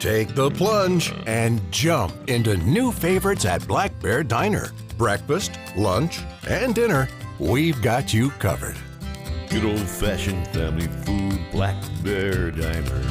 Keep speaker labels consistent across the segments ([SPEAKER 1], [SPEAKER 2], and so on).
[SPEAKER 1] Take the plunge and jump into new favorites at Black Bear Diner. Breakfast, lunch, and dinner, we've got you covered.
[SPEAKER 2] Good old-fashioned family food, Black Bear Diner.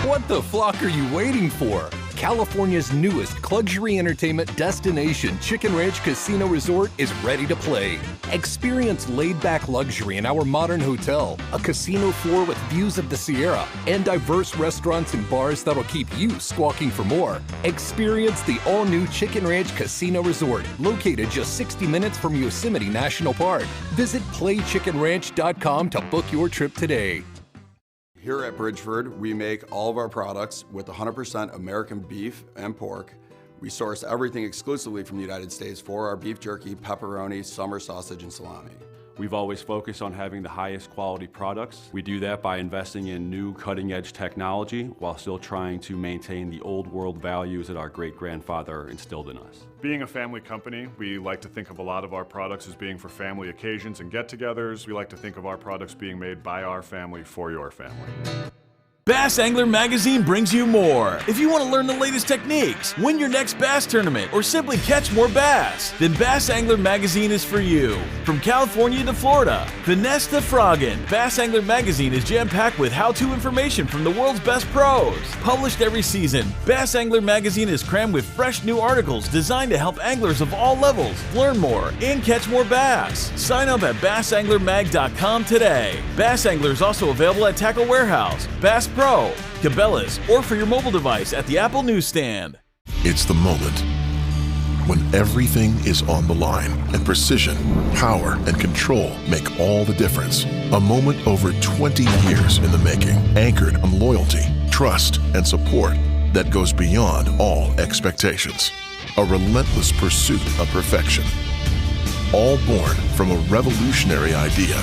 [SPEAKER 3] What the flock are you waiting for? California's newest luxury entertainment destination, Chicken Ranch Casino Resort, is ready to play. Experience laid-back luxury in our modern hotel, a casino floor with views of the Sierra, and diverse restaurants and bars that'll keep you squawking for more. Experience the all-new Chicken Ranch Casino Resort, located just 60 minutes from Yosemite National Park. Visit playchickenranch.com to book your trip today.
[SPEAKER 4] Here at Bridgeford, we make all of our products with 100% American beef and pork. We source everything exclusively from the United States for our beef jerky, pepperoni, summer sausage, and salami.
[SPEAKER 5] We've always focused on having the highest quality products. We do that by investing in new cutting-edge technology while still trying to maintain the old world values that our great-grandfather instilled in us.
[SPEAKER 6] Being a family company, we like to think of a lot of our products as being for family occasions and get-togethers. We like to think of our products being made by our family for your family.
[SPEAKER 7] Bass Angler Magazine brings you more. If you want to learn the latest techniques, win your next bass tournament, or simply catch more bass, then Bass Angler Magazine is for you. From California to Florida, finesse to frogging, Bass Angler Magazine is jam-packed with how-to information from the world's best pros. Published every season, Bass Angler Magazine is crammed with fresh new articles designed to help anglers of all levels learn more and catch more bass. Sign up at bassanglermag.com today. Bass Angler is also available at Tackle Warehouse, Bass Pro, Cabela's, or for your mobile device at the Apple newsstand.
[SPEAKER 8] It's the moment when everything is on the line and precision, power, and control make all the difference. A moment over 20 years in the making, anchored on loyalty, trust, and support that goes beyond all expectations. A relentless pursuit of perfection. All born from a revolutionary idea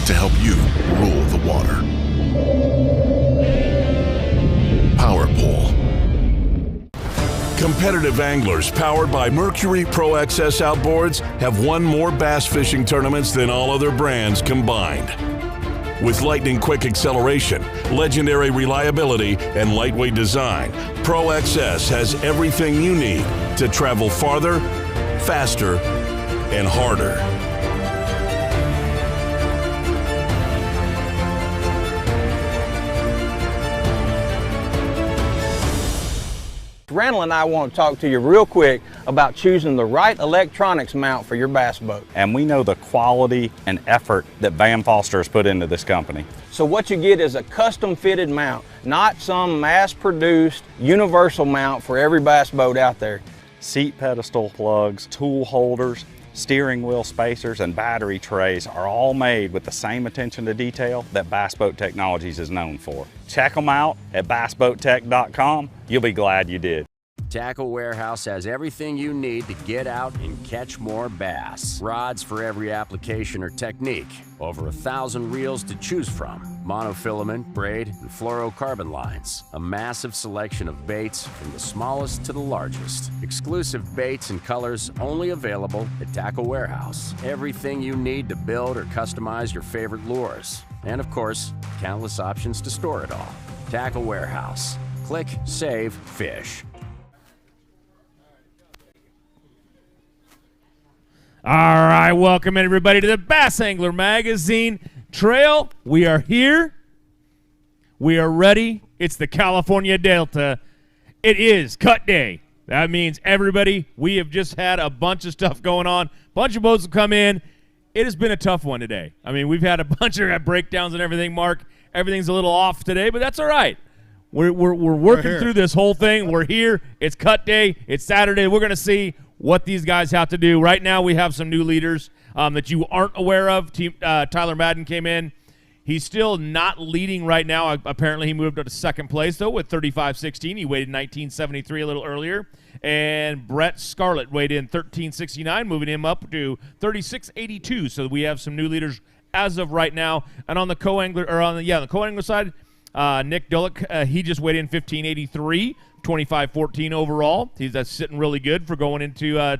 [SPEAKER 8] to help you rule the water. Power Pole.
[SPEAKER 9] Competitive anglers powered by Mercury Pro XS outboards have won more bass fishing tournaments than all other brands combined. With lightning-quick acceleration, legendary reliability, and lightweight design, Pro XS has everything you need to travel farther, faster, and harder.
[SPEAKER 10] Randall and I want to talk to you real quick about choosing the right electronics mount for your bass boat.
[SPEAKER 11] And we know the quality and effort that Van Foster has put into this company.
[SPEAKER 10] So what you get is a custom fitted mount, not some mass-produced universal mount for every bass boat out there.
[SPEAKER 11] Seat pedestal plugs, tool holders, steering wheel spacers, and battery trays are all made with the same attention to detail that Bass Boat Technologies is known for. Check them out at bassboattech.com. You'll be glad you did.
[SPEAKER 12] Tackle Warehouse has everything you need to get out and catch more bass. Rods for every application or technique. Over 1,000 reels to choose from. Monofilament, braid, and fluorocarbon lines. A massive selection of baits from the smallest to the largest. Exclusive baits and colors only available at Tackle Warehouse. Everything you need to build or customize your favorite lures. And of course, countless options to store it all. Tackle Warehouse. Click, save, fish.
[SPEAKER 13] All right, welcome everybody to the Bass Angler Magazine Trail. We are here. We are ready. It's the California Delta. It is cut day. That means everybody, we have just had a bunch of stuff going on. Bunch of boats have come in. It has been a tough one today. I mean, we've had a bunch of breakdowns and everything, Mark. Everything's a little off today, but that's all right. We're working through this whole thing. We're here. It's cut day. It's Saturday. We're going to see what these guys have to do. Right now we have some new leaders that you aren't aware of. Tyler Madden came in. He's still not leading right now. Apparently he moved up to second place, though, with 35.16. He weighed in 19.73 a little earlier. And Brett Scarlett weighed in 13.69, moving him up to 36.82. So we have some new leaders as of right now. And on the co-angler, or on the co-angler side, Nick Dullock, he just weighed in 15.83, 25.14 overall. That's sitting really good for going into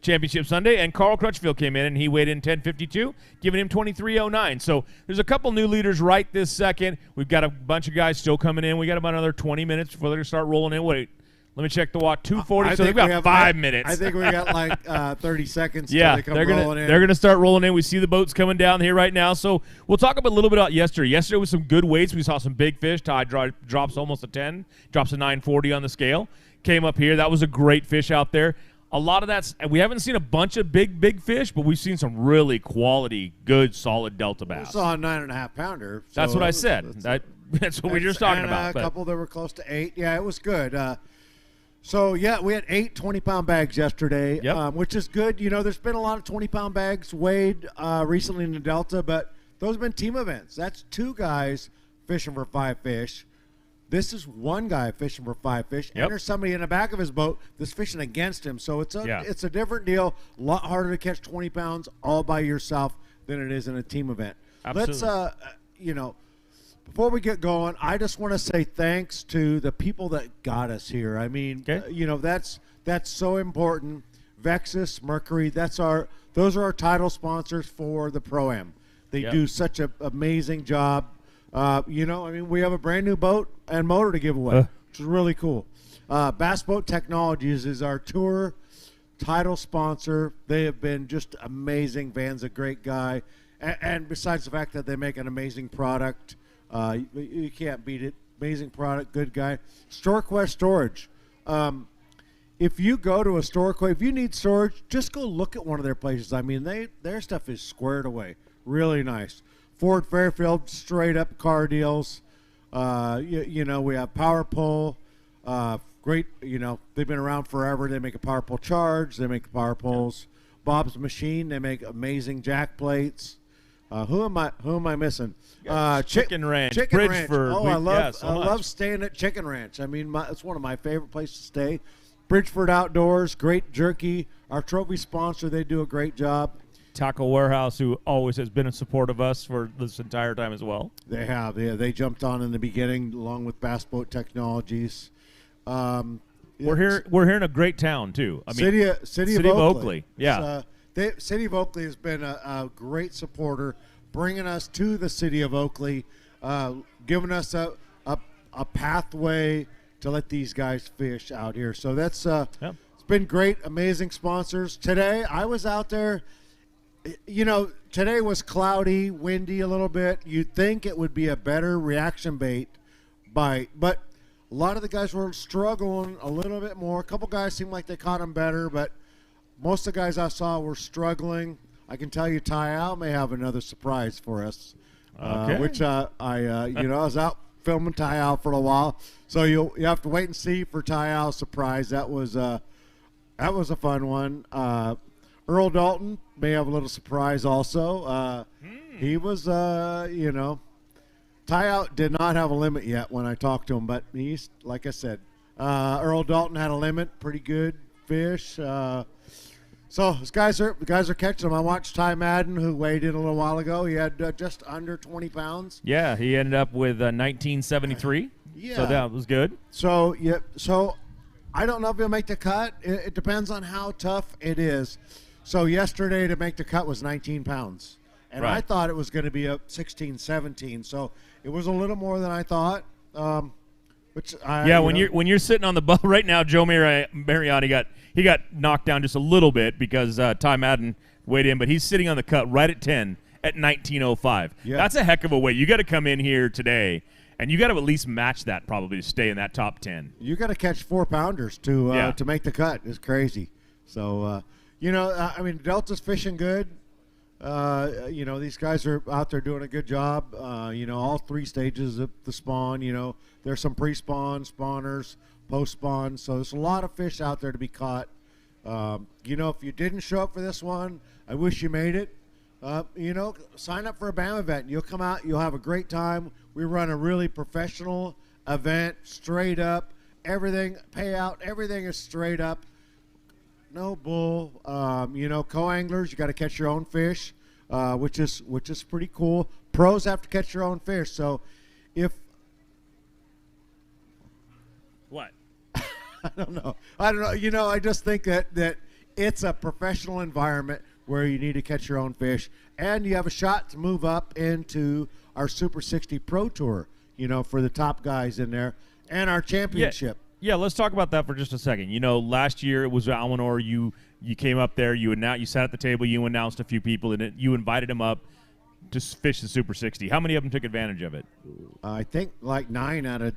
[SPEAKER 13] Championship Sunday, and Carl Crutchfield came in, and he weighed in 10:52, giving him 23:09. So there's a couple new leaders right this second. We've got a bunch of guys still coming in. We got about another 20 minutes before they're going to start rolling in. Wait, let me check the watch. 2:40, so they've got 5 minutes.
[SPEAKER 14] I think we got like 30 seconds till
[SPEAKER 13] yeah,
[SPEAKER 14] they come rolling in.
[SPEAKER 13] They're going to start rolling in. We see the boats coming down here right now. So we'll talk a little bit about yesterday. Yesterday was some good weights. We saw some big fish. Ty drops almost a 10, drops a 940 on the scale. Came up here. That was a great fish out there. A lot of that's – we haven't seen a bunch of big fish, but we've seen some really quality, good, solid Delta bass.
[SPEAKER 14] We saw a 9.5-pounder. So
[SPEAKER 13] that's what I said. That's what we were just talking about.
[SPEAKER 14] A couple that were close to 8. Yeah, it was good. We had 8 20-pound bags yesterday, which is good. You know, there's been a lot of 20-pound bags weighed recently in the Delta, but those have been team events. That's 2 guys fishing for 5 fish. This is 1 guy fishing for 5 fish, and there's somebody in the back of his boat that's fishing against him. So it's a different deal. A lot harder to catch 20 pounds all by yourself than it is in a team event.
[SPEAKER 13] Absolutely.
[SPEAKER 14] Let's, before we get going, I just want to say thanks to the people that got us here. I mean, that's so important. Vexus, Mercury, those are our title sponsors for the Pro-Am. They do such an amazing job. We have a brand new boat and motor to give away, which is really cool. Bass Boat Technologies is our tour title sponsor. They have been just amazing. Van's a great guy. And besides the fact that they make an amazing product, you can't beat it. Amazing product, good guy. StoreQuest Storage. If you go to a StoreQuest, if you need storage, just go look at one of their places. I mean, their stuff is squared away. Really nice. Ford Fairfield, straight up car deals. We have Power Pole. Great, they've been around forever. They make a Power Pole Charge. They make the Power Poles. Bob's Machine, they make amazing jack plates. Who am I missing?
[SPEAKER 13] Chicken Ranch,
[SPEAKER 14] Chicken
[SPEAKER 13] Bridgeford.
[SPEAKER 14] Ranch. I love staying at Chicken Ranch. I mean, it's one of my favorite places to stay. Bridgeford Outdoors, great jerky. Our trophy sponsor, they do a great job.
[SPEAKER 13] Tackle Warehouse, who always has been in support of us for this entire time as well.
[SPEAKER 14] They have. Yeah, they jumped on in the beginning along with Bass Boat Technologies.
[SPEAKER 13] We're here in a great town too. I mean,
[SPEAKER 14] City of Oakley.
[SPEAKER 13] Yeah.
[SPEAKER 14] City of Oakley has been a great supporter, bringing us to the City of Oakley, giving us a pathway to let these guys fish out here. So that's it's been great, amazing sponsors. Today I was out there. Today was cloudy, windy a little bit. You'd think it would be a better reaction bait bite, but a lot of the guys were struggling a little bit more. A couple guys seemed like they caught them better, but most of the guys I saw were struggling. I can tell you Ty Al may have another surprise for us, which I was out filming Ty Al for a while, so you have to wait and see for Ty Al's surprise. That was a fun one. Earl Dalton may have a little surprise also. He was, Ty Out did not have a limit yet when I talked to him, but he's, like I said, Earl Dalton had a limit, pretty good fish. So the guys are catching them. I watched Ty Madden, who weighed in a little while ago. He had just under 20 pounds.
[SPEAKER 13] Yeah, he ended up with 1973.
[SPEAKER 14] Yeah.
[SPEAKER 13] So that was good.
[SPEAKER 14] So, I don't know if he'll make the cut. It depends on how tough it is. So yesterday to make the cut was 19 pounds. And I thought it was going to be up 16, 17. So it was a little more than I thought. When you're sitting on the boat right now, Joe Mariani got knocked down just a little bit because Ty Madden weighed in, but he's sitting on the cut right at 10 at 19.05. Yeah. That's a heck of a weight. You got to come in here today, and you got to at least match that probably to stay in that top 10. You got to catch 4-pounders to make the cut. It's crazy. So. Delta's fishing good. These guys are out there doing a good job. All 3 stages of the spawn. There's some pre-spawn, spawners, post-spawn. So there's a lot of fish out there to be caught. If you didn't show up for this one, I wish you made it. Sign up for a BAM event. You'll come out. You'll have a great time. We run a really professional event, straight up. Everything, payout, everything is straight up. No bull. Co-anglers, you got to catch your own fish, which is pretty cool. Pros have to catch your own fish. So, what? I don't know. I just think that it's a professional environment where you need to catch your own fish, and you have a shot to move up into our Super 60 Pro Tour, for the top guys in there, and our championship.
[SPEAKER 13] Yeah, let's talk about that for just a second. Last year it was Almanor. You came up there. You sat at the table. You announced a few people, and you invited them up to fish the Super 60. How many of them took advantage of it?
[SPEAKER 14] I think like 8 out of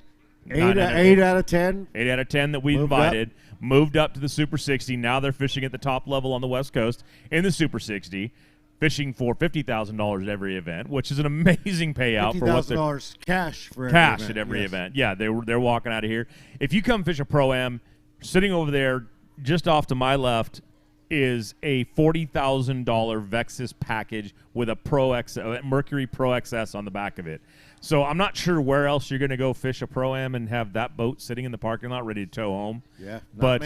[SPEAKER 14] 10.
[SPEAKER 13] 8 out of 10 that we invited moved up to the Super 60. Now they're fishing at the top level on the West Coast in the Super 60, fishing for $50,000 at every event, which is an amazing payout for what they're
[SPEAKER 14] $50,000 cash
[SPEAKER 13] at every event. Yeah, they're walking out of here. If you come fish a Pro-Am, sitting over there just off to my left is a $40,000 Vexus package with a Mercury Pro XS on the back of it. So I'm not sure where else you're going to go fish a Pro-Am and have that boat sitting in the parking lot ready to tow home.
[SPEAKER 14] Yeah.
[SPEAKER 13] But,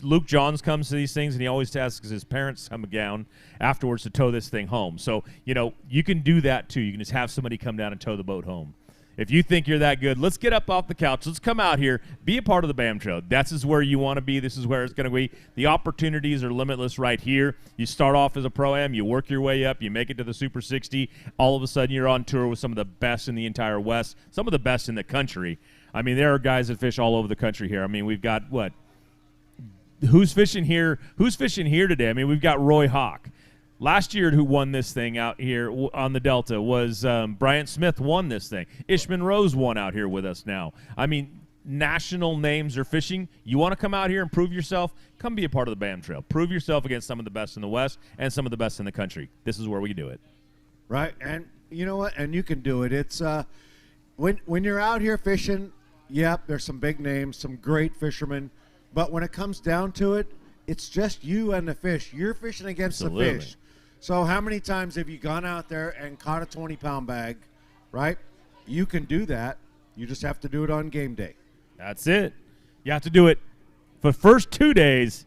[SPEAKER 13] Luke Johns comes to these things, and he always asks his parents come down afterwards to tow this thing home. So, you can do that too. You can just have somebody come down and tow the boat home. If you think you're that good, let's get up off the couch. Let's come out here. Be a part of the BAM Trail. This is where you want to be. This is where it's going to be. The opportunities are limitless right here. You start off as a Pro-Am. You work your way up. You make it to the Super 60. All of a sudden, you're on tour with some of the best in the entire West, some of the best in the country. I mean, there are guys that fish all over the country here. I mean, we've got what? Who's fishing here? Who's fishing here today? I mean, we've got Roy Hawk. Last year, who won this thing out here on the Delta was Bryant Smith won this thing. Ishman Rose won out here with us now. I mean, national names are fishing. You want to come out here and prove yourself? Come be a part of the BAM Trail. Prove yourself against some of the best in the West and some of the best in the country. This is where we do it.
[SPEAKER 14] Right, and you know what? And you can do it. It's when you're out here fishing, there's some big names, some great fishermen, but when it comes down to it, it's just you and the fish. You're fishing against the fish. So how many times have you gone out there and caught a 20-pound bag, right? You can do that. You just have to do it on game day.
[SPEAKER 13] That's it. You have to do it for the first 2 days,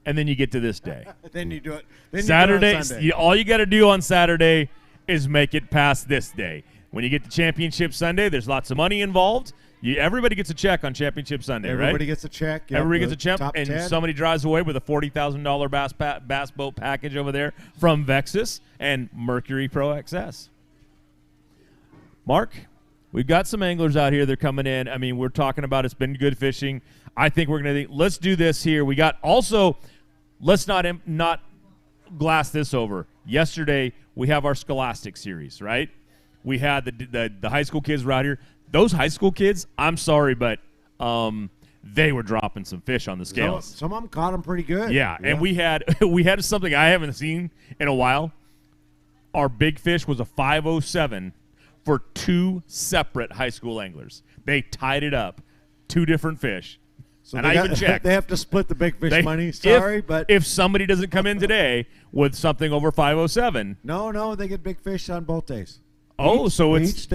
[SPEAKER 13] and then you get to this day.
[SPEAKER 14] Then you do it. Then
[SPEAKER 13] Saturday,
[SPEAKER 14] you do it on Sunday.
[SPEAKER 13] all you got to do on Saturday is make it past this day. When you get to Championship Sunday, there's lots of money involved. Everybody gets a check on Championship Sunday, right?
[SPEAKER 14] Everybody gets a check. Yep,
[SPEAKER 13] everybody gets a check, and
[SPEAKER 14] 10.
[SPEAKER 13] Somebody drives away with a $40,000 bass boat package over there from Vexus and Mercury Pro XS. Mark, we've got some anglers out here. They're coming in. I mean, we're talking about it's been good fishing. I think we're going to let's do this here. We got also, let's not glass this over. Yesterday, we have our Scholastic Series, right? We had the high school kids were out here. Those high school kids, I'm sorry, but they were dropping some fish on the scales.
[SPEAKER 14] Some of them caught them pretty good.
[SPEAKER 13] Yeah, and we had something I haven't seen in a while. Our big fish was a 507 for 2 separate high school anglers. They tied it up, 2 different fish.
[SPEAKER 14] So
[SPEAKER 13] and I even checked.
[SPEAKER 14] They have to split the big fish money. Sorry, but
[SPEAKER 13] if somebody doesn't come in today with something over 507,
[SPEAKER 14] no, they get big fish on both days.
[SPEAKER 13] Oh,
[SPEAKER 14] each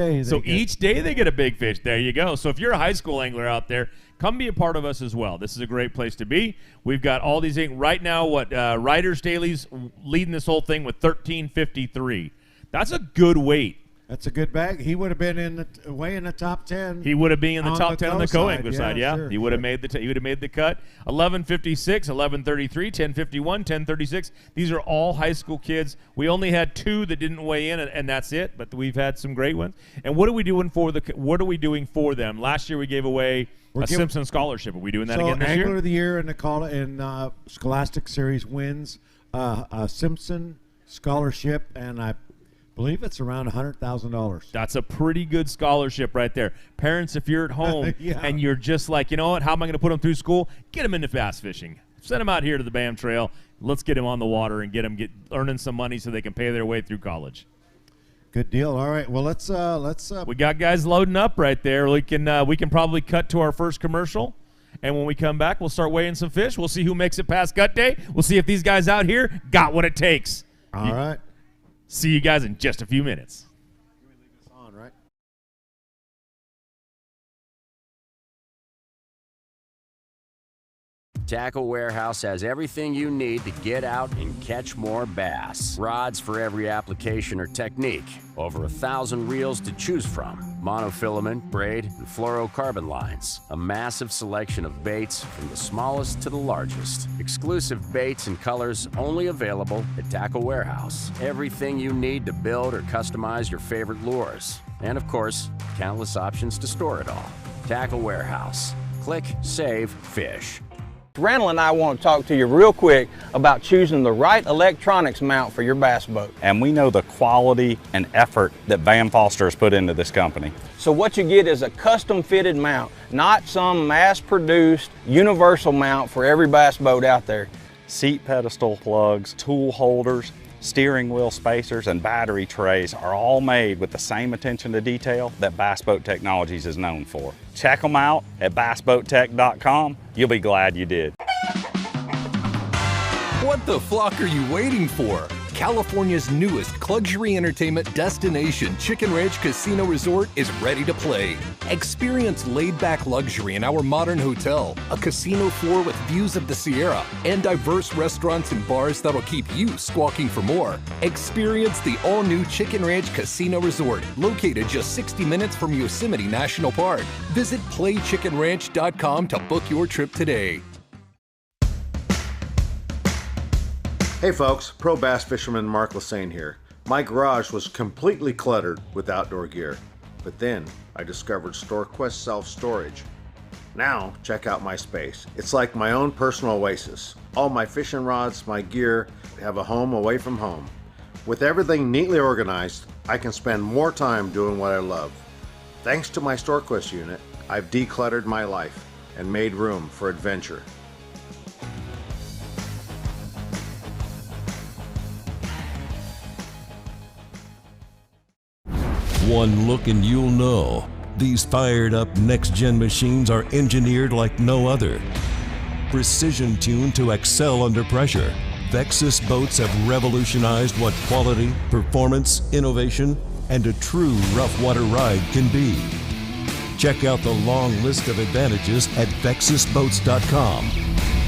[SPEAKER 14] day
[SPEAKER 13] they get a big fish. There you go. So if you're a high school angler out there, come be a part of us as well. This is a great place to be. We've got all these right now. Riders Dailies leading this whole thing with 1353. That's a good weight.
[SPEAKER 14] That's a good bag. He would have been way in the top 10.
[SPEAKER 13] He would have been in the top 10 on the co-angler side. Yeah,
[SPEAKER 14] sure,
[SPEAKER 13] he would have made the cut. 1156, 1133, 1051, 1036. These are all high school kids. We only had 2 that didn't weigh in, and that's it. But we've had some great ones. And what are we doing for them? Last year we gave away a Simpson scholarship. Are we doing that again this year?
[SPEAKER 14] Angler of the Year in Scholastic Series wins a Simpson scholarship, and I believe it's around $100,000.
[SPEAKER 13] That's a pretty good scholarship right there. Parents, if you're at home and you're just like, you know what, how am I going to put them through school? Get them into bass fishing. Send them out here to the BAM Trail. Let's get them on the water and get them earning some money so they can pay their way through college.
[SPEAKER 14] Good deal. All right. Well, let's.
[SPEAKER 13] We got guys loading up right there. We can probably cut to our first commercial. And when we come back, we'll start weighing some fish. We'll see who makes it past gut day. We'll see if these guys out here got what it takes.
[SPEAKER 14] All right.
[SPEAKER 13] See you guys in just a few minutes.
[SPEAKER 14] Leave this on, right?
[SPEAKER 12] Tackle Warehouse has everything you need to get out and catch more bass. Rods for every application or technique. Over 1,000 reels to choose from. monofilament, braid, and fluorocarbon lines. A massive selection of baits from the smallest to the largest. Exclusive baits and colors only available at Tackle Warehouse. Everything you need to build or customize your favorite lures. And of course, countless options to store it all. Tackle Warehouse. Click, save, fish.
[SPEAKER 10] Randall and I want to talk to you real quick about choosing the right electronics mount for your bass boat.
[SPEAKER 11] And we know the quality and effort that Van Foster has put into this company.
[SPEAKER 10] So what you get is a custom fitted mount, not some mass produced universal mount for every bass boat out there.
[SPEAKER 11] Seat pedestal plugs, tool holders, steering wheel spacers, and battery trays are all made with the same attention to detail that Bass Boat Technologies is known for. Check them out at bassboattech.com. You'll be glad you did.
[SPEAKER 3] What the flock are you waiting for? California's newest luxury entertainment destination, Chicken Ranch Casino Resort, is ready to play. Experience laid-back luxury in our modern hotel, a casino floor with views of the Sierra, and diverse restaurants and bars that'll keep you squawking for more. Experience the all-new Chicken Ranch Casino Resort, located just 60 minutes from Yosemite National Park. Visit playchickenranch.com to book your trip today.
[SPEAKER 15] Hey folks, pro bass fisherman Mark Lassane here. My garage was completely cluttered with outdoor gear, but then I discovered StoreQuest self-storage. Now check out my space. It's like my own personal oasis. All my fishing rods, my gear have a home away from home. With everything neatly organized, I can spend more time doing what I love. Thanks to my StoreQuest unit, I've decluttered my life and made room for adventure.
[SPEAKER 2] One look and you'll know. These fired up next-gen machines are engineered like no other. Precision tuned to excel under pressure, Vexus boats have revolutionized what quality, performance, innovation, and a true rough water ride can be. Check out the long list of advantages at VexusBoats.com.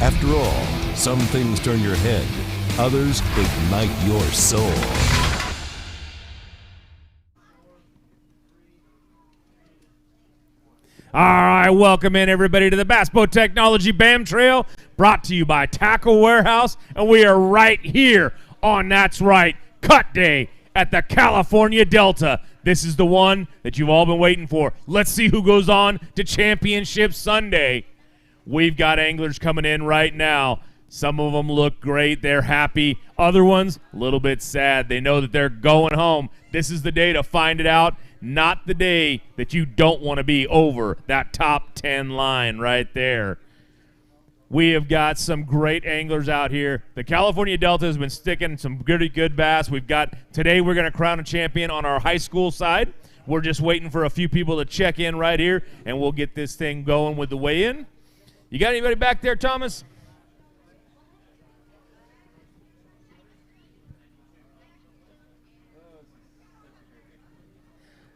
[SPEAKER 2] After all, some things turn your head, others ignite your soul.
[SPEAKER 13] All right, welcome in everybody to the Bass Boat Technology BAM Trail, brought to you by Tackle Warehouse, and we are right here on That's Right Cut Day at the California Delta. This is the one that you've all been waiting for. Let's see who goes on to Championship Sunday. We've got anglers coming in right now. Some of them look great. They're happy. Other ones, a little bit sad. They know that they're going home. This is the day to find it out. Not the day that you don't want to be over that top 10 line right there. We have got some great anglers out here. The California Delta has been sticking some good bass. Today we're going to crown a champion on our high school side. We're just waiting for a few people to check in right here, and we'll get this thing going with the weigh-in. You got anybody back there, Thomas?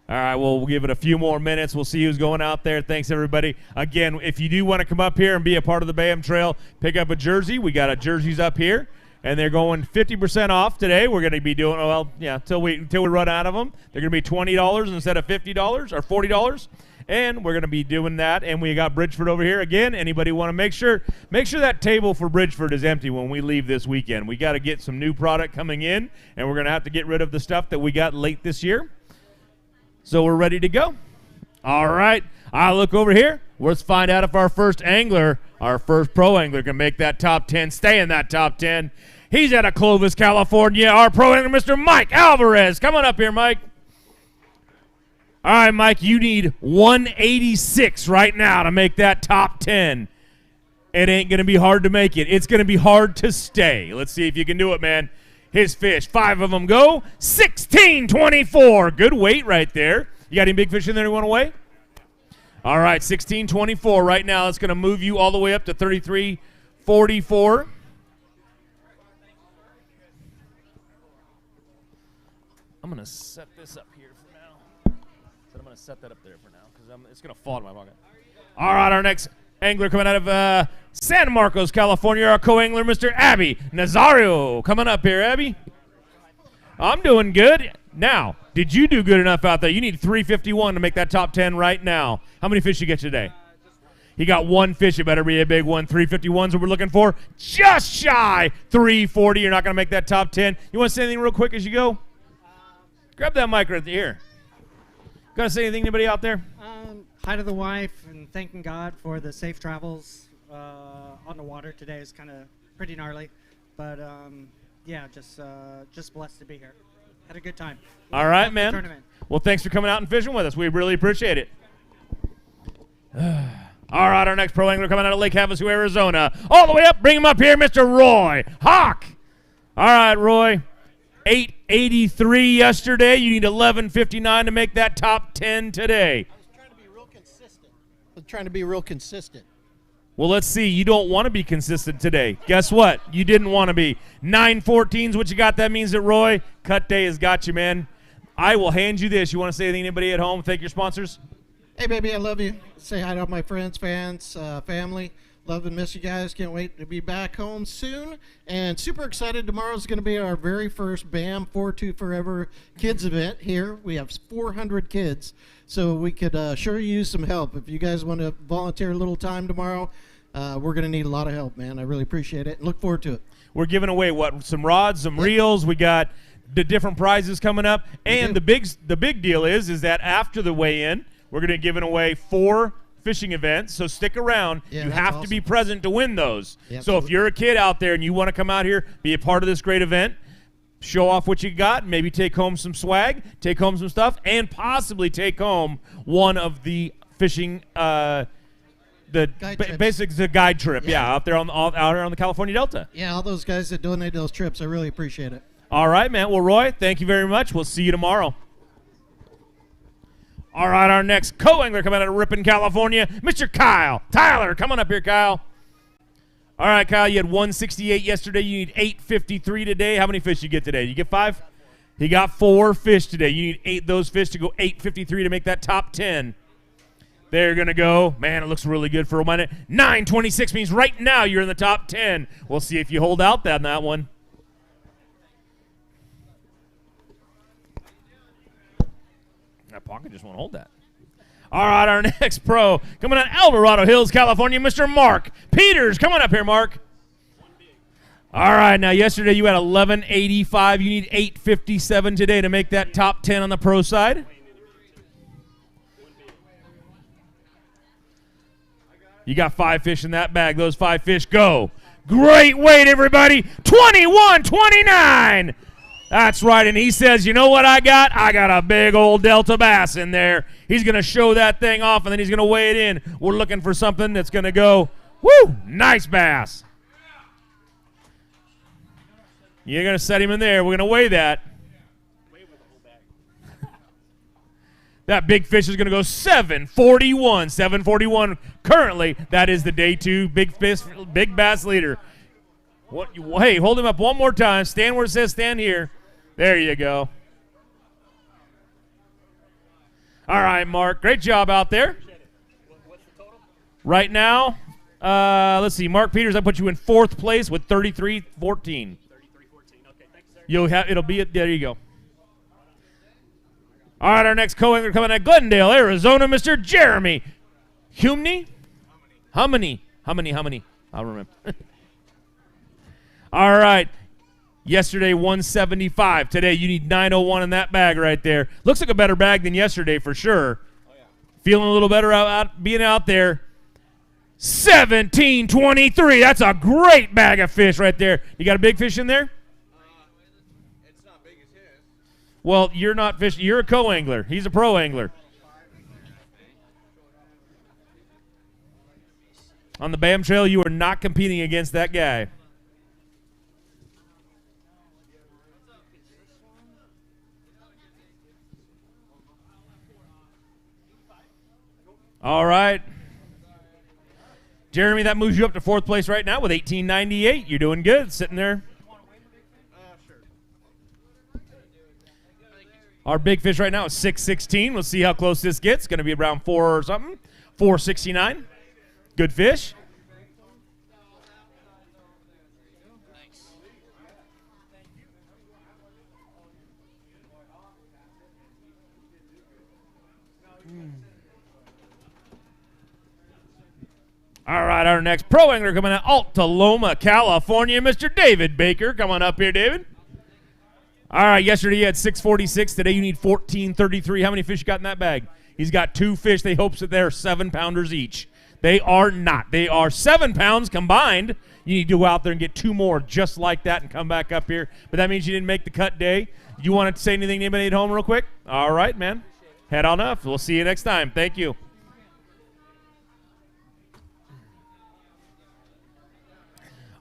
[SPEAKER 13] All right, well, we'll give it a few more minutes. We'll see who's going out there. Thanks, everybody. Again, if you do want to come up here and be a part of the BAM Trail, pick up a jersey. We got jerseys up here, and they're going 50% off today. We're going to be doing, until we run out of them. They're going to be $20 instead of $50 or $40, and we're going to be doing that. And we got Bridgeford over here. Again, anybody want to make sure that table for Bridgeford is empty when we leave this weekend. We got to get some new product coming in, and we're going to have to get rid of the stuff that we got late this year. So we're ready to go. All right. I look over here. Let's find out if our first pro angler can make that top 10, stay in that top 10. He's out of Clovis, California. Our pro angler, Mr. Mike Alvarez. Come on up here, Mike. All right, Mike, you need 186 right now to make that top 10. It ain't going to be hard to make it. It's going to be hard to stay. Let's see if you can do it, man. His fish, 5 of them go, 16.24. Good weight right there. You got any big fish in there you want to weigh? All right, 16.24 right now. It's going to move you all the way up to 33.44. I'm going to set this up here for now. So I'm going to set that up there for now because it's going to fall in my pocket. All right, our next angler coming out of San Marcos, California, our co-angler, Mr. Abby Nazario. Coming up here, Abby. I'm doing good. Now, Did you do good enough out there? You need 351 to make that top 10 right now. How many fish you get today? He got one fish. It better be a big one. 351's what we're looking for. Just shy 340. You're not going to make that top 10. You want to say anything real quick as you go? Grab that mic right here. Got to say anything, anybody out there?
[SPEAKER 16] Hi to the wife and thanking God for the safe travels on the water today. Is kind of pretty gnarly. But, yeah, just blessed to be here. Had a good time.
[SPEAKER 13] All right,
[SPEAKER 16] Love the
[SPEAKER 13] man.
[SPEAKER 16] tournament.
[SPEAKER 13] Well, thanks for coming out and fishing with us. We really appreciate it. All right, our next pro angler coming out of Lake Havasu, Arizona. All the way up, bring him up here, Mr. Roy Hawk. All right, Roy. 883 yesterday. You need 1159 to make that top 10 today.
[SPEAKER 17] I was trying to be real consistent.
[SPEAKER 13] Well, let's see. You don't want to be consistent today. Guess what? You didn't want to be. 914's what you got. That means that, Roy, cut day has got you, man. I will hand you this. You want to say anything to anybody at home? Thank your sponsors.
[SPEAKER 17] Hey, baby, I love you. Say hi to all my friends, fans, family. Love and miss you guys. Can't wait to be back home soon. And super excited. Tomorrow's going to be our very first BAM 42 Forever Kids event here. We have 400 kids, so we could sure use some help. If you guys want to volunteer a little time tomorrow, we're going to need a lot of help, man. I really appreciate it and look forward to it.
[SPEAKER 13] We're giving away, what, some rods, some reels. We got the different prizes coming up. And the big deal is that after the weigh-in, we're going to be giving away 4 fishing events, so stick around.
[SPEAKER 17] Yeah,
[SPEAKER 13] you
[SPEAKER 17] that's
[SPEAKER 13] have
[SPEAKER 17] awesome.
[SPEAKER 13] to be present to win those.
[SPEAKER 17] Yeah,
[SPEAKER 13] so if you're a kid out there and you want to come out here, be a part of this great event, show off what you got, maybe take home some swag, take home some stuff, and possibly take home one of the fishing the guide trip, out there out here on the California Delta.
[SPEAKER 17] Yeah, all those guys that donate those trips, I really appreciate it.
[SPEAKER 13] All right, man. Well, Roy, thank you very much. We'll see you tomorrow. All right, our next co-angler coming out of Ripon, California, Mr. Kyle Tyler. Come on up here, Kyle. All right, Kyle, you had 168 yesterday. You need 853 today. How many fish you get today? You get 5? He got 4 fish today. You need 8 those fish to go 853 to make that top 10. They're going to go. Man, it looks really good for a minute. 926 means right now you're in the top 10. We'll see if you hold out on that one. That pocket just won't hold that. All right, our next pro coming on El Dorado Hills, California, Mr. Mark Peters. Come on up here, Mark. All right, now yesterday you had 1185. You need 857 today to make that top 10 on the pro side. You got 5 fish in that bag. Those 5 fish go. Great weight, everybody. 21.29. That's right, and he says, you know what I got? I got a big old Delta bass in there. He's going to show that thing off, and then he's going to weigh it in. We're looking for something that's going to go, woo, nice bass. You're going to set him in there. We're going to weigh that. That big fish is going to go 741. 741 currently. That is the day 2 big bass leader. Hey, hold him up one more time. Stand where it says stand here. There you go. All right, Mark. Great job out there. Right now, let's see. Mark Peters, I put you in 4th place with 33.14. 33.14. Okay, thanks, sir. It'll be there. You go. All right, our next co-angler coming out of Glendale, Arizona, Mr. Jeremy Humney. Humney. I'll remember. All right. Yesterday, 175. Today, you need 901 in that bag right there. Looks like a better bag than yesterday for sure. Oh, yeah. Feeling a little better being out there. 1723. That's a great bag of fish right there. You got a big fish in there?
[SPEAKER 18] It's not big as his.
[SPEAKER 13] Well, you're not fishing. You're a co-angler. He's a pro angler. On the BAM trail, you are not competing against that guy. All right. Jeremy, that moves you up to 4th place right now with 1898. You're doing good, sitting there. Our big fish right now is 616. We'll see how close this gets. Going to be around 4 or something. 469. Good fish. All right, our next pro angler coming out Altaloma, California, Mr. David Baker. Come on up here, David. All right, yesterday you had 646. Today you need 1433. How many fish you got in that bag? He's got 2 fish. They hopes that they're 7-pounders each. They are not. They are 7 pounds combined. You need to go out there and get 2 more just like that and come back up here. But that means you didn't make the cut day. You want to say anything to anybody at home real quick? All right, man. Head on up. We'll see you next time. Thank you.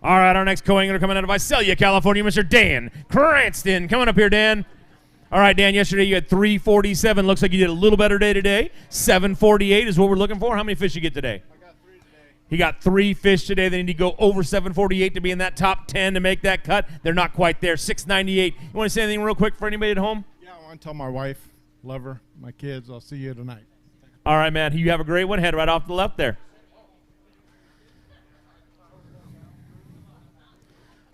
[SPEAKER 13] All right, our next co-angler coming out of Visalia, California, Mr. Dan Cranston. Coming up here, Dan. All right, Dan, yesterday you had 347. Looks like you did a little better day today. 748 is what we're looking for. How many fish you get today? I got 3 today. He got 3 fish today. They need to go over 748 to be in that top 10 to make that cut. They're not quite there. 698. You want to say anything real quick for anybody at home?
[SPEAKER 19] Yeah, I want to tell my wife, love her, my kids, I'll see you tonight.
[SPEAKER 13] All right, man. You have a great one. Head right off to the left there.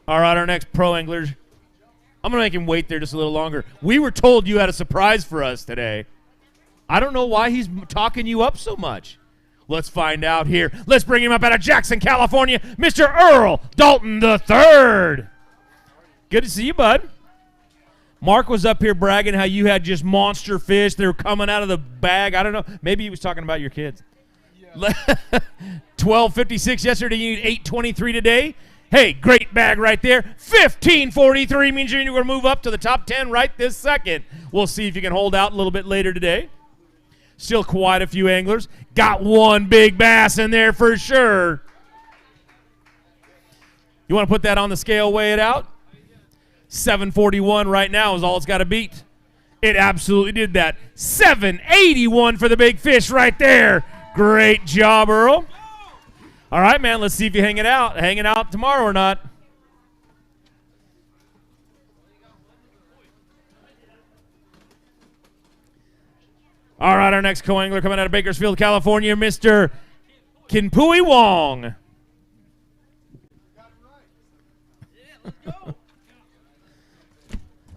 [SPEAKER 13] All right, our next pro anglers. I'm going to make him wait there just a little longer. We were told you had a surprise for us today. I don't know why he's talking you up so much. Let's find out here. Let's bring him up out of Jackson, California, Mr. Earl Dalton III. Good to see you, bud. Mark was up here bragging how you had just monster fish. They were coming out of the bag. I don't know. Maybe he was talking about your kids. Yeah. 1256 yesterday. You need 823 today. Hey, great bag right there. 1543 means you're going to move up to the top 10 right this second. We'll see if you can hold out a little bit later today. Still quite a few anglers. Got 1 big bass in there for sure. You want to put that on the scale, weigh it out? 741 right now is all it's got to beat. It absolutely did that. 781 for the big fish right there. Great job, Earl. All right, man, let's see if you're hanging out tomorrow or not. All right, our next co-angler coming out of Bakersfield, California, Mr. Kinpui Wong.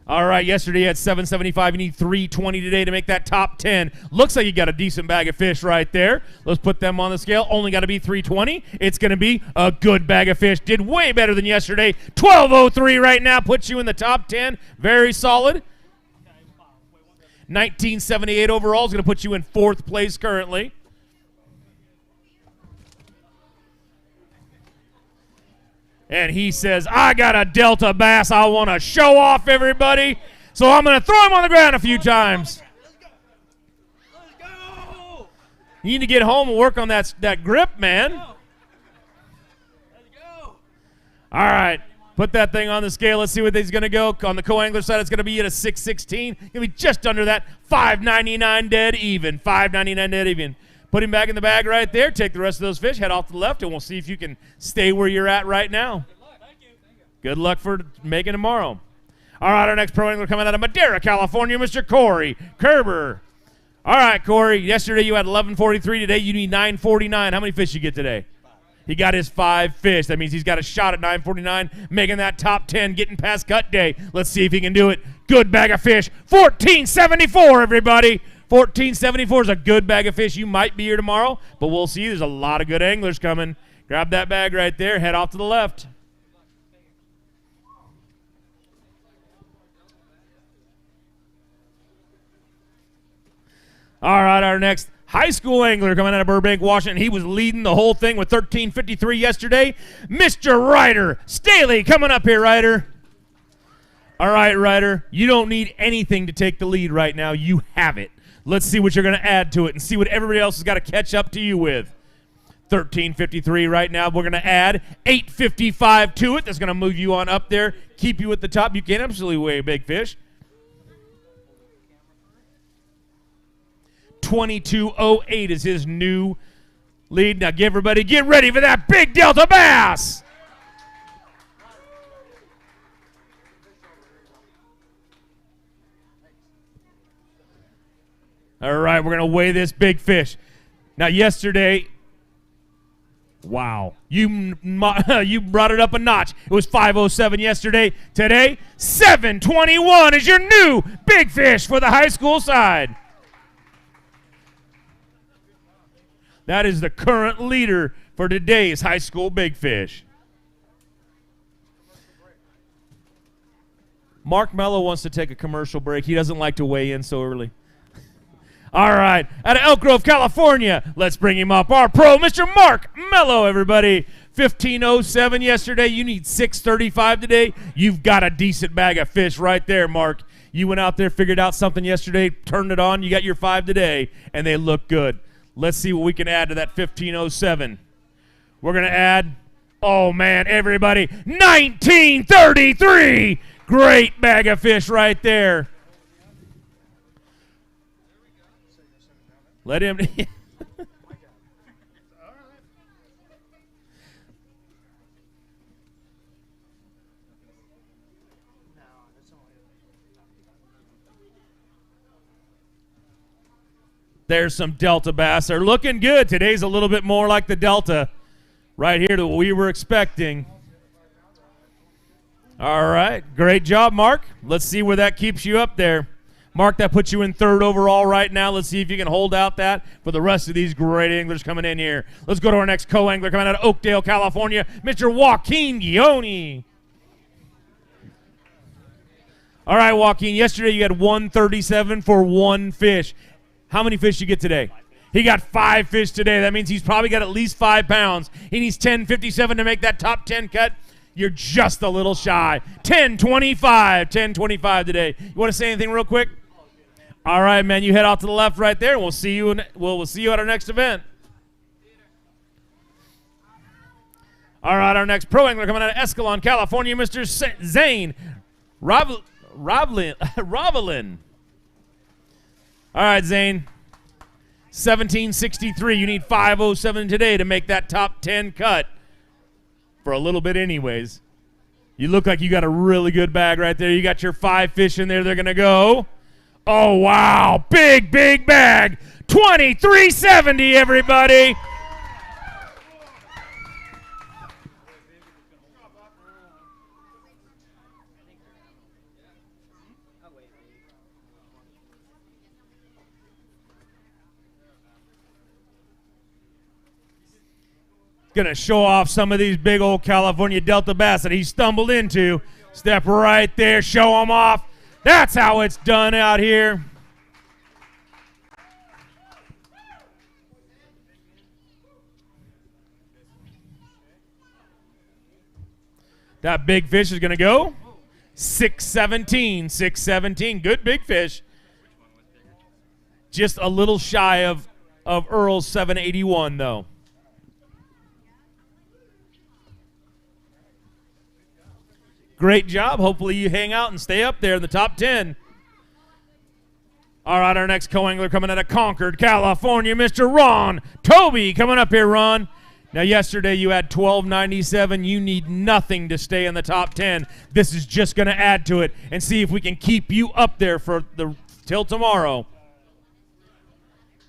[SPEAKER 13] All right, yesterday you had 775. You need 320 today to make that top 10. Looks like you got a decent bag of fish right there. Let's put them on the scale. Only got to be 320. It's going to be a good bag of fish. Did way better than yesterday. 1203 right now puts you in the top 10. Very solid. 1978 overall is going to put you in 4th place currently. And he says, I got a Delta bass I want to show off, everybody. So I'm going to throw him on the ground a few times. Let's go. You need to get home and work on that grip, man. Let's go. All right. Put that thing on the scale. Let's see what he's going to go. On the co-angler side, it's going to be at a 616. Going to be just under that. 599 dead even. 599 dead even. Put him back in the bag right there. Take the rest of those fish. Head off to the left, and we'll see if you can stay where you're at right now. Good luck. Thank you. Good luck for making tomorrow. All right, our next pro angler coming out of Madera, California, Mr. Corey Kerber. All right, Corey. Yesterday you had 1143. Today you need 949. How many fish you get today? 5. He got his 5 fish. That means he's got a shot at 949, making that top 10, getting past cut day. Let's see if he can do it. Good bag of fish. 1474, everybody. 1474 is a good bag of fish. You might be here tomorrow, but we'll see. There's a lot of good anglers coming. Grab that bag right there. Head off to the left. All right, our next high school angler coming out of Burbank, Washington. He was leading the whole thing with 1353 yesterday. Mr. Ryder Staley coming up here, Ryder. All right, Ryder, you don't need anything to take the lead right now. You have it. Let's see what you're going to add to it and see what everybody else has got to catch up to you with. 1353 right now. We're going to add 855 to it. That's going to move you on up there, keep you at the top. You can absolutely weigh a big fish. 2208 is his new lead. Now, everybody get ready for that big Delta bass. All right, we're going to weigh this big fish. Now, yesterday, wow, you brought it up a notch. It was 507 yesterday. Today, 721 is your new big fish for the high school side. That is the current leader for today's high school big fish. Mark Mello wants to take a commercial break. He doesn't like to weigh in so early. All right, out of Elk Grove, California, let's bring him up. Our pro, Mr. Mark Mello, everybody. 15:07 yesterday. You need 6:35 today. You've got a decent bag of fish right there, Mark. You went out there, figured out something yesterday, turned it on. You got your 5 today, and they look good. Let's see what we can add to that 15:07. We're going to add, oh, man, everybody, 1933. Great bag of fish right there. Let him. There's some Delta bass. They're looking good. Today's a little bit more like the Delta right here to what we were expecting. All right. Great job, Mark. Let's see where that keeps you up there. Mark, that puts you in 3rd overall right now. Let's see if you can hold out that for the rest of these great anglers coming in here. Let's go to our next co-angler coming out of Oakdale, California, Mr. Joaquin Guioni. All right, Joaquin, yesterday you had 137 for 1 fish. How many fish you get today? He got 5 fish today. That means he's probably got at least 5 pounds. He needs 10.57 to make that top 10 cut. You're just a little shy. 10.25 today. You want to say anything real quick? All right, man. You head out to the left right there, and we'll see you. We'll see you at our next event. All right, our next pro angler coming out of Escalon, California, Mr. Zane Ravelin. All right, Zane. 1763. You need 507 today to make that top 10 cut. For a little bit anyways. You look like you got a really good bag right there. You got your 5 fish in there. They're going to go. Oh, wow. Big, big bag. 2370, everybody. Going to show off some of these big old California Delta bass that he stumbled into. Step right there, show them off. That's how it's done out here. That big fish is going to go 617. Good big fish. Just a little shy of Earl's 781, though. Great job. Hopefully you hang out and stay up there in the top 10. All right, our next co-angler coming out of Concord, California, Mr. Ron Toby. Coming up here, Ron. Now, yesterday you had 1297. You need nothing to stay in the top 10. This is just going to add to it and see if we can keep you up there till tomorrow.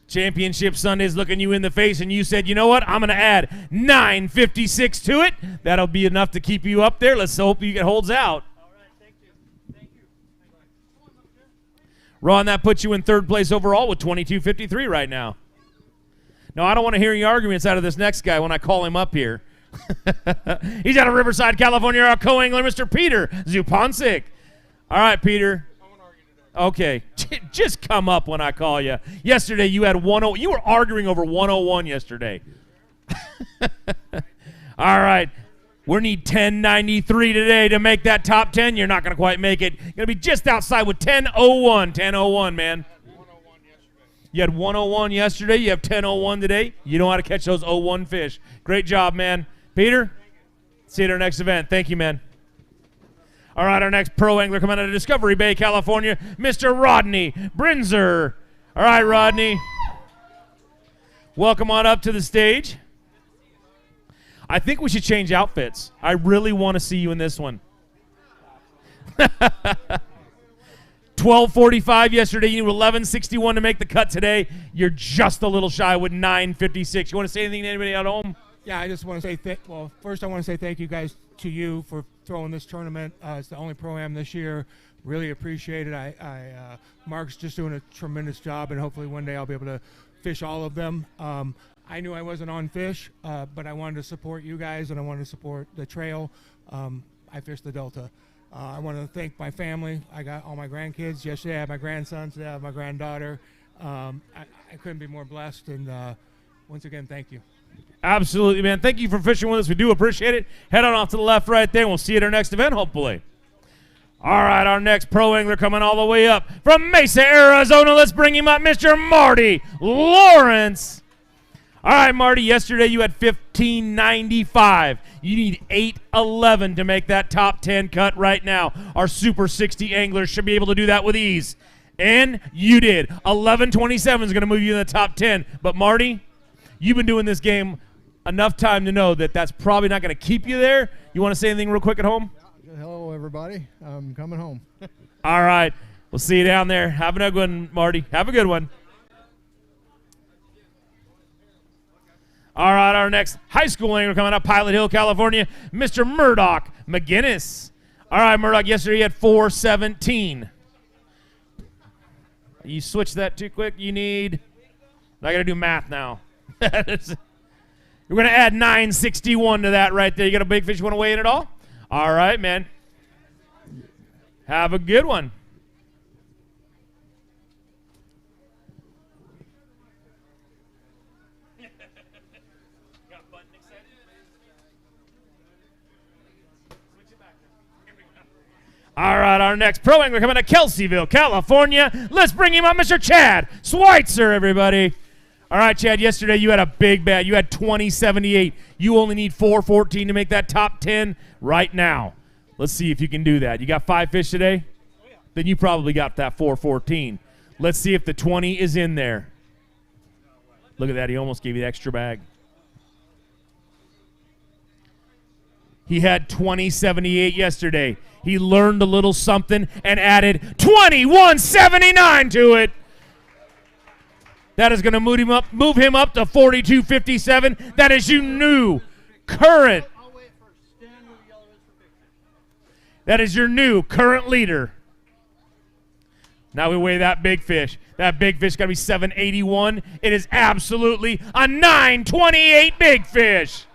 [SPEAKER 13] Championship Sunday's looking you in the face, and you said, you know what, I'm going to add 956 to it. That'll be enough to keep you up there. Let's hope it holds out. All right, thank you. Ron, that puts you in 3rd place overall with 2253 right now. No, I don't want to hear any arguments out of this next guy when I call him up here. He's out of Riverside, California, our co-angler, Mr. Peter Zupancic. All right, Peter. Okay, just come up when I call you. Yesterday you had 101. You were arguing over 101 yesterday. All right, we need 1093 today to make that top 10. You're not going to quite make it. Going to be just outside with 1001. 1001, man. You had 101 yesterday. You have 1001 today. You know how to catch those 01 fish. Great job, man. Peter, see you at our next event. Thank you, man. All right, our next pro angler coming out of Discovery Bay, California, Mr. Rodney Brinzer. All right, Rodney. Welcome on up to the stage. I think we should change outfits. I really want to see you in this one. 12:45 yesterday. You need 11:61 to make the cut today. You're just a little shy with 9:56. You want to say anything to anybody at home?
[SPEAKER 20] Yeah, I just want to say, first I want to say thank you guys to you for throwing this tournament. It's the only Pro-Am this year. Really appreciate it. Mark's just doing a tremendous job, and hopefully one day I'll be able to fish all of them. I knew I wasn't on fish, but I wanted to support you guys and I wanted to support the trail. I fished the Delta. I want to thank my family. I got all my grandkids. Yesterday I had my grandson. Today I have my granddaughter. I couldn't be more blessed. And once again, thank you.
[SPEAKER 13] Absolutely, man. Thank you for fishing with us. We do appreciate it. Head on off to the left right there, and we'll see you at our next event, hopefully. All right, our next pro angler coming all the way up from Mesa, Arizona. Let's bring him up, Mr. Marty Lawrence. All right, Marty, yesterday you had 1595. You need 811 to make that top 10 cut right now. Our Super 60 anglers should be able to do that with ease. And you did. 1127 is going to move you in the top 10. But, Marty, you've been doing this game enough time to know that that's probably not going to keep you there. You want to say anything real quick at home?
[SPEAKER 19] Hello, everybody. I'm coming home.
[SPEAKER 13] All right. We'll see you down there. Have a good one, Marty. Have a good one. All right, our next high school angler coming up, Pilot Hill, California, Mr. Murdoch McGinnis. All right, Murdoch, yesterday you had 417. You switched that too quick. You need, I got to do math now. You're going to add 961 to that right there. You got a big fish you want to weigh in at all? All right, man. Have a good one. All right, our next pro angler coming to Kelseyville, California. Let's bring him up, Mr. Chad Schweitzer, everybody. All right, Chad, yesterday you had a big bet. You had 2078. You only need 414 to make that top 10 right now. Let's see if you can do that. You got 5 fish today? Then you probably got that 414. Let's see if the 20 is in there. Look at that. He almost gave you the extra bag. He had 2078 yesterday. He learned a little something and added 2179 to it. That is going to move him up to 4257. That is your new current. That is your new current leader. Now we weigh that big fish. That big fish got to be 781. It is absolutely a 928 big fish.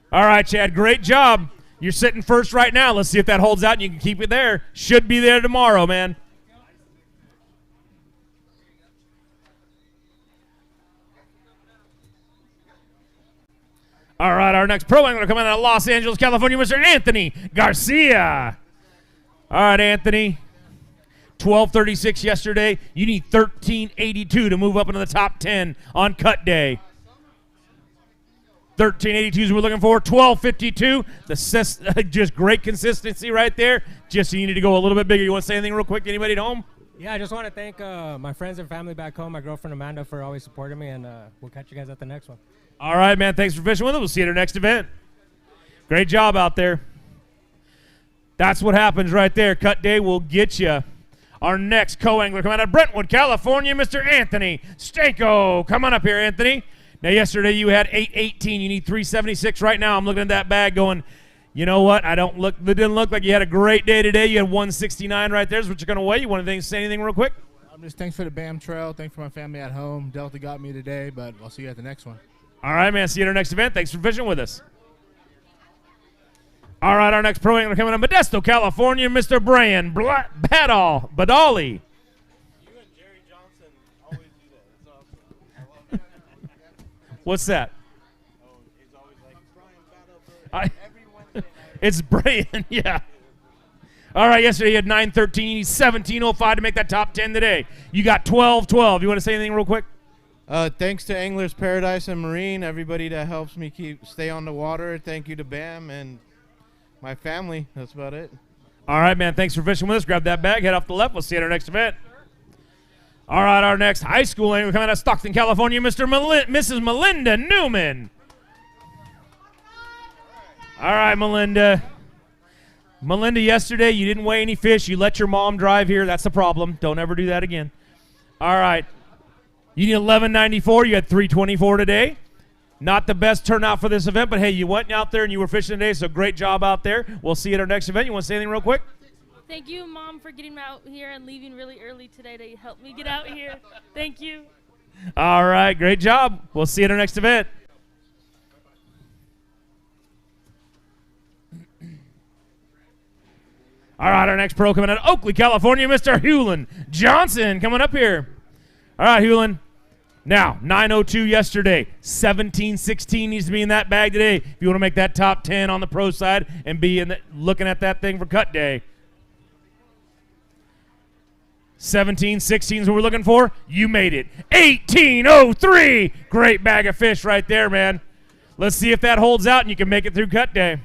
[SPEAKER 13] All right, Chad, great job. You're sitting first right now. Let's see if that holds out and you can keep it there. Should be there tomorrow, man. All right, our next pro angler coming out of Los Angeles, California, Mr. Anthony Garcia. All right, Anthony. 1236 yesterday. You need 1382 to move up into the top 10 on cut day. 1382 is what we're looking for. 1252. Just great consistency right there. Just you need to go a little bit bigger. You want to say anything real quick? Anybody at home?
[SPEAKER 21] Yeah, I just want to thank my friends and family back home, my girlfriend Amanda for always supporting me, and we'll catch you guys at the next one.
[SPEAKER 13] All right, man. Thanks for fishing with us. We'll see you at our next event. Great job out there. That's what happens right there. Cut day will get you. Our next co-angler coming out of Brentwood, California, Mr. Anthony Stanko. Come on up here, Anthony. Now, yesterday you had 818. You need 376 right now. I'm looking at that bag going, you know what? It didn't look like you had a great day today. You had 169 right there. Is what you're going to weigh. You want to say anything real quick?
[SPEAKER 22] Just thanks for the BAM trail. Thanks for my family at home. Delta got me today, but I'll see you at the next one.
[SPEAKER 13] All right, man. See you at our next event. Thanks for fishing with us. All right, our next pro angler coming to Modesto, California, Mr. Brian Badali. What's that? It's Brian, yeah. All right, yesterday you had 913. You need 1705 to make that top 10 today. You got 1212. You want to say anything real quick?
[SPEAKER 23] Thanks to Anglers Paradise and Marine, everybody that helps me stay on the water. Thank you to BAM and my family. That's about it.
[SPEAKER 13] All right, man. Thanks for fishing with us. Grab that bag. Head off the left. We'll see you at our next event. All right, our next high school angler coming out of Stockton, California, Mrs. Melinda Newman. All right, Melinda. Melinda, yesterday you didn't weigh any fish. You let your mom drive here. That's the problem. Don't ever do that again. All right. You need 1194. You had 324 today. Not the best turnout for this event, but hey, you went out there and you were fishing today, so great job out there. We'll see you at our next event. You want to say anything real quick?
[SPEAKER 1] Thank you, Mom, for getting me out here and leaving really early today to help me get out here. Thank you.
[SPEAKER 13] All right, great job. We'll see you at our next event. All right, our next pro coming out of Oakley, California, Mr. Hewlin Johnson coming up here. All right, Hewlin. Now, 9:02 yesterday, 17:16 needs to be in that bag today if you want to make that top 10 on the pro side and be looking at that thing for cut day. 17:16 is what we're looking for. You made it. 18:03. Great bag of fish right there, man. Let's see if that holds out and you can make it through cut day.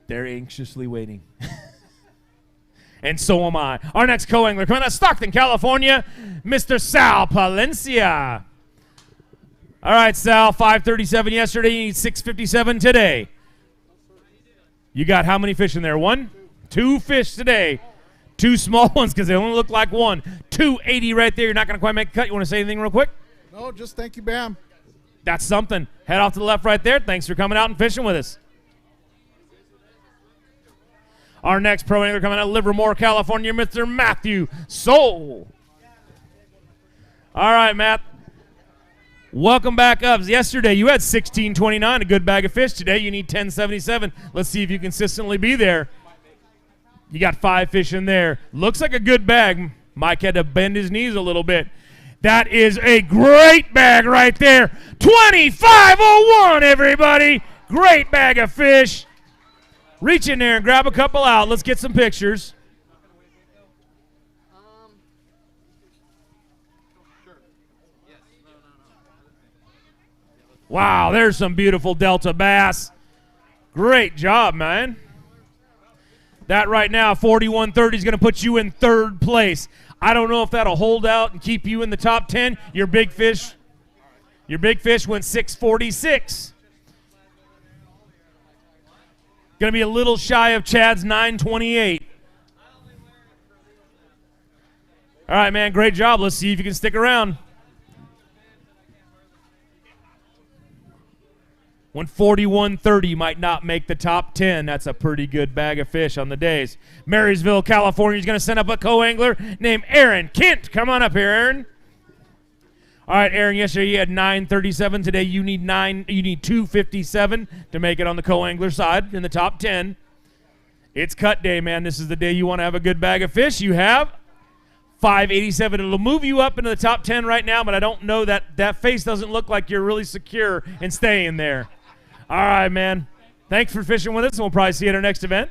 [SPEAKER 13] They're anxiously waiting. And so am I. Our next co-angler coming out of Stockton, California, Mr. Sal Palencia. All right, Sal, 5:37 yesterday. You need 6:57 today. You got how many fish in there? 1? 2 fish today. 2 small ones because they only look like 1. 280 right there. You're not going to quite make a cut. You want to say anything real quick?
[SPEAKER 19] No, just thank you, Bam.
[SPEAKER 13] That's something. Head off to the left right there. Thanks for coming out and fishing with us. Our next pro angler coming out of Livermore, California, Mr. Matthew Soul. All right, Matt. Welcome back up. Yesterday you had 16.29, a good bag of fish. Today you need 10.77. Let's see if you consistently be there. You got 5 fish in there. Looks like a good bag. Mike had to bend his knees a little bit. That is a great bag right there. 25.01, everybody. Great bag of fish. Reach in there and grab a couple out. Let's get some pictures. Wow, there's some beautiful Delta bass. Great job, man. That right now, 41.30 is going to put you in 3rd place. I don't know if that'll hold out and keep you in the top 10. Your big fish went 6.46. Going to be a little shy of Chad's 9.28. All right, man, great job. Let's see if you can stick around. When 41.30 might not make the top 10, that's a pretty good bag of fish on the days. Marysville, California is going to send up a co-angler named Aaron Kent. Come on up here, Aaron. All right, Aaron, yesterday you had 9.37. Today you need 2.57 to make it on the co-angler side in the top 10. It's cut day, man. This is the day you want to have a good bag of fish. You have 5.87. It'll move you up into the top 10 right now, but I don't know that face doesn't look like you're really secure and staying there. All right, man. Thanks for fishing with us, and we'll probably see you at our next event.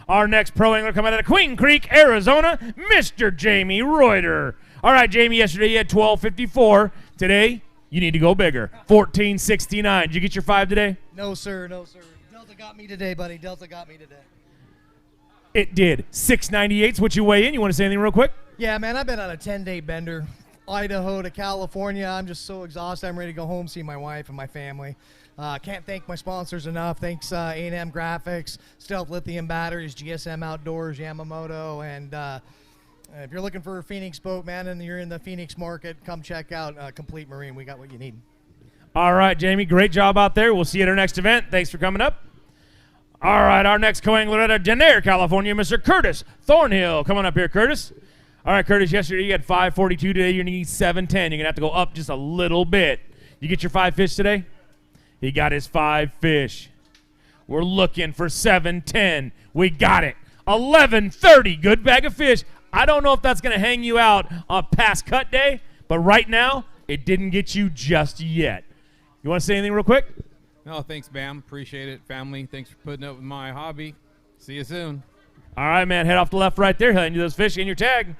[SPEAKER 13] Our next pro angler coming out of Queen Creek, Arizona, Mr. Jamie Reuter. All right, Jamie, yesterday you had 12.54. Today, you need to go bigger. 14.69. Did you get your 5 today?
[SPEAKER 4] No, sir. No, sir. Delta got me today, buddy. Delta got me today.
[SPEAKER 13] It did. 6.98 is what you weigh in. You want to say anything real quick?
[SPEAKER 4] Yeah, man, I've been on a 10-day bender. Idaho to California. I'm just so exhausted. I'm ready to go home, see my wife and my family. Can't thank my sponsors enough. Thanks A&M Graphics, Stealth Lithium Batteries, GSM Outdoors, Yamamoto, and if you're looking for a Phoenix boat, man, and you're in the Phoenix market, come check out Complete Marine. We got what you need.
[SPEAKER 13] All right, Jamie, great job out there. We'll see you at our next event. Thanks for coming up. All right, our next co-angler out of Denair, California, Mr. Curtis Thornhill. Come on up here, Curtis. All right, Curtis, yesterday you had 5.42. Today you need 7.10. You're going to have to go up just a little bit. You get your 5 fish today? He got his 5 fish. We're looking for 7.10. We got it. 11.30. Good bag of fish. I don't know if that's going to hang you out on past cut day, but right now, it didn't get you just yet. You want to say anything real quick?
[SPEAKER 5] No, thanks, Bam. Appreciate it. Family, thanks for putting up with my hobby. See you soon.
[SPEAKER 13] All right, man. Head off to the left right there. Hand you those fish in your tag.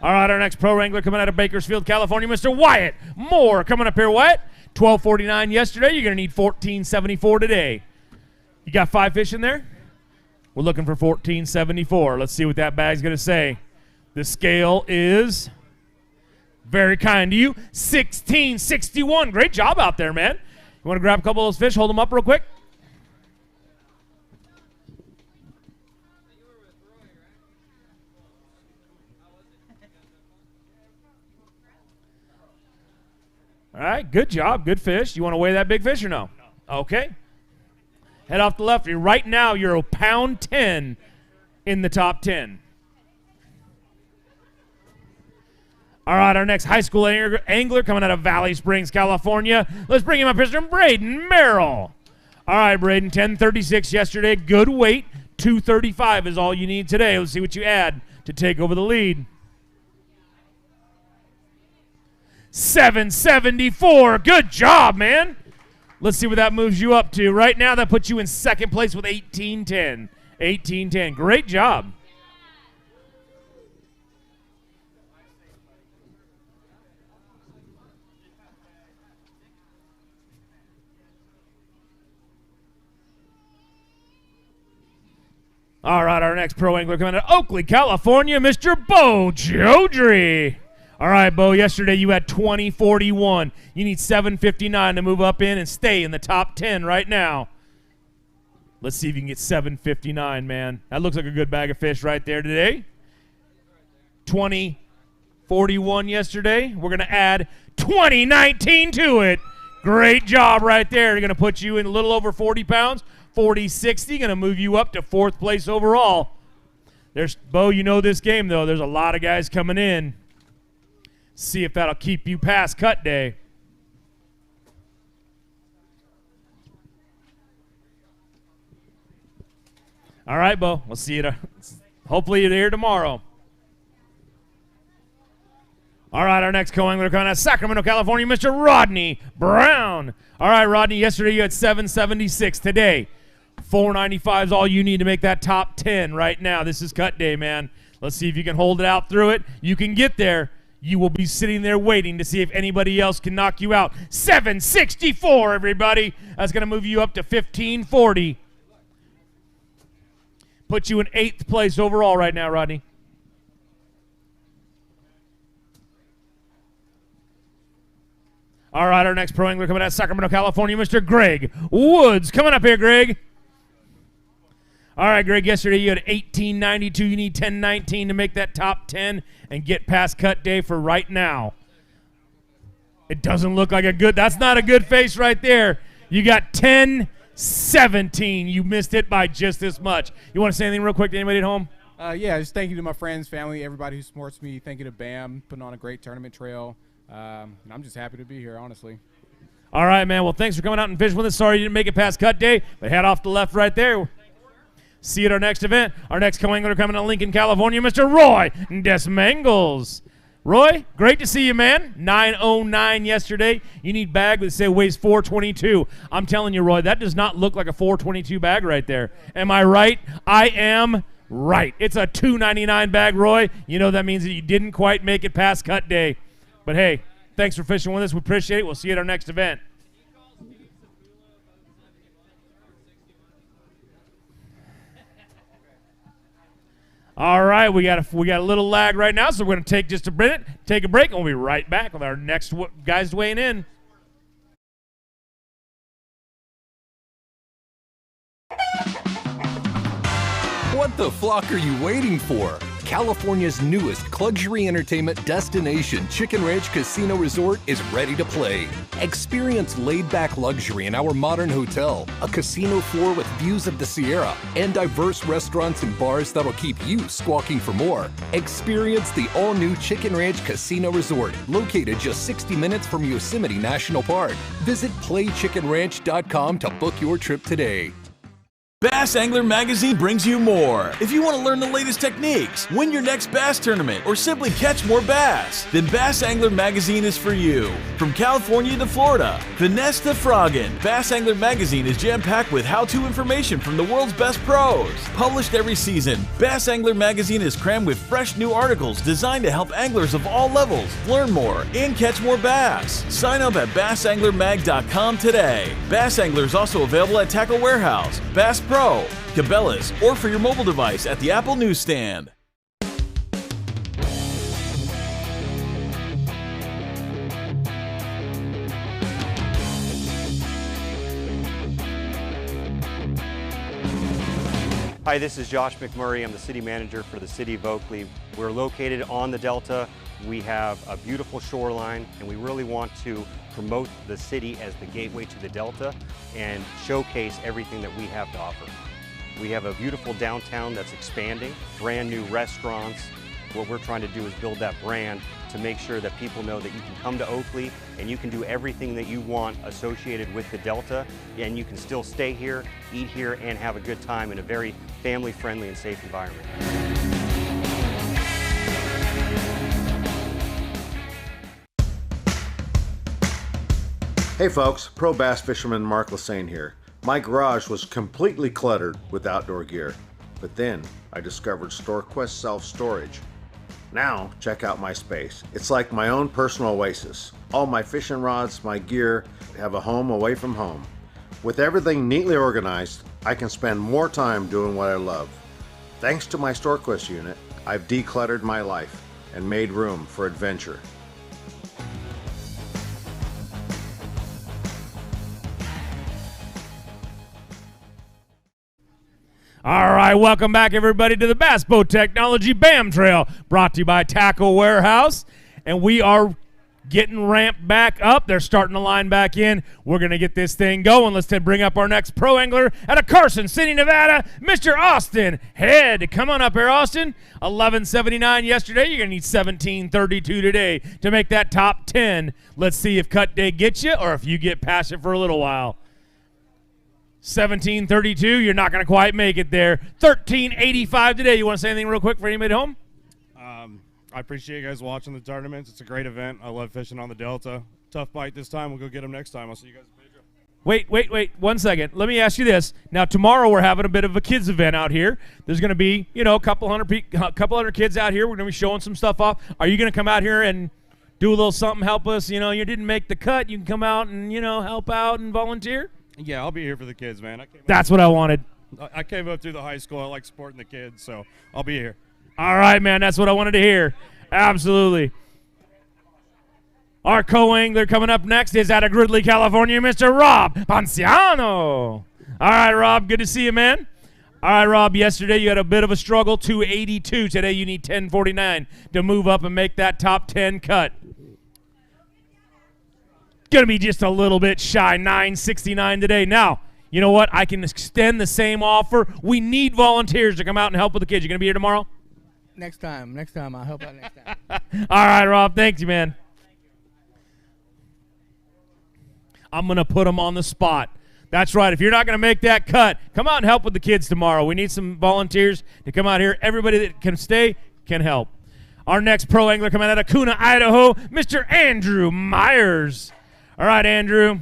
[SPEAKER 13] All right, our next pro wrangler coming out of Bakersfield, California, Mr. Wyatt Moore. Coming up here, Wyatt. 12.49 yesterday. You're going to need 14.74 today. You got 5 fish in there? We're looking for 14.74. Let's see what that bag's going to say. The scale is very kind to you. 16.61. Great job out there, man. You want to grab a couple of those fish? Hold them up real quick. All right, good job, good fish. You want to weigh that big fish or no? Okay. Head off the left. Right now, you're a pound 10 in the top 10. All right, our next high school angler coming out of Valley Springs, California. Let's bring him up, Mr. Braden Merrill. All right, Braden, 10:36 yesterday. Good weight. 2:35 is all you need today. Let's see what you add to take over the lead. 774. Good job, man. Let's see what that moves you up to. Right now, that puts you in second place with 1810. 1810. Great job. All right, our next pro angler coming out of Oakley, California, Mr. Bo Jodry. All right, Bo, yesterday you had 2041. You need 759 to move up in and stay in the top 10 right now. Let's see if you can get 759, man. That looks like a good bag of fish right there today. 2041 yesterday. We're going to add 2019 to it. Great job right there. You're going to put you in a little over 40 pounds. 40-60, going to move you up to 4th place overall. There's Bo, you know this game, though. There's a lot of guys coming in. See if that'll keep you past cut day. All right, Bo. We'll see you. Hopefully you're here tomorrow. All right, our next co-angler coming out of Sacramento, California, Mr. Rodney Brown. All right, Rodney, yesterday you had 776. Today, 495 is all you need to make that top 10 right now. This is cut day, man. Let's see if you can hold it out through it. You can get there. You will be sitting there waiting to see if anybody else can knock you out. 764, everybody. That's going to move you up to 1540. Put you in 8th place overall right now, Rodney. All right, our next pro angler coming out of Sacramento, California, Mr. Greg Woods. Coming up here, Greg. All right, Greg, yesterday you had 1892. You need 1019 to make that top 10 and get past cut day for right now. It doesn't look like a good, that's not a good face right there. You got 1017. You missed it by just this much. You want to say anything real quick to anybody at home?
[SPEAKER 6] Yeah, just thank you to my friends, family, everybody who supports me. Thank you to BAM, putting on a great tournament trail. And I'm just happy to be here, honestly.
[SPEAKER 13] All right, man. Well, thanks for coming out and fishing with us. Sorry you didn't make it past cut day, but head off the left right there. See you at our next event. Our next co-angler coming to Lincoln, California, Mr. Roy Desmangles. Roy, great to see you, man. 909 yesterday. You need bag that say weighs 422. I'm telling you, Roy, that does not look like a 422 bag right there. Am I right? I am right. It's a 299 bag, Roy. You know that means that you didn't quite make it past cut day. But hey, thanks for fishing with us. We appreciate it. We'll see you at our next event. All right, we got a little lag right now, so we're going to take just a minute, take a break, and we'll be right back with our next guys weighing in.
[SPEAKER 3] What the flock are you waiting for? California's newest luxury entertainment destination, Chicken Ranch Casino Resort, is ready to play. Experience laid-back luxury in our modern hotel, a casino floor with views of the Sierra, and diverse restaurants and bars that'll keep you squawking for more. Experience the all-new Chicken Ranch Casino Resort, located just 60 minutes from Yosemite National Park. Visit playchickenranch.com to book your trip today.
[SPEAKER 7] Bass Angler Magazine brings you more. If you want to learn the latest techniques, win your next bass tournament, or simply catch more bass, then Bass Angler Magazine is for you. From California to Florida, finesse to frogging, Bass Angler Magazine is jam-packed with how-to information from the world's best pros. Published every season, Bass Angler Magazine is crammed with fresh new articles designed to help anglers of all levels learn more and catch more bass. Sign up at bassanglermag.com today. Bass Angler is also available at Tackle Warehouse, Bass Pro, Cabela's, or for your mobile device at the Apple newsstand.
[SPEAKER 8] Hi, this is Josh McMurray. I'm the city manager for the city of Oakley. We're located on the Delta We have a beautiful shoreline, and we really want to promote the city as the gateway to the Delta and showcase everything that we have to offer. We have a beautiful downtown that's expanding, brand new restaurants. What we're trying to do is build that brand to make sure that people know that you can come to Oakley and you can do everything that you want associated with the Delta, and you can still stay here, eat here, and have a good time in a very family-friendly and safe environment.
[SPEAKER 15] Hey folks, Pro Bass Fisherman Mark Lassane here. My garage was completely cluttered with outdoor gear, but then I discovered StoreQuest Self-Storage. Now, check out my space. It's like my own personal oasis. All my fishing rods, my gear, have a home away from home. With everything neatly organized, I can spend more time doing what I love. Thanks to my StoreQuest unit, I've decluttered my life and made room for adventure.
[SPEAKER 13] All right, welcome back, everybody, to the Bass Boat Technology BAM Trail, brought to you by Tackle Warehouse. And we are getting ramped back up. They're starting to line back in. We're going to get this thing going. Let's bring up our next pro angler out of Carson City, Nevada, Mr. Austin Head. Come on up here, Austin. 11.79 yesterday. You're going to need 17.32 today to make that top 10. Let's see if cut day gets you or if you get past it for a little while. 17.32, you're not going to quite make it there. 13.85 today. You want to say anything real quick for anybody at home?
[SPEAKER 9] I appreciate you guys watching the tournaments. It's a great event. I love fishing on the Delta. Tough bite this time. We'll go get them next time. I'll see you guys at Pedro.
[SPEAKER 13] Wait. 1 second. Let me ask you this. Now, tomorrow we're having a bit of a kids event out here. There's going to be, a couple hundred kids out here. We're going to be showing some stuff off. Are you going to come out here and do a little something, help us? You didn't make the cut. You can come out and, help out and volunteer?
[SPEAKER 9] Yeah, I'll be here for the kids, man.
[SPEAKER 13] That's what I wanted.
[SPEAKER 9] I came up through the high school. I like supporting the kids, so I'll be here.
[SPEAKER 13] All right, man. That's what I wanted to hear. Absolutely. Our co-angler coming up next is out of Gridley, California, Mr. Rob Ponciano. All right, Rob. Good to see you, man. All right, Rob. Yesterday you had a bit of a struggle. 282. Today you need 1049 to move up and make that top 10 cut. Going to be just a little bit shy, 969 today. Now, you know what? I can extend the same offer. We need volunteers to come out and help with the kids. You going to be here tomorrow?
[SPEAKER 14] Next time. I'll help out next time.
[SPEAKER 13] All right, Rob. Thank you, man. I'm going to put them on the spot. That's right. If you're not going to make that cut, come out and help with the kids tomorrow. We need some volunteers to come out here. Everybody that can stay can help. Our next pro angler coming out of Kuna, Idaho, Mr. Andrew Myers. All right, Andrew,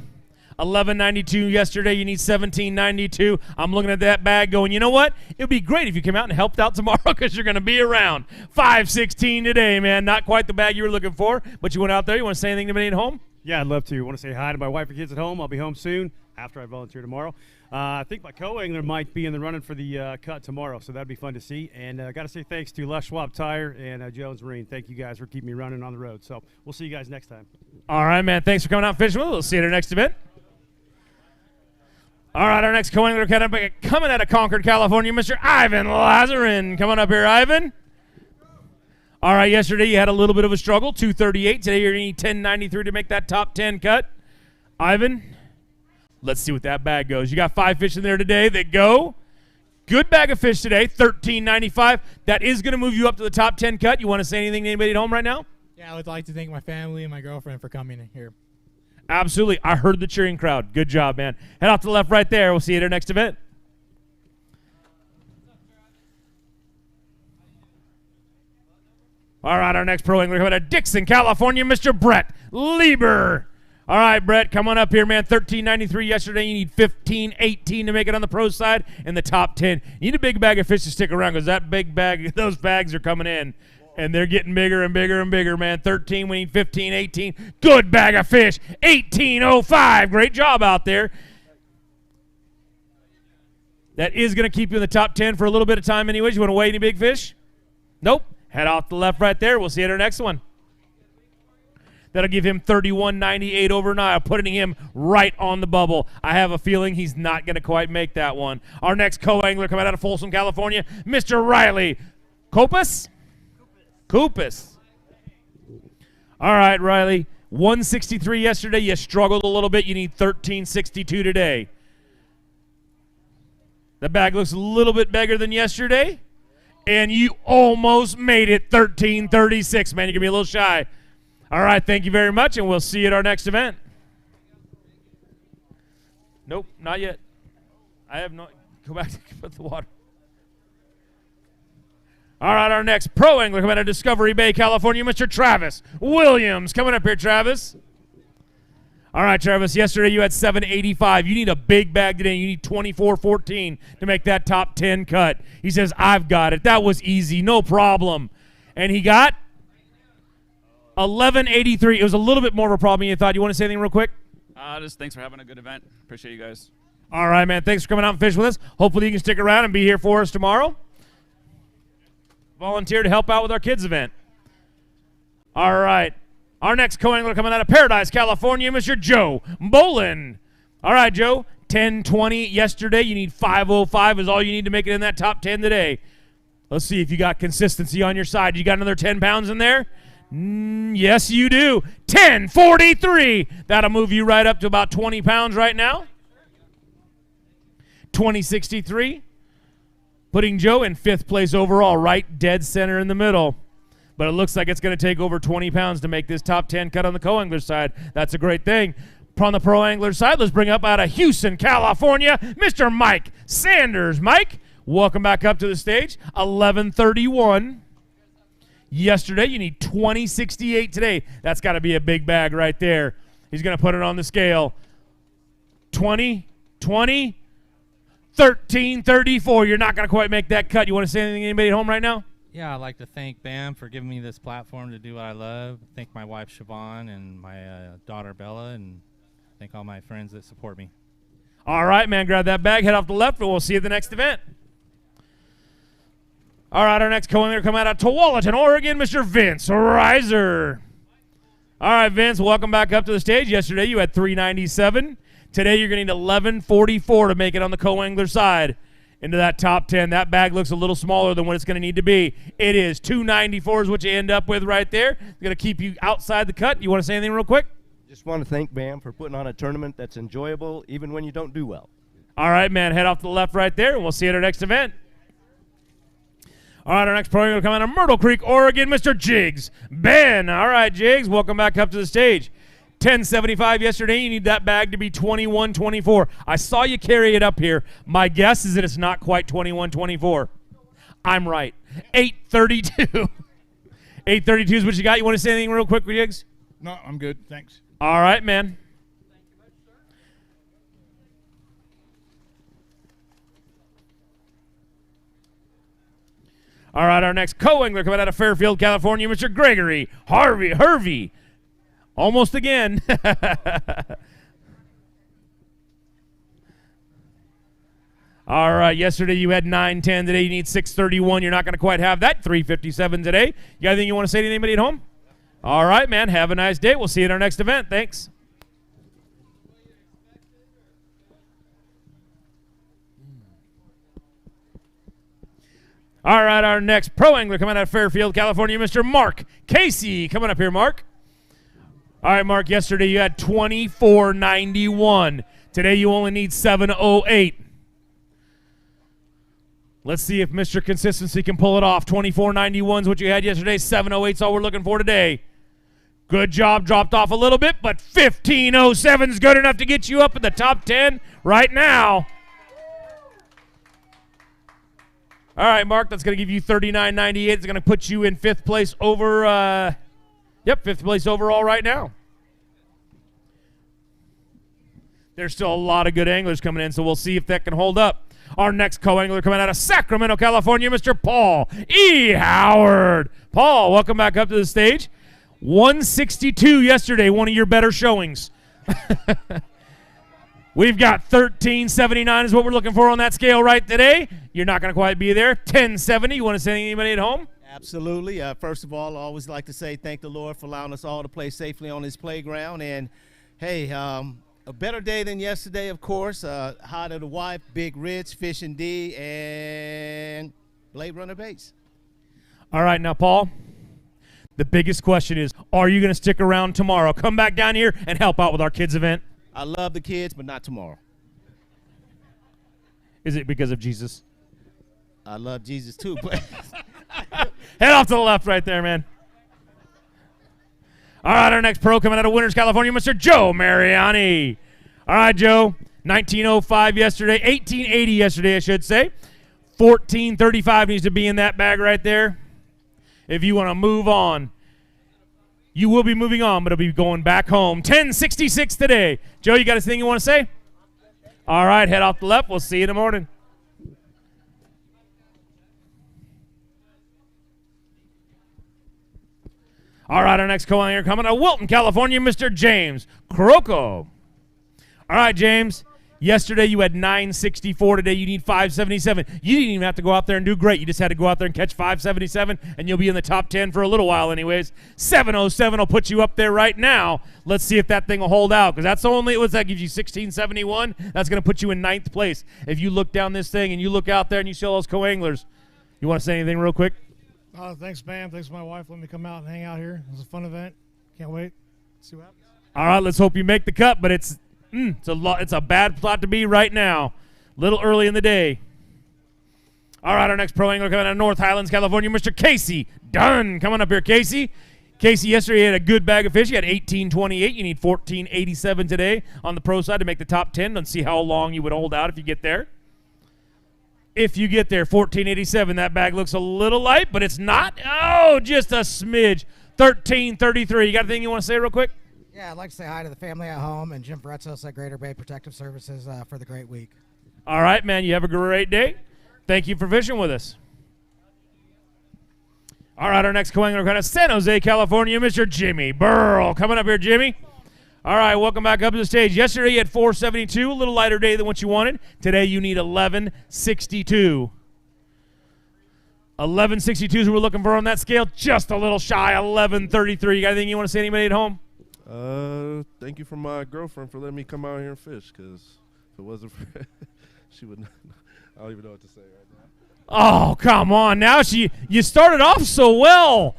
[SPEAKER 13] 11.92 yesterday. You need 17.92. I'm looking at that bag going, you know what? It would be great if you came out and helped out tomorrow because you're going to be around. 5.16 today, man. Not quite the bag you were looking for, but you went out there. You want to say anything to anybody at home?
[SPEAKER 24] Yeah, I'd love to. I want to say hi to my wife and kids at home. I'll be home soon after I volunteer tomorrow. I think my co-angler might be in the running for the cut tomorrow, so that'd be fun to see. And I got to say thanks to Les Schwab Tire and Jones Marine. Thank you guys for keeping me running on the road. So we'll see you guys next time.
[SPEAKER 13] All right, man. Thanks for coming out and fishing with us. We'll see you at our next event. All right, our next co-angler coming out of Concord, California, Mr. Ivan Lazarin. Come on up here, Ivan. All right, yesterday you had a little bit of a struggle, 238. Today you're going to need 1093 to make that top 10 cut. Ivan, let's see what that bag goes. You got 5 fish in there today that go. Good bag of fish today, 13.95. That is going to move you up to the top 10 cut. You want to say anything to anybody at home right now?
[SPEAKER 14] Yeah, I would like to thank my family and my girlfriend for coming in here.
[SPEAKER 13] Absolutely. I heard the cheering crowd. Good job, man. Head off to the left right there. We'll see you at our next event. All right, our next pro angler coming out of Dixon, California, Mr. Brett Lieber. All right, Brett, come on up here, man. 13.93 yesterday. You need 15.18 to make it on the pro side in the top 10. You need a big bag of fish to stick around because that big bag, those bags are coming in. And they're getting bigger and bigger and bigger, man. 13, we need 15, 18. Good bag of fish. 18.05. Great job out there. That is going to keep you in the top 10 for a little bit of time anyways. You want to weigh any big fish? Nope. Head off to the left right there. We'll see you at our next one. That'll give him 31.98 over Nile, putting him right on the bubble. I have a feeling he's not going to quite make that one. Our next co-angler coming out of Folsom, California, Mr. Riley Copas. All right, Riley. 163 yesterday. You struggled a little bit. You need 1362 today. The bag looks a little bit bigger than yesterday. And you almost made it 1336, man. You're going to be a little shy. All right, thank you very much, and we'll see you at our next event. Nope, not yet. I have no. Go back to put the water. All right, our next pro angler coming out of Discovery Bay, California, Mr. Travis Williams. Coming up here, Travis. All right, Travis, yesterday you had 785. You need a big bag today. You need 2414 to make that top 10 cut. He says, I've got it. That was easy, no problem. And he got 1183. It was a little bit more of a problem than you thought. You want to say anything real quick?
[SPEAKER 2] Just thanks for having a good event. Appreciate you guys.
[SPEAKER 13] All right, man. Thanks for coming out and fish with us. Hopefully you can stick around and be here for us tomorrow. Volunteer to help out with our kids' event. All right. Our next co-angler coming out of Paradise, California, Mr. Joe Bolin. All right, Joe. 1020 yesterday. You need 505 is all you need to make it in that top 10 today. Let's see if you got consistency on your side. You got another 10 pounds in there? Yes, you do. 1043. That'll move you right up to about 20 pounds right now. 2063. Putting Joe in 5th place overall, right dead center in the middle. But it looks like it's going to take over 20 pounds to make this top 10 cut on the co-angler side. That's a great thing. On the pro angler side, let's bring up out of Houston, California, Mr. Mike Sanders. Mike, welcome back up to the stage. 1131. Yesterday, you need 2068 today. That's got to be a big bag right there. He's going to put it on the scale. 20, 1334. You're not going to quite make that cut. You want to say anything to anybody at home right now?
[SPEAKER 10] Yeah, I'd like to thank BAM for giving me this platform to do what I love. Thank my wife, Siobhan, and my daughter, Bella, and thank all my friends that support me.
[SPEAKER 13] All right, man. Grab that bag, head off the left, and we'll see you at the next event. All right, our next co-angler coming out of Tualatin, Oregon, Mr. Vince Reiser. All right, Vince, welcome back up to the stage. Yesterday you had 397. Today you're going to need 1144 to make it on the co-angler side into that top 10. That bag looks a little smaller than what it's going to need to be. It is 294 is what you end up with right there. It's going to keep you outside the cut. You want to say anything real quick?
[SPEAKER 11] Just want to thank BAM for putting on a tournament that's enjoyable even when you don't do well.
[SPEAKER 13] All right, man. Head off to the left right there, and we'll see you at our next event. All right, our next program will come out of Myrtle Creek, Oregon, Mr. Jiggs Ben. All right, Jiggs, welcome back up to the stage. 1075 yesterday. You need that bag to be 2124. I saw you carry it up here. My guess is that it's not quite 2124. I'm right. 832. 832 is what you got. You want to say anything real quick, Jiggs?
[SPEAKER 19] No, I'm good. Thanks.
[SPEAKER 13] All right, man. All right, our next co-angler coming out of Fairfield, California, Mr. Gregory Hervey. Almost again. All right, yesterday you had 910. Today you need 631. You're not going to quite have that. 357 today. You got anything you want to say to anybody at home? All right, man. Have a nice day. We'll see you at our next event. Thanks. All right, our next pro angler coming out of Fairfield, California, Mr. Mark Casey. Coming up here, Mark. All right, Mark, yesterday you had 2491. Today you only need 708. Let's see if Mr. Consistency can pull it off. 2491 is what you had yesterday. 708 is all we're looking for today. Good job. Dropped off a little bit, but 1507 is good enough to get you up in the top 10 right now. All right, Mark, that's going to give you 39.98. It's going to put you in 5th place over, 5th place overall right now. There's still a lot of good anglers coming in, so we'll see if that can hold up. Our next co-angler coming out of Sacramento, California, Mr. Paul E. Howard. Paul, welcome back up to the stage. 162 yesterday, one of your better showings. We've got 1379 is what we're looking for on that scale right today. You're not going to quite be there. 1070. You want to say anything to anybody at home?
[SPEAKER 12] Absolutely. First of all, I always like to say thank the Lord for allowing us all to play safely on his playground. And, hey, a better day than yesterday, of course. Hi to the wife, Big Rich, Fishing D, and Blade Runner Base.
[SPEAKER 13] All right, now, Paul, The biggest question is, are you going to stick around tomorrow? Come back down here and help out with our kids' event.
[SPEAKER 12] I love the kids, but not tomorrow.
[SPEAKER 13] Is it because of Jesus?
[SPEAKER 12] I love Jesus too, but
[SPEAKER 13] head off to the left right there, man. All right, our next pro coming out of Winters, California, Mr. Joe Mariani. All right, Joe, 1905 yesterday, 1880 yesterday, I should say. 1435 needs to be in that bag right there. If you want to move on, you will be moving on, but it'll be going back home. 1066 today. Joe, you got anything you want to say? All right, head off the left. We'll see you in the morning. All right, our next co-owner coming out of Wilton, California, Mr. James Croco. All right, James. Yesterday you had 964. Today you need 577. You didn't even have to go out there and do great. You just had to go out there and catch 577, and you'll be in the top 10 for a little while anyways. 707 will put you up there right now. Let's see if that thing will hold out, because that's only, what's that, gives you 1671? That's going to put you in 9th place. If you look down this thing and you look out there and you see all those co-anglers, you want to say anything real quick?
[SPEAKER 16] Thanks, Bam. Thanks to my wife letting me come out and hang out here. It was a fun event. Can't wait. See what happens.
[SPEAKER 13] All right, let's hope you make the cut, but it's a bad plot to be right now. Little early in the day. All right, our next pro angler coming out of North Highlands, California, Mr. Casey Dunn. Coming up here, Casey. Casey yesterday had a good bag of fish. He had 1828. You need 1487 today on the pro side to make the top 10. Let's see how long you would hold out if you get there. If you get there, 1487, that bag looks a little light, but it's not. Oh, just a smidge. 1333. You got anything you want to say real quick?
[SPEAKER 17] Yeah, I'd like to say hi to the family at home and Jim Bretzos at Greater Bay Protective Services for the great week.
[SPEAKER 13] All right, man. You have a great day. Thank you for fishing with us. All right, our next co-angler out of San Jose, California, Mr. Jimmy Burl. Coming up here, Jimmy. All right, welcome back up to the stage. Yesterday you had 472, a little lighter day than what you wanted. Today you need 1162. 1162 is what we're looking for on that scale. Just a little shy, 1133. You got anything you want to say to anybody at home?
[SPEAKER 18] Thank you for my girlfriend for letting me come out here and fish, because if it wasn't for her, she would not. I don't even know what to say right now.
[SPEAKER 13] Oh, come on. Now you started off so well.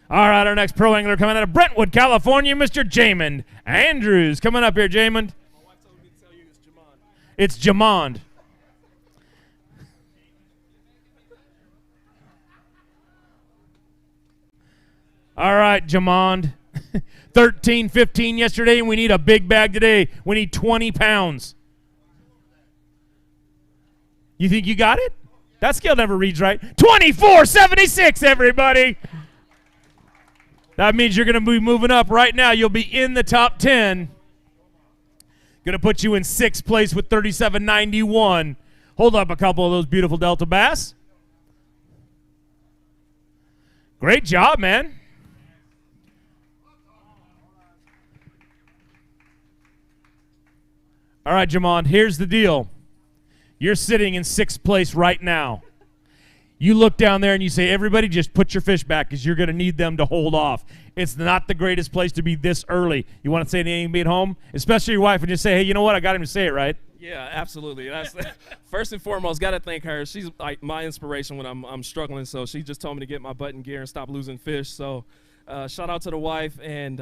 [SPEAKER 13] All right, our next pro angler coming out of Brentwood, California, Mr. Jamond Andrews. Coming up here, Jamond. It's Jamond. All right, Jamond. 13-15 yesterday, and we need a big bag today. We need 20 pounds. You think you got it? That scale never reads right. 24.76, everybody. That means you're going to be moving up right now. You'll be in the top 10. Going to put you in 6th place with 37.91. Hold up a couple of those beautiful Delta bass. Great job, man. All right, Jamond, here's the deal. You're sitting in 6th place right now. You look down there and you say, everybody just put your fish back because you're going to need them to hold off. It's not the greatest place to be this early. You want to say to anybody at home, especially your wife, and just say, hey, you know what? I got him to say it right.
[SPEAKER 20] Yeah, absolutely. That's first and foremost, got to thank her. She's like my inspiration when I'm struggling. So she just told me to get my butt in gear and stop losing fish. So shout out to the wife. And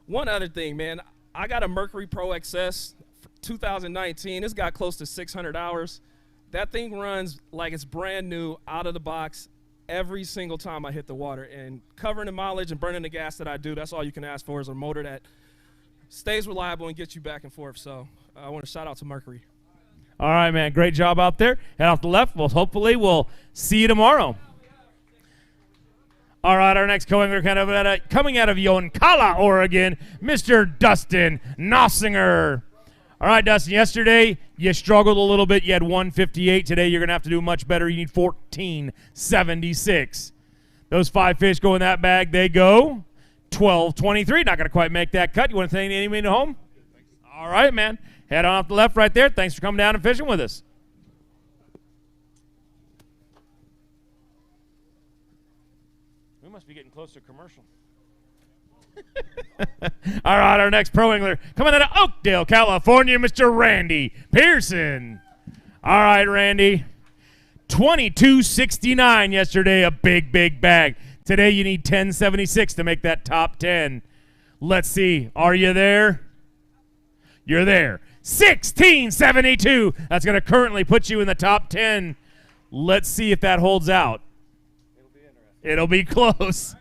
[SPEAKER 20] one other thing, man, I got a Mercury Pro XS 2019. It's got close to 600 hours. That thing runs like it's brand new out of the box every single time I hit the water. And covering the mileage and burning the gas that I do, that's all you can ask for is a motor that stays reliable and gets you back and forth. So I want to shout out to Mercury.
[SPEAKER 13] All right, man. Great job out there. Head off the left. Well, hopefully we'll see you tomorrow. All right, our next co-angler coming out of Yoncalla, Oregon, Mr. Dustin Nossinger. All right, Dustin, yesterday you struggled a little bit. You had 158. Today you're going to have to do much better. You need 1476. Those 5 fish go in that bag. They go 1223. Not going to quite make that cut. You want to thank anybody at home? All right, man. Head on off the left right there. Thanks for coming down and fishing with us. We must be getting close to commercial. All right, our next pro angler coming out of Oakdale, California, Mr. Randy Pearson. All right, Randy. $22.69 yesterday, a big bag. Today you need $10.76 to make that top 10. Let's see. Are you there? You're there. $16.72. That's going to currently put you in the top 10. Let's see if that holds out. It'll be close.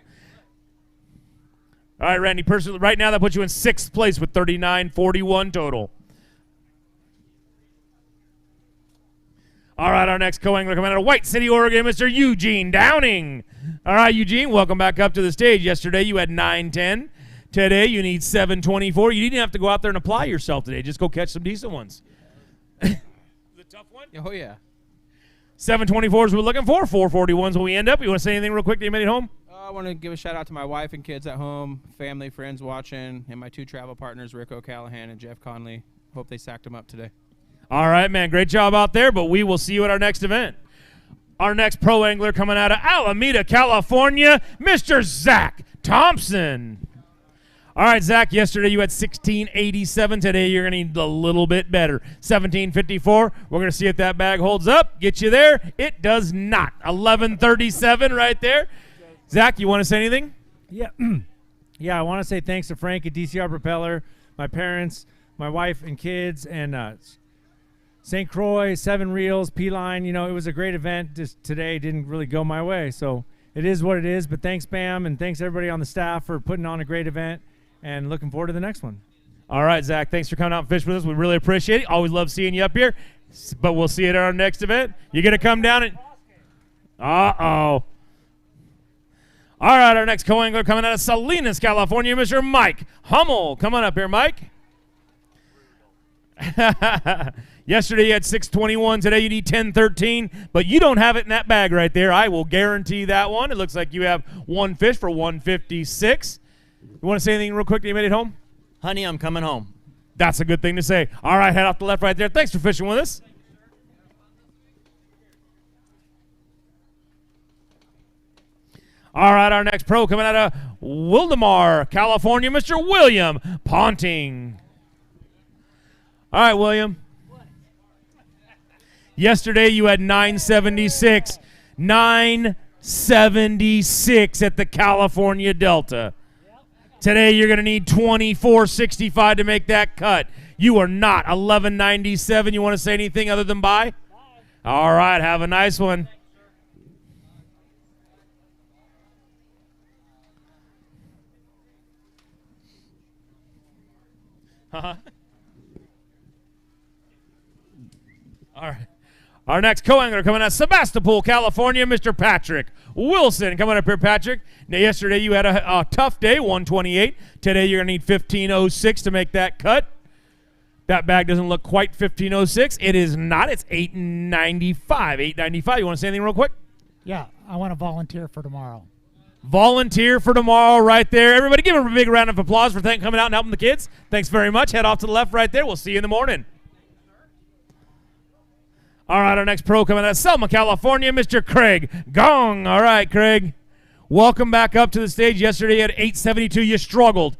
[SPEAKER 13] All right, Randy, personally, right now that puts you in 6th place with $39.41 total. All right, our next co-angler coming out of White City, Oregon, Mr. Eugene Downing. All right, Eugene, welcome back up to the stage. Yesterday you had 9.10. Today you need 7.24. You didn't have to go out there and apply yourself today. Just go catch some decent ones. The tough one?
[SPEAKER 1] Oh, yeah.
[SPEAKER 13] 7.24 is what we're looking for. 4.41 is when we end up. You want to say anything real quick that you made it home?
[SPEAKER 1] I want to give a shout out to my wife and kids at home, family, friends watching, and my 2 travel partners, Rick O'Callahan and Jeff Conley. Hope they sacked them up today.
[SPEAKER 13] All right, man. Great job out there, but we will see you at our next event. Our next pro angler coming out of Alameda, California, Mr. Zach Thompson. All right, Zach, yesterday you had 16.87. Today you're going to need a little bit better. 17.54. We're going to see if that bag holds up. Get you there. It does not. 11.37 right there. Zach, you want to say anything?
[SPEAKER 21] Yeah. Yeah, I want to say thanks to Frank at DCR Propeller, my parents, my wife and kids, and St. Croix, 7 Reels, P-Line. You know, it was a great event. Just today didn't really go my way, so it is what it is. But thanks, Bam, and thanks everybody on the staff for putting on a great event, and looking forward to the next one.
[SPEAKER 13] All right, Zach, thanks for coming out and fishing with us. We really appreciate it. Always love seeing you up here, but we'll see you at our next event. You're going to come down and... Uh-oh. All right, our next co-angler coming out of Salinas, California, Mr. Mike Hummel. Come on up here, Mike. Yesterday you had 6.21. Today you need 10.13, but you don't have it in that bag right there. I will guarantee that one. It looks like you have one fish for 156. You want to say anything real quick that you made it home?
[SPEAKER 22] Honey, I'm coming home.
[SPEAKER 13] That's a good thing to say. All right, head off the left right there. Thanks for fishing with us. All right, our next pro coming out of Wildemar, California, Mr. William Ponting. All right, William. Yesterday you had 976. 976 at the California Delta. Today you're going to need 24.65 to make that cut. You are not 11.97. You want to say anything other than bye? All right, have a nice one. All right. Our next co-angler coming out of Sebastopol, California, Mr. Patrick Wilson. Coming up here, Patrick. Now, yesterday you had a tough day, 128. Today you're going to need 15.06 to make that cut. That bag doesn't look quite 15.06. It is not. It's 8.95. 8.95. You want to say anything real quick?
[SPEAKER 23] Yeah, I want to volunteer for tomorrow.
[SPEAKER 13] Volunteer for tomorrow right there. Everybody give him a big round of applause for coming out and helping the kids. Thanks very much. Head off to the left right there. We'll see you in the morning. All right, our next pro coming out of Selma, California, Mr. Craig Gong. All right, Craig. Welcome back up to the stage. Yesterday at 8.72, you struggled.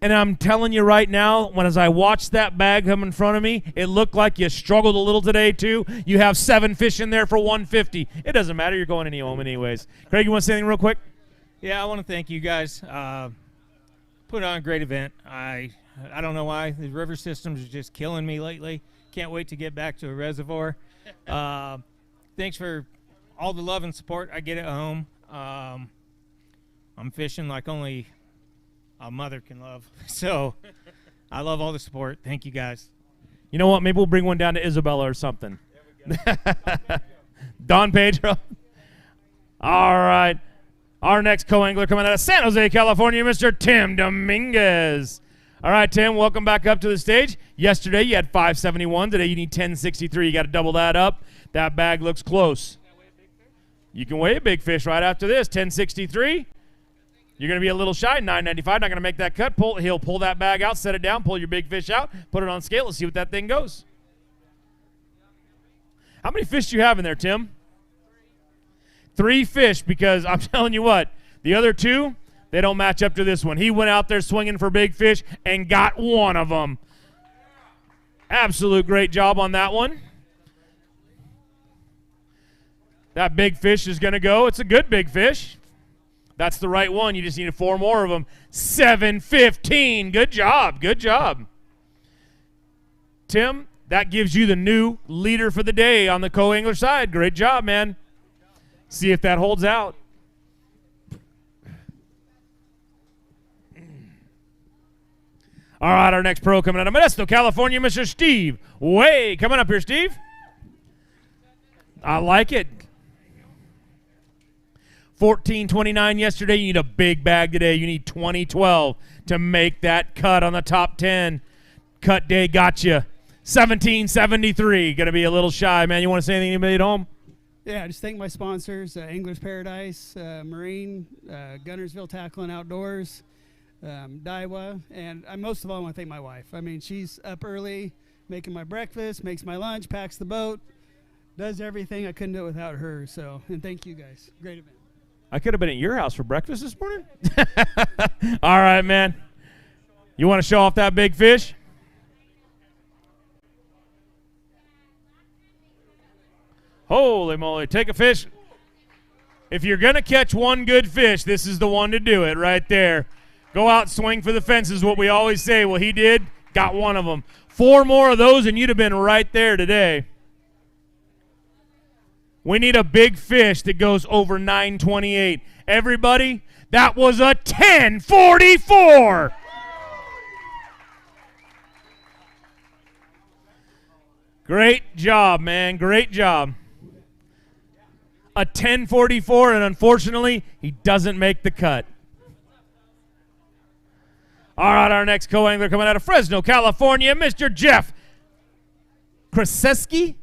[SPEAKER 13] And I'm telling you right now, as I watched that bag come in front of me, it looked like you struggled a little today, too. You have 7 fish in there for 150. It doesn't matter. You're going home anyways. Craig, you want to say anything real quick?
[SPEAKER 25] Yeah, I want to thank you guys. Put on a great event. I don't know why. The river systems are just killing me lately. Can't wait to get back to a reservoir. Thanks for all the love and support I get at home. I'm fishing like only a mother can love. So I love all the support. Thank you, guys.
[SPEAKER 13] You know what? Maybe we'll bring one down to Isabella or something. Don Pedro. All right. Our next co-angler coming out of San Jose, California, Mr. Tim Dominguez. All right, Tim, welcome back up to the stage. Yesterday you had 571. Today you need 1063. You got to double that up. That bag looks close. You can weigh a big fish right after this. 1063. You're going to be a little shy. 995. Not going to make that cut. He'll pull that bag out, set it down, pull your big fish out, put it on scale. Let's see what that thing goes. How many fish do you have in there, Tim? 3 fish, because I'm telling you what, the other 2, they don't match up to this one. He went out there swinging for big fish and got one of them. Absolute great job on that one. That big fish is going to go. It's a good big fish. That's the right one. You just need 4 more of them. 7:15. Good job. Good job. Tim, that gives you the new leader for the day on the co-angler side. Great job, man. See if that holds out. All right, our next pro coming out of Modesto, California, Mr. Steve Way. Coming up here, Steve. I like it. 14.29 yesterday. You need a big bag today. You need 20.12 to make that cut on the top 10. Cut day got you. 17.73. Going to be a little shy, man. You want to say anything anybody at home?
[SPEAKER 3] Yeah, just thank my sponsors, Anglers Paradise, Marine, Gunnersville Tackle and Outdoors, Daiwa, and most of all, I want to thank my wife. I mean, she's up early, making my breakfast, makes my lunch, packs the boat, does everything. I couldn't do it without her, so, and thank you guys. Great event.
[SPEAKER 13] I could have been at your house for breakfast this morning. All right, man. You want to show off that big fish? Holy moly. Take a fish. If you're going to catch one good fish, this is the one to do it right there. Go out, swing for the fences, what we always say. Well, he did. Got one of them. 4 more of those, and you'd have been right there today. We need a big fish that goes over 9.28. Everybody, that was a 10.44. Great job, man. Great job. A 10.44, and unfortunately, he doesn't make the cut. All right, our next co-angler coming out of Fresno, California, Mr. Jeff Karseski.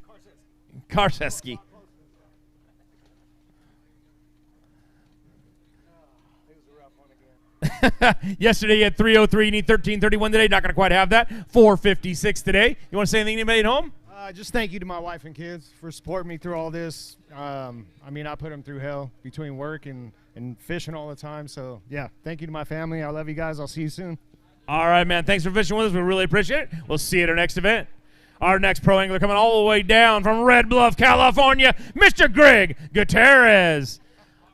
[SPEAKER 13] Yesterday you had 3:03. You need 13:31 today. Not going to quite have that. 4:56 today. You want to say anything to anybody at home?
[SPEAKER 4] Just thank you to my wife and kids for supporting me through all this. I mean, I put them through hell between work and fishing all the time. So, yeah, thank you to my family. I love you guys. I'll see you soon.
[SPEAKER 13] All right, man. Thanks for fishing with us. We really appreciate it. We'll see you at our next event. Our next pro angler coming all the way down from Red Bluff, California, Mr. Greg Gutierrez.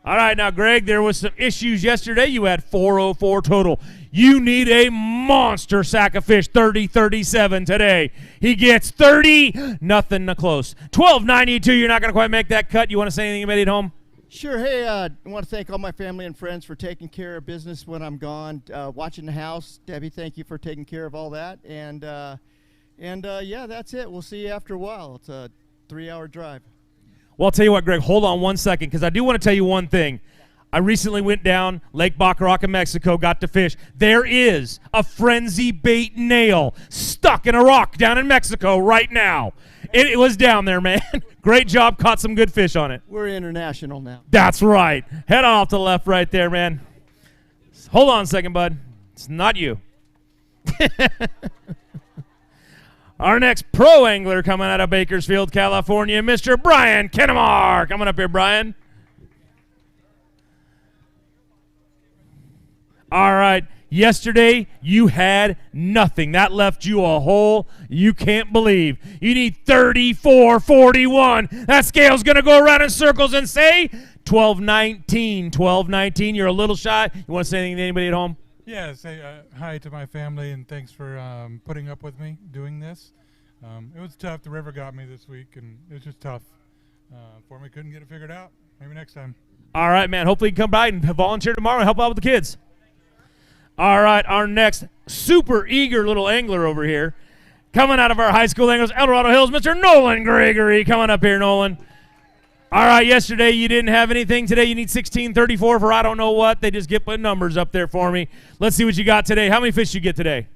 [SPEAKER 13] All right, now, Greg, there was some issues yesterday. You had 404 total. You need a monster sack of fish, 30-37 today. He gets 30, nothing close. 12.92, you're not going to quite make that cut. You want to say anything anybody at home?
[SPEAKER 5] Sure. Hey, I want to thank all my family and friends for taking care of business when I'm gone, watching the house. Debbie, thank you for taking care of all that. And yeah, that's it. We'll see you after a while. It's a 3-hour drive.
[SPEAKER 13] Well, I'll tell you what, Greg, hold on one second, because I do want to tell you one thing. I recently went down Lake Bacarac in Mexico, got to fish. There is a frenzy bait nail stuck in a rock down in Mexico right now. It was down there, man. Great job, caught some good fish on it.
[SPEAKER 5] We're international now.
[SPEAKER 13] That's right. Head on off to the left right there, man. Hold on a second, bud. It's not you. Our next pro angler coming out of Bakersfield, California, Mr. Brian Kennemar. Coming up here, Brian. All right. Yesterday, you had nothing. That left you a hole you can't believe. You need 34.41. That scale's going to go around in circles and say 12.19. 12.19. You're a little shy. You want to say anything to anybody at home?
[SPEAKER 6] Yeah, say hi to my family and thanks for putting up with me doing this. It was tough. The river got me this week, and it was just tough for me. Couldn't get it figured out. Maybe next time.
[SPEAKER 13] All right, man. Hopefully you can come by and volunteer tomorrow and help out with the kids. All right, our next super eager little angler over here, coming out of our high school anglers, El Dorado Hills, Mr. Nolan Gregory. Coming up here, Nolan. All right, yesterday you didn't have anything. Today you need 16.34 for I don't know what. They just get put numbers up there for me. Let's see what you got today. How many fish you get today?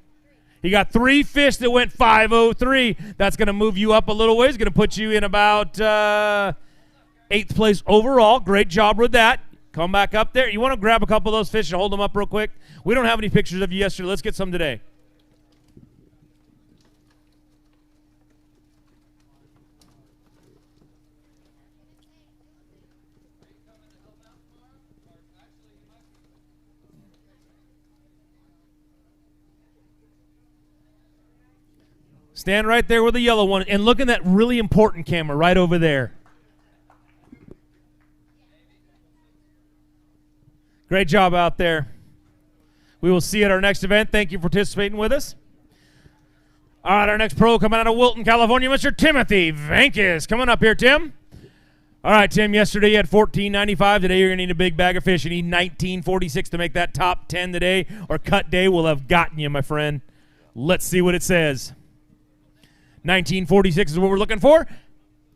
[SPEAKER 13] You got 3 fish that went 5.03. That's going to move you up a little ways. Going to put you in about 8th place overall. Great job with that. Come back up there. You want to grab a couple of those fish and hold them up real quick? We don't have any pictures of you yesterday. Let's get some today. Stand right there with the yellow one and look in that really important camera right over there. Great job out there. We will see you at our next event. Thank you for participating with us. All right, our next pro coming out of Wilton, California, Mr. Timothy Vexus. Coming up here, Tim. All right, Tim, yesterday you had $14.95. Today you're going to need a big bag of fish. You need $19.46 to make that top 10 today, or cut day will have gotten you, my friend. Let's see what it says. $19.46 is what we're looking for.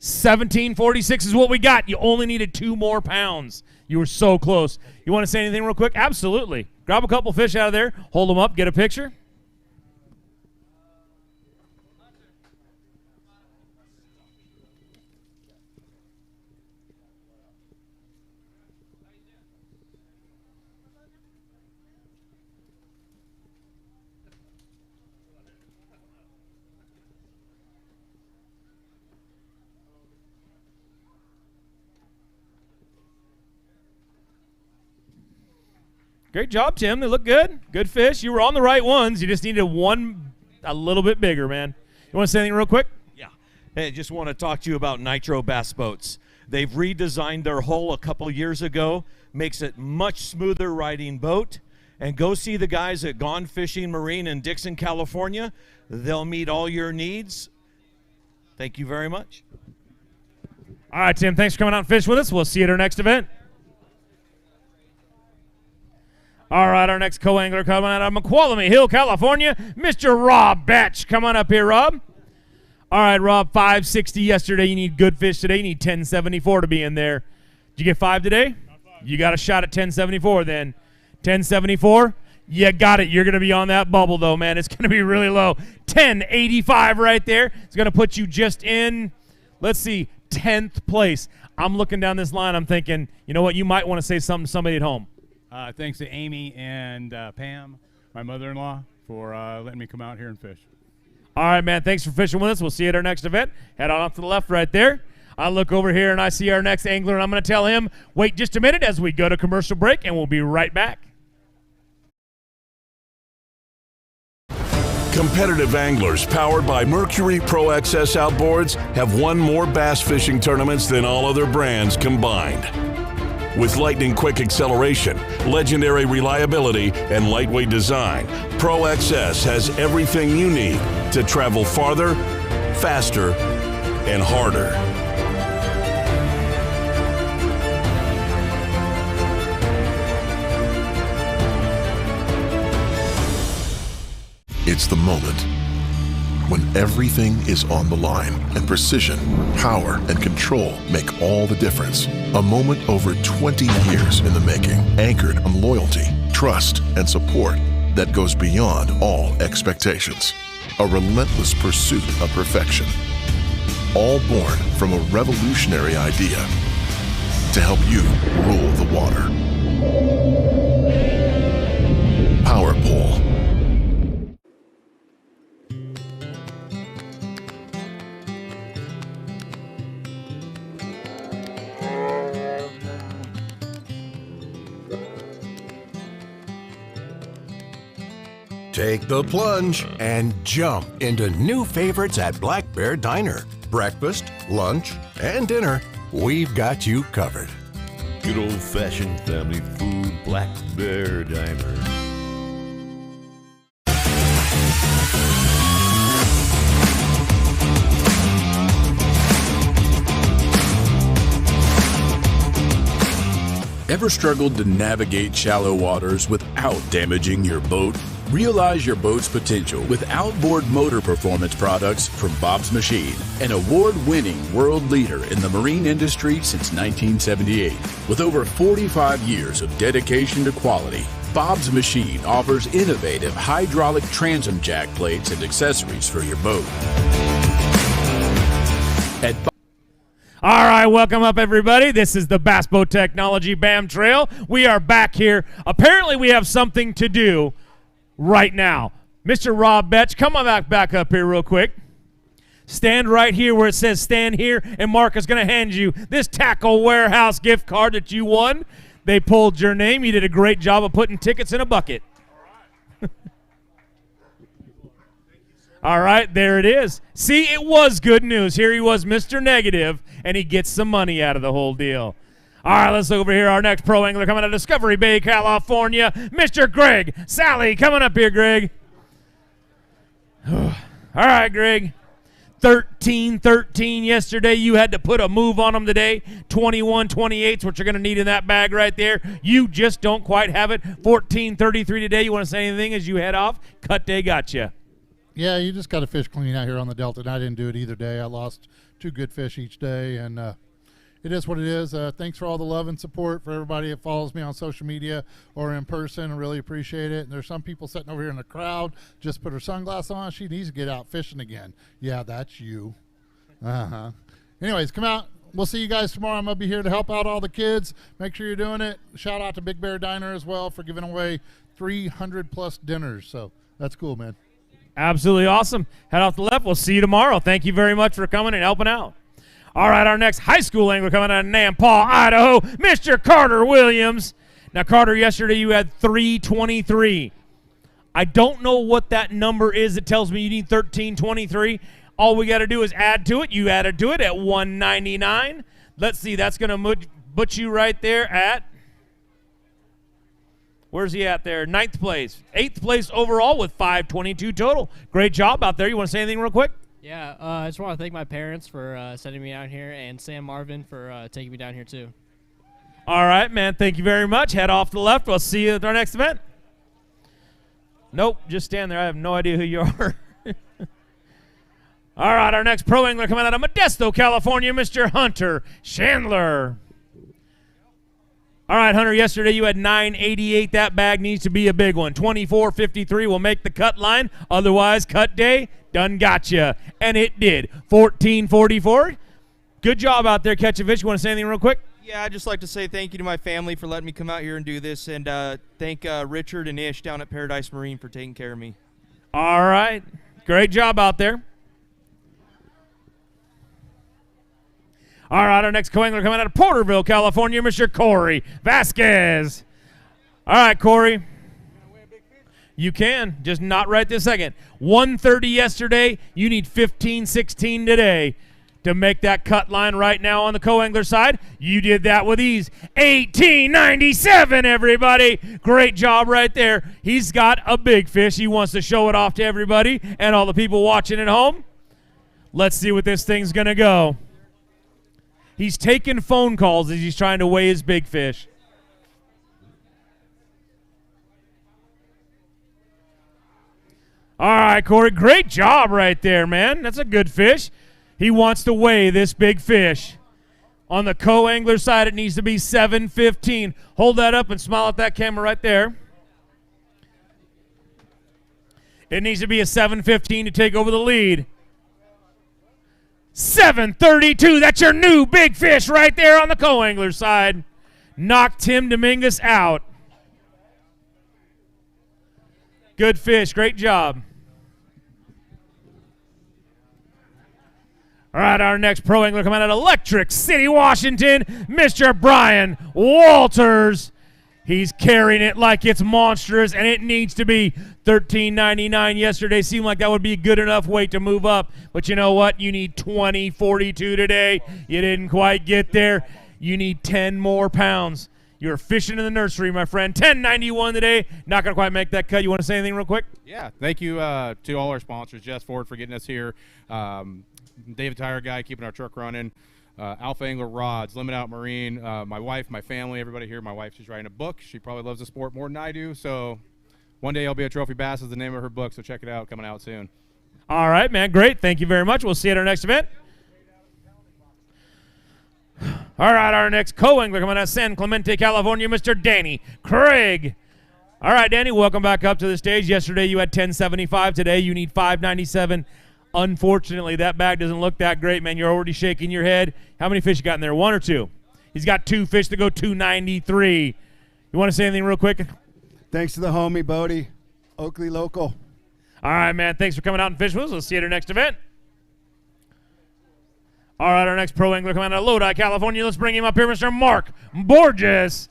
[SPEAKER 13] $17.46 is what we got. You only needed 2 more pounds. You were so close. You want to say anything real quick? Absolutely. Grab a couple fish out of there, hold them up, get a picture. Great job, Tim. They look good. Good fish. You were on the right ones. You just needed one a little bit bigger, man. You want to say anything real quick?
[SPEAKER 7] Yeah. Hey, just want to talk to you about Nitro Bass Boats. They've redesigned their hull a couple years ago. Makes it much smoother riding boat. And go see the guys at Gone Fishing Marine in Dixon, California. They'll meet all your needs. Thank you very much.
[SPEAKER 13] All right, Tim. Thanks for coming out and fish with us. We'll see you at our next event. All right, our next co-angler coming out of McQualamy Hill, California, Mr. Rob Betch. Come on up here, Rob. All right, Rob, 560 yesterday. You need good fish today. You need 1074 to be in there. Did you get 5 today? You got a shot at 1074 then. 1074, you got it. You're going to be on that bubble, though, man. It's going to be really low. 1085 right there. It's going to put you just in, let's see, 10th place. I'm looking down this line. I'm thinking, you know what? You might want to say something to somebody at home.
[SPEAKER 8] Thanks to Amy and Pam, my mother-in-law, for letting me come out here and fish.
[SPEAKER 13] All right, man. Thanks for fishing with us. We'll see you at our next event. Head on off to the left right there. I look over here, and I see our next angler, and I'm going to tell him, wait just a minute as we go to commercial break, and we'll be right back.
[SPEAKER 9] Competitive anglers powered by Mercury Pro XS outboards have won more bass fishing tournaments than all other brands combined. With lightning-quick acceleration, legendary reliability, and lightweight design, Pro XS has everything you need to travel farther, faster, and harder.
[SPEAKER 15] It's the moment when everything is on the line and precision, power, and control make all the difference. A moment over 20 years in the making, anchored on loyalty, trust, and support that goes beyond all expectations. A relentless pursuit of perfection. All born from a revolutionary idea to help you rule the water. Power Pole.
[SPEAKER 22] Take the plunge and jump into new favorites at Black Bear Diner. Breakfast, lunch, and dinner, we've got you covered.
[SPEAKER 26] Good old-fashioned family food, Black Bear Diner.
[SPEAKER 27] Ever struggled to navigate shallow waters without damaging your boat? Realize your boat's potential with outboard motor performance products from Bob's Machine, an award-winning world leader in the marine industry since 1978. With over 45 years of dedication to quality, Bob's Machine offers innovative hydraulic transom jack plates and accessories for your boat.
[SPEAKER 13] All right, welcome up, everybody. This is the Bass Boat Technology BAM Trail. We are back here. Apparently, we have something to do right now. Mr. Rob Betch, come on back up here real quick. Stand right here where it says stand here, and Mark is going to hand you this Tackle Warehouse gift card that you won. They pulled your name. You did a great job of putting tickets in a bucket. All right, there it is. See, it was good news. Here he was, Mr. Negative, and he gets some money out of the whole deal. All right, let's look over here. Our next pro angler coming out of Discovery Bay, California, Mr. Greg Sally. Coming up here, Greg. All right, Greg. 13-13 yesterday. You had to put a move on them today. 21-28's what you're going to need in that bag right there. You just don't quite have it. 14-33 today. You want to say anything as you head off? Cut day got you.
[SPEAKER 2] Yeah, you just got to fish clean out here on the Delta, and I didn't do it either day. I lost 2 good fish each day, and it is what it is. Thanks for all the love and support for everybody that follows me on social media or in person. I really appreciate it. And there's some people sitting over here in the crowd, just put her sunglasses on. She needs to get out fishing again. Yeah, that's you. Anyways, come out. We'll see you guys tomorrow. I'm going to be here to help out all the kids. Make sure you're doing it. Shout out to Big Bear Diner as well for giving away 300-plus dinners. So that's cool, man.
[SPEAKER 13] Absolutely awesome. Head off the left. We'll see you tomorrow. Thank you very much for coming and helping out. All right, our next high school angler coming out of Nampaw, Idaho, Mr. Carter Williams. Now, Carter, yesterday you had 323. I don't know what that number is. It tells me you need 1323. All we got to do is add to it. You added to it at 199. Let's see. That's going to put you right there at, where's he at there? 9th place. 8th place overall with 522 total. Great job out there. You want to say anything real quick?
[SPEAKER 10] Yeah, I just want to thank my parents for sending me out here and Sam Marvin for taking me down here too.
[SPEAKER 13] All right, man. Thank you very much. Head off to the left. We'll see you at our next event. Nope, just stand there. I have no idea who you are. All right, our next pro angler coming out of Modesto, California, Mr. Hunter Chandler. All right, Hunter, yesterday you had 988. That bag needs to be a big one. 24.53 will make the cut line. Otherwise, cut day, done gotcha. And it did. 14.44. Good job out there catching fish. You want to say anything real quick?
[SPEAKER 11] Yeah, I'd just like to say thank you to my family for letting me come out here and do this, and thank Richard and Ish down at Paradise Marine for taking care of me.
[SPEAKER 13] All right. Great job out there. All right, our next co-angler coming out of Porterville, California, Mr. Corey Vasquez. All right, Corey. You can, just not right this second. 130 yesterday. You need 15-16 today to make that cut line right now on the co-angler side. You did that with ease. 18.97, everybody. Great job right there. He's got a big fish. He wants to show it off to everybody and all the people watching at home. Let's see what this thing's going to go. He's taking phone calls as he's trying to weigh his big fish. All right, Corey, great job right there, man. That's a good fish. He wants to weigh this big fish. On the co-angler side, it needs to be 715. Hold that up and smile at that camera right there. It needs to be a 715 to take over the lead. 732. That's your new big fish right there on the co-angler side. Knocked Tim Dominguez out. Good fish. Great job. All right, our next pro angler coming out of Electric City, Washington, Mr. Brian Walters. He's carrying it like it's monstrous, and it needs to be $13.99. Yesterday seemed like that would be a good enough weight to move up, but you know what? You need 20.42 today. You didn't quite get there. You need 10 more pounds. You're fishing in the nursery, my friend. 10.91 today. Not going to quite make that cut. You want to say anything real quick?
[SPEAKER 12] Yeah, thank you to all our sponsors, Jess Ford for getting us here, David Tire Guy keeping our truck running, Alpha Angler Rods, Limit Out Marine, my wife, my family, everybody here. My wife, she's writing a book. She probably loves the sport more than I do, so one day I'll be a Trophy Bass is the name of her book, so check it out, coming out soon.
[SPEAKER 13] All right, man, great. Thank you very much. We'll see you at our next event. All right, our next co-angler coming out of San Clemente, California, Mr. Danny Craig. All right, Danny, welcome back up to the stage. Yesterday you had 10.75. Today you need 5.97. Unfortunately, that bag doesn't look that great, man. You're already shaking your head. How many fish you got in there, 1 or 2? He's got 2 fish to go 293. You want to say anything real quick?
[SPEAKER 14] Thanks to the homie, Bodie, Oakley local.
[SPEAKER 13] All right, man. Thanks for coming out and fishing with us. We'll see you at our next event. All right, our next pro angler coming out of Lodi, California. Let's bring him up here, Mr. Mark Borges.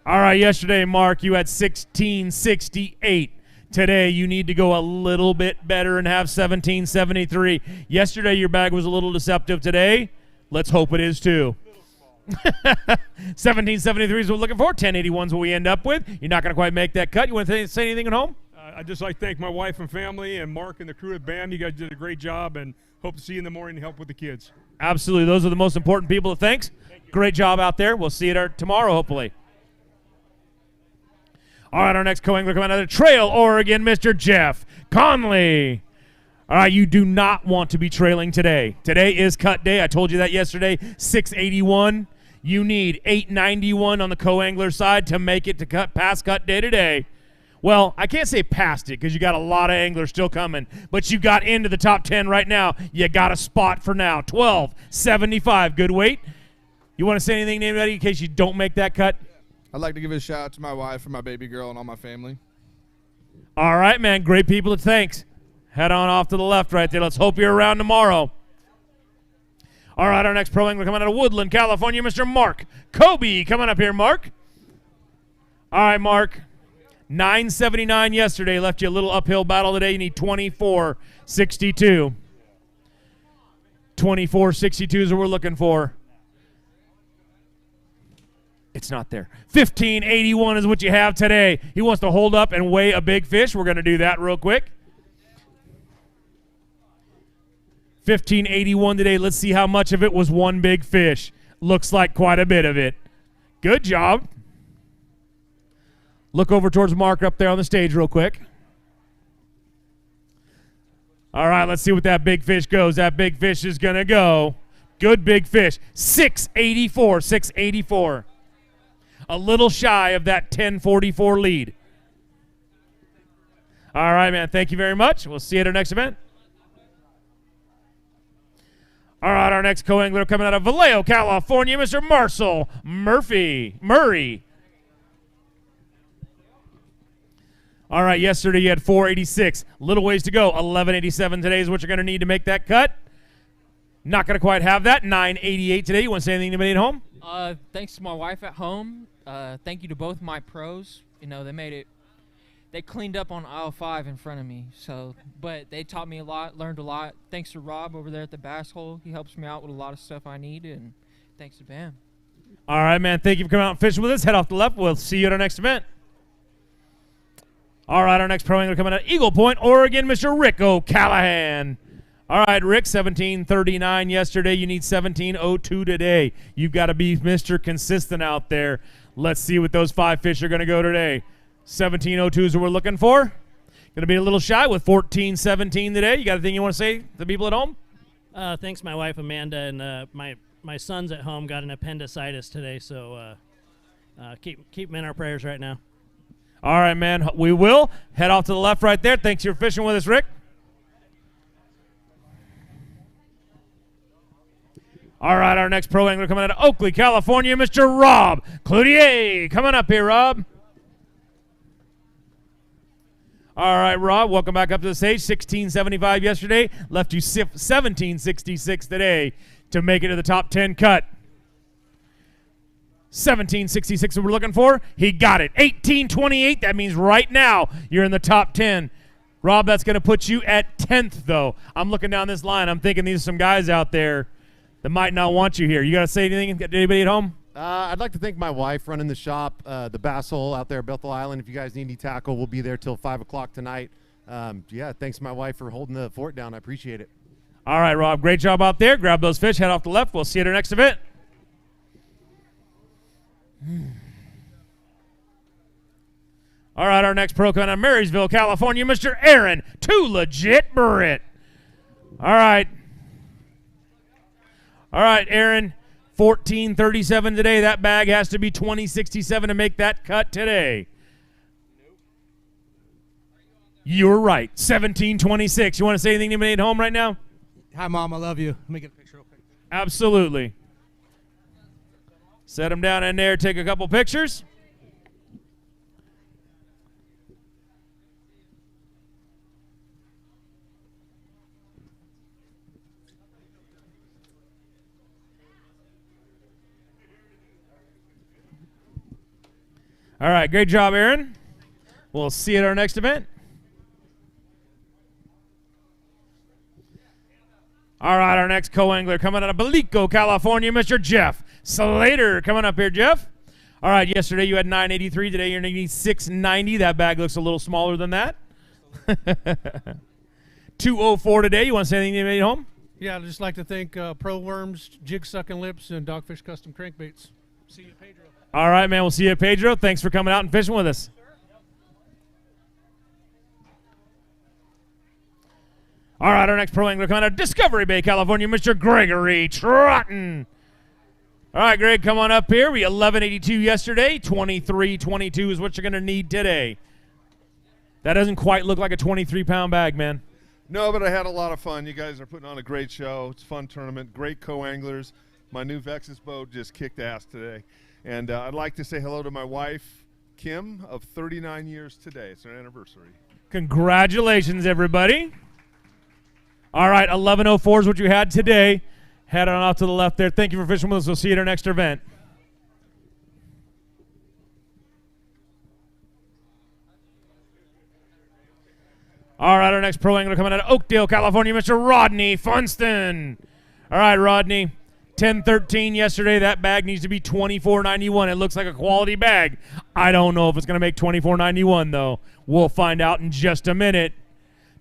[SPEAKER 13] All right, yesterday, Mark, you had 16.68. Today, you need to go a little bit better and have 17.73. Yesterday, your bag was a little deceptive. Today, let's hope it is too. 1773 is what we're looking for. 1081 is what we end up with. You're not going to quite make that cut. You want to say anything at home?
[SPEAKER 1] I'd just like to thank my wife and family and Mark and the crew at BAM. You guys did a great job, and hope to see you in the morning to help with the kids.
[SPEAKER 13] Absolutely. Those are the most important people to thank. Great job out there. We'll see you tomorrow, hopefully. All right, our next co-angler coming out of Trail, Oregon, Mr. Jeff Conley. All right, you do not want to be trailing today. Today is cut day. I told you that yesterday. 681. You need 891 on the co-angler side to make it to past cut day today. Well, I can't say past it because you got a lot of anglers still coming, but you got into the top 10 right now. You got a spot for now. 1275, good weight. You want to say anything to anybody in case you don't make that cut?
[SPEAKER 16] I'd like to give a shout out to my wife and my baby girl and all my family.
[SPEAKER 13] All right, man. Great people to thanks. Head on off to the left right there. Let's hope you're around tomorrow. All right, our next pro angler coming out of Woodland, California, Mr. Mark Kobe. Coming up here, Mark. All right, Mark. 979 yesterday. Left you a little uphill battle today. You need 2462. 2462 is what we're looking for. It's not there. 1581 is what you have today. He wants to hold up and weigh a big fish. We're going to do that real quick. 1581 today. Let's see how much of it was one big fish. Looks like quite a bit of it. Good job. Look over towards Mark up there on the stage real quick. All right, let's see what that big fish goes. That big fish is going to go. Good big fish. 684, 684. A little shy of that 1044 lead. All right, man. Thank you very much. We'll see you at our next event. All right, our next co-angler coming out of Vallejo, California, Mr. Marcel Murray. All right, yesterday you had 486. Little ways to go. 1187 today is what you're going to need to make that cut. Not going to quite have that. 988 today. You want to say anything to anybody at home?
[SPEAKER 17] Thanks to my wife at home. Thank you to both my pros. You know, they cleaned up on aisle 5 in front of me. But they taught me a lot, learned a lot. Thanks to Rob over there at the Bass Hole. He helps me out with a lot of stuff I need, and thanks to BAM.
[SPEAKER 13] All right, man. Thank you for coming out and fishing with us. Head off to the left. We'll see you at our next event. All right, our next pro angler coming out of Eagle Point, Oregon, Mr. Rick O'Callahan. All right, Rick, 1739 yesterday. You need 1702 today. You've got to be Mr. Consistent out there. Let's see what those 5 fish are going to go today. 1702 is what we're looking for. Going to be a little shy with 1417 today. You got anything you want to say to the people at home?
[SPEAKER 18] Thanks, my wife Amanda, and my son's at home got an appendicitis today, so keep them in our prayers right now.
[SPEAKER 13] All right, man. We will. Head off to the left right there. Thanks for fishing with us, Rick. All right, our next pro angler coming out of Oakley, California, Mr. Rob Cloutier. Coming up here, Rob. All right, Rob, welcome back up to the stage. 1675 yesterday. Left you 1766 today to make it to the top 10 cut. 1766 we're looking for. He got it. 1828. That means right now you're in the top 10. Rob, that's going to put you at 10th, though. I'm looking down this line. I'm thinking these are some guys out there that might not want you here. You got to say anything to anybody at home?
[SPEAKER 19] I'd like to thank my wife running the shop, the Bass Hole out there at Bethel Island. If you guys need any tackle, we'll be there till 5 o'clock tonight. Yeah, thanks to my wife for holding the fort down. I appreciate it.
[SPEAKER 13] All right, Rob, great job out there. Grab those fish, head off the left. We'll see you at our next event. All right, our next pro coming out of Marysville, California, Mr. Aaron Too Legit Britt. All right, Aaron, 1437 today. That bag has to be 2067 to make that cut today. You're right, 1726. You want to say anything to anybody at home right now?
[SPEAKER 20] Hi, Mom. I love you. Let me get a picture real quick.
[SPEAKER 13] Absolutely. Set them down in there. Take a couple pictures. All right, great job, Aaron. We'll see you at our next event. All All right, our next co-angler coming out of Belico, California, Mr. Jeff Slater. Coming up here, Jeff. All right, yesterday you had 983. Today you're going to need 690. That bag looks a little smaller than that. 204 today. You want to say anything to anybody at home?
[SPEAKER 20] Yeah, I'd just like to thank Pro Worms, Jig Sucking Lips, and Dogfish Custom Crankbaits. See you at Pedro.
[SPEAKER 13] All right, man. We'll see you at Pedro. Thanks for coming out and fishing with us. All right, our next pro angler coming out of Discovery Bay, California, Mr. Gregory Trotton. All right, Greg, come on up here. We 1182 yesterday. 2322 is what you're going to need today. That doesn't quite look like a 23-pound bag, man.
[SPEAKER 3] No, but I had a lot of fun. You guys are putting on a great show. It's a fun tournament. Great co-anglers. My new Vexus boat just kicked ass today. And I'd like to say hello to my wife, Kim, of 39 years today. It's her anniversary.
[SPEAKER 13] Congratulations, everybody. All right, 1104 is what you had today. Head on off to the left there. Thank you for fishing with us. We'll see you at our next event. All right, our next pro angler coming out of Oakdale, California, Mr. Rodney Funston. All right, Rodney, 1013 yesterday. That bag needs to be 2491. It looks like a quality bag. I don't know if it's going to make 2491, though. We'll find out in just a minute.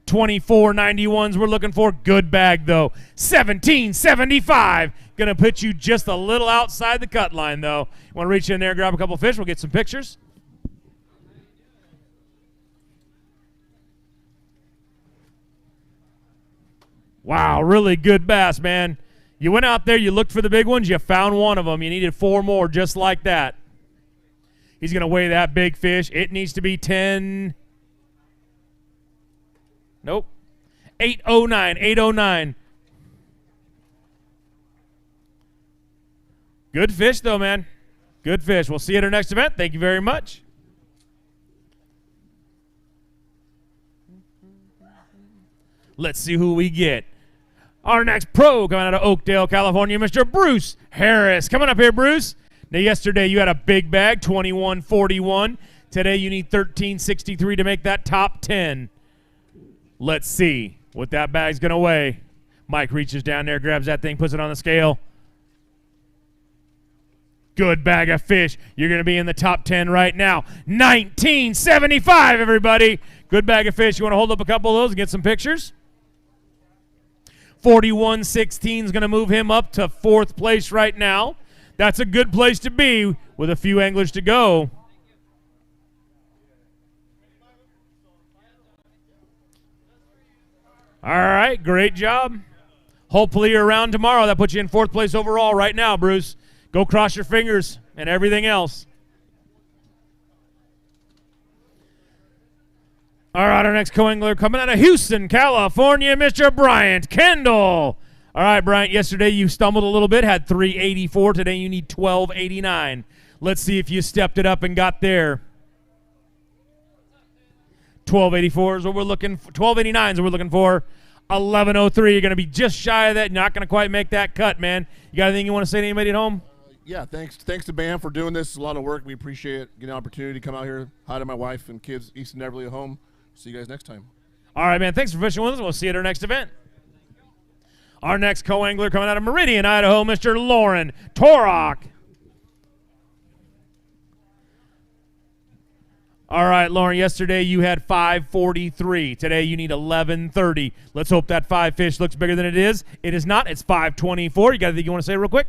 [SPEAKER 13] 2491s we're looking for. Good bag, though. 1775. Going to put you just a little outside the cut line, though. You want to reach in there and grab a couple fish? We'll get some pictures. Wow, really good bass, man. You went out there, you looked for the big ones, you found one of them. You needed 4 more just like that. He's going to weigh that big fish. It needs to be 10. Nope. 809. 809. Good fish, though, man. Good fish. We'll see you at our next event. Thank you very much. Let's see who we get. Our next pro coming out of Oakdale, California, Mr. Bruce Harris. Coming up here, Bruce. Now, yesterday you had a big bag, 2141. Today you need 1363 to make that top 10. Let's see what that bag's going to weigh. Mike reaches down there, grabs that thing, puts it on the scale. Good bag of fish. You're going to be in the top 10 right now. 1975, everybody. Good bag of fish. You want to hold up a couple of those and get some pictures? 4116 is going to move him up to 4th place right now. That's a good place to be with a few anglers to go. All right, great job. Hopefully you're around tomorrow. That puts you in 4th place overall right now, Bruce. Go cross your fingers and everything else. All right, our next co-angler coming out of Houston, California, Mr. Bryant Kendall. All right, Bryant, yesterday you stumbled a little bit, had 384. Today you need 1289. Let's see if you stepped it up and got there. 1284 is what we're looking for. 1289 is what we're looking for. 1103, you're going to be just shy of that. Not going to quite make that cut, man. You got anything you want to say to anybody at home?
[SPEAKER 16] Yeah, thanks to BAM for doing this. It's a lot of work. We appreciate it. Getting an opportunity to come out here. Hi to my wife and kids, East and Everly at home. See you guys next time.
[SPEAKER 13] All right, man. Thanks for fishing with us. We'll see you at our next event. Our next co-angler coming out of Meridian, Idaho, Mr. Lauren Torok. All right, Lauren, yesterday you had 543. Today you need 1130. Let's hope that 5 fish looks bigger than it is. It is not. It's 524. You got anything you want to say real quick?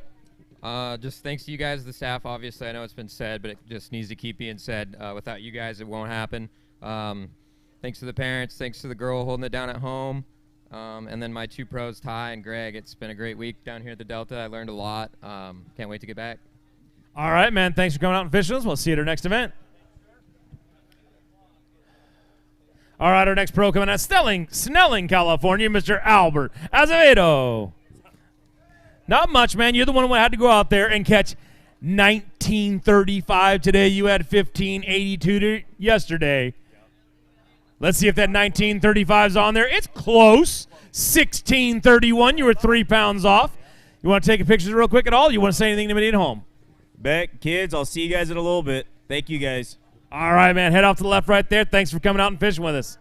[SPEAKER 4] Just thanks to you guys, the staff. Obviously, I know it's been said, but it just needs to keep being said. Without you guys, it won't happen. Thanks to the parents. Thanks to the girl holding it down at home. And then my 2 pros, Ty and Greg. It's been a great week down here at the Delta. I learned a lot. Can't wait to get back.
[SPEAKER 13] All right, man. Thanks for coming out and fishing with us. We'll see you at our next event. All right, our next pro coming out of Snelling, California, Mr. Albert Azevedo. Not much, man. You're the one who had to go out there and catch 1935 today. You had 1582 yesterday. Let's see if that 1935 is on there. It's close. 1631. You were 3 pounds off. You want to take a picture real quick at all? You want to say anything to anybody at home?
[SPEAKER 5] Beck, kids, I'll see you guys in a little bit. Thank you, guys.
[SPEAKER 13] All right, man. Head off to the left right there. Thanks for coming out and fishing with us.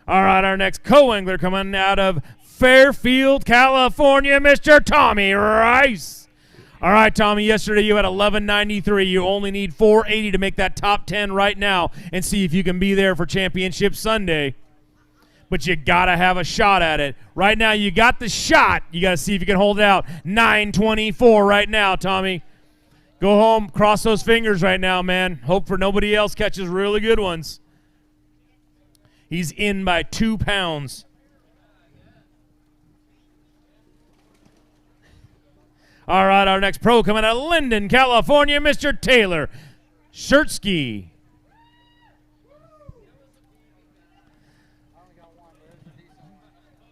[SPEAKER 13] All right, our next co-angler coming out of Fairfield, California, Mr. Tommy Rice. All right, Tommy, yesterday you had 1193. You only need 480 to make that top 10 right now and see if you can be there for Championship Sunday. But you got to have a shot at it. Right now, you got the shot. You got to see if you can hold it out. 924 right now, Tommy. Go home, cross those fingers right now, man. Hope for nobody else catches really good ones. He's in by 2 pounds. All right, our next pro coming out of Linden, California, Mr. Taylor Shirtsky.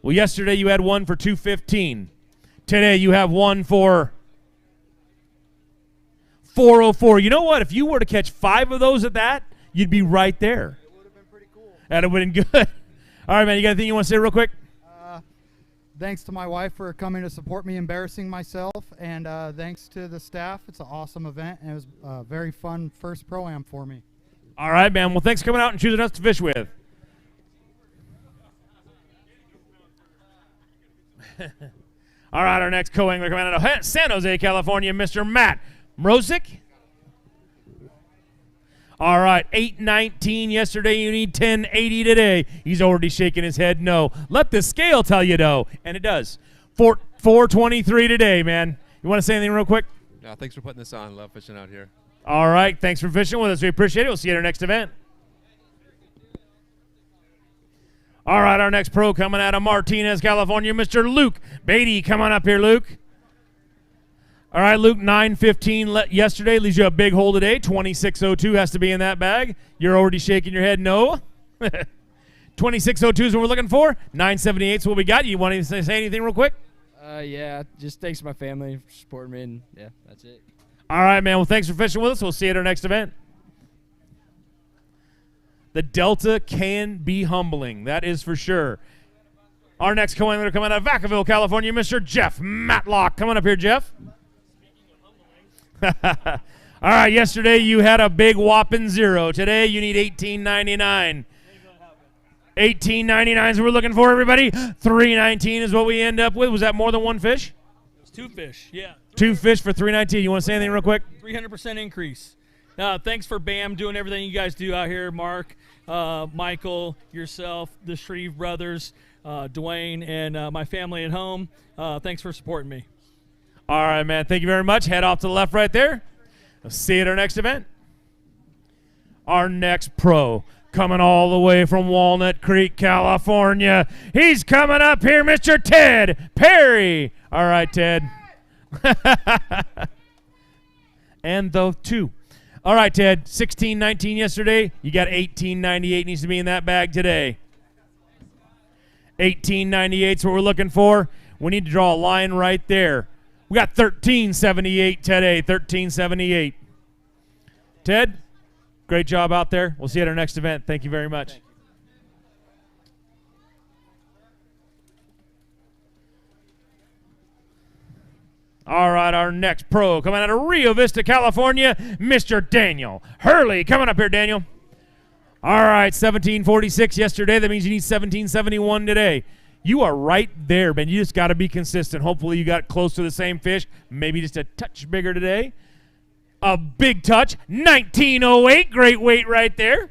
[SPEAKER 13] Well, yesterday you had one for 215. Today you have one for 404. You know what? If you were to catch 5 of those at that, you'd be right there. It would have been pretty cool. That would have been good. All right, man, you got anything you want to say real quick?
[SPEAKER 6] Thanks to my wife for coming to support me embarrassing myself, and thanks to the staff. It's an awesome event, and it was a very fun first Pro-Am for me.
[SPEAKER 13] All right, man. Well, thanks for coming out and choosing us to fish with. All right, our next co-angler coming out of San Jose, California, Mr. Matt Mrosick. All right, 819 yesterday. You need 1080 today. He's already shaking his head no. Let the scale tell you no, and it does. 423 today, man. You want to say anything real quick?
[SPEAKER 7] Yeah, thanks for putting this on. Love fishing out here.
[SPEAKER 13] All right, thanks for fishing with us. We appreciate it. We'll see you at our next event. All right, our next pro coming out of Martinez, California, Mr. Luke Beatty. Come on up here, Luke. All right, Luke, 915 yesterday leaves you a big hole today. 2602 has to be in that bag. You're already shaking your head no. 2602 is what we're looking for. 978 is what we got. You want to say anything real quick?
[SPEAKER 8] Yeah, just thanks to my family for supporting me, and yeah, that's it.
[SPEAKER 13] All right, man. Well, thanks for fishing with us. We'll see you at our next event. The Delta can be humbling. That is for sure. Our next co-angler coming out of Vacaville, California, Mr. Jeff Matlock. Come on up here, Jeff. All right, yesterday you had a big whopping 0. Today you need $18.99. $18.99 is what we're looking for, everybody. $3.19 is what we end up with. Was that more than one fish?
[SPEAKER 21] It's 2 fish, yeah.
[SPEAKER 13] 2 fish for $3.19. You want to say anything real quick?
[SPEAKER 21] 300% increase. Thanks for BAM doing everything you guys do out here. Mark, Michael, yourself, the Shreve brothers, Dwayne, and my family at home. Thanks for supporting me.
[SPEAKER 13] All right, man. Thank you very much. Head off to the left right there. We'll see you at our next event. Our next pro coming all the way from Walnut Creek, California. He's coming up here, Mr. Ted Perry. All right, Ted. And those 2. All right, Ted. 16.19 yesterday. You got 18.98 needs to be in that bag today. 18.98 is what we're looking for. We need to draw a line right there. We got 13.78 today, 13.78. Ted, great job out there. We'll see you at our next event. Thank you very much. All right, our next pro coming out of Rio Vista, California, Mr. Daniel Hurley. Coming up here, Daniel. All right, 17.46 yesterday. That means you need 17.71 today. You are right there, man. You just got to be consistent. Hopefully you got close to the same fish, maybe just a touch bigger today. A big touch, 19.08. Great weight right there.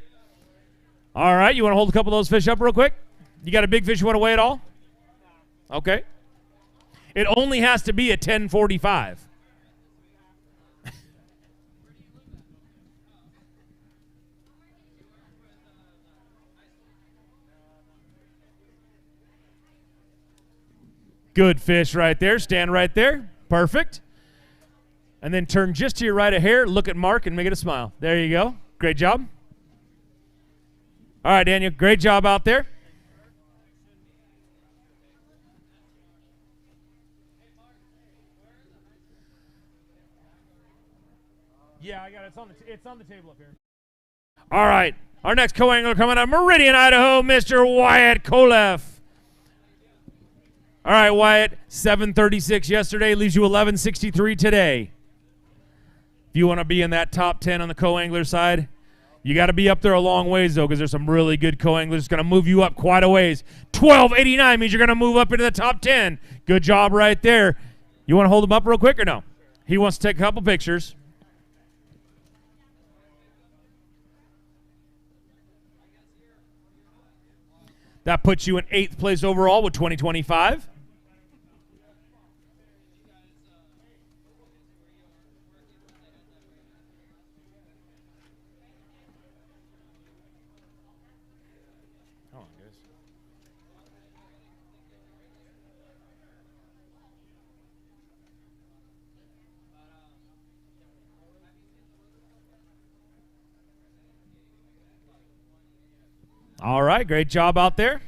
[SPEAKER 13] All right, you want to hold a couple of those fish up real quick? You got a big fish you want to weigh at all? Okay. It only has to be a 10.45. Good fish right there. Stand right there. Perfect. And then turn just to your right a hair. Look at Mark and make it a smile. There you go. Great job. All right, Daniel. Great job out there. Yeah, I got it. It's on the table up here. All right. Our next co-angler coming out of Meridian, Idaho, Mr. Wyatt Koleff. All right, Wyatt, 7.36 yesterday, leaves you 11.63 today. If you want to be in that top 10 on the co-angler side, You got to be up there a long ways, though, because there's some really good co-anglers going to move you up quite a ways. 12.89 means you're going to move up into the top 10. Good job right there. You want to hold him up real quick or no? He wants to take a couple pictures. That puts you in 8th place overall with 2025. All right, great job out there.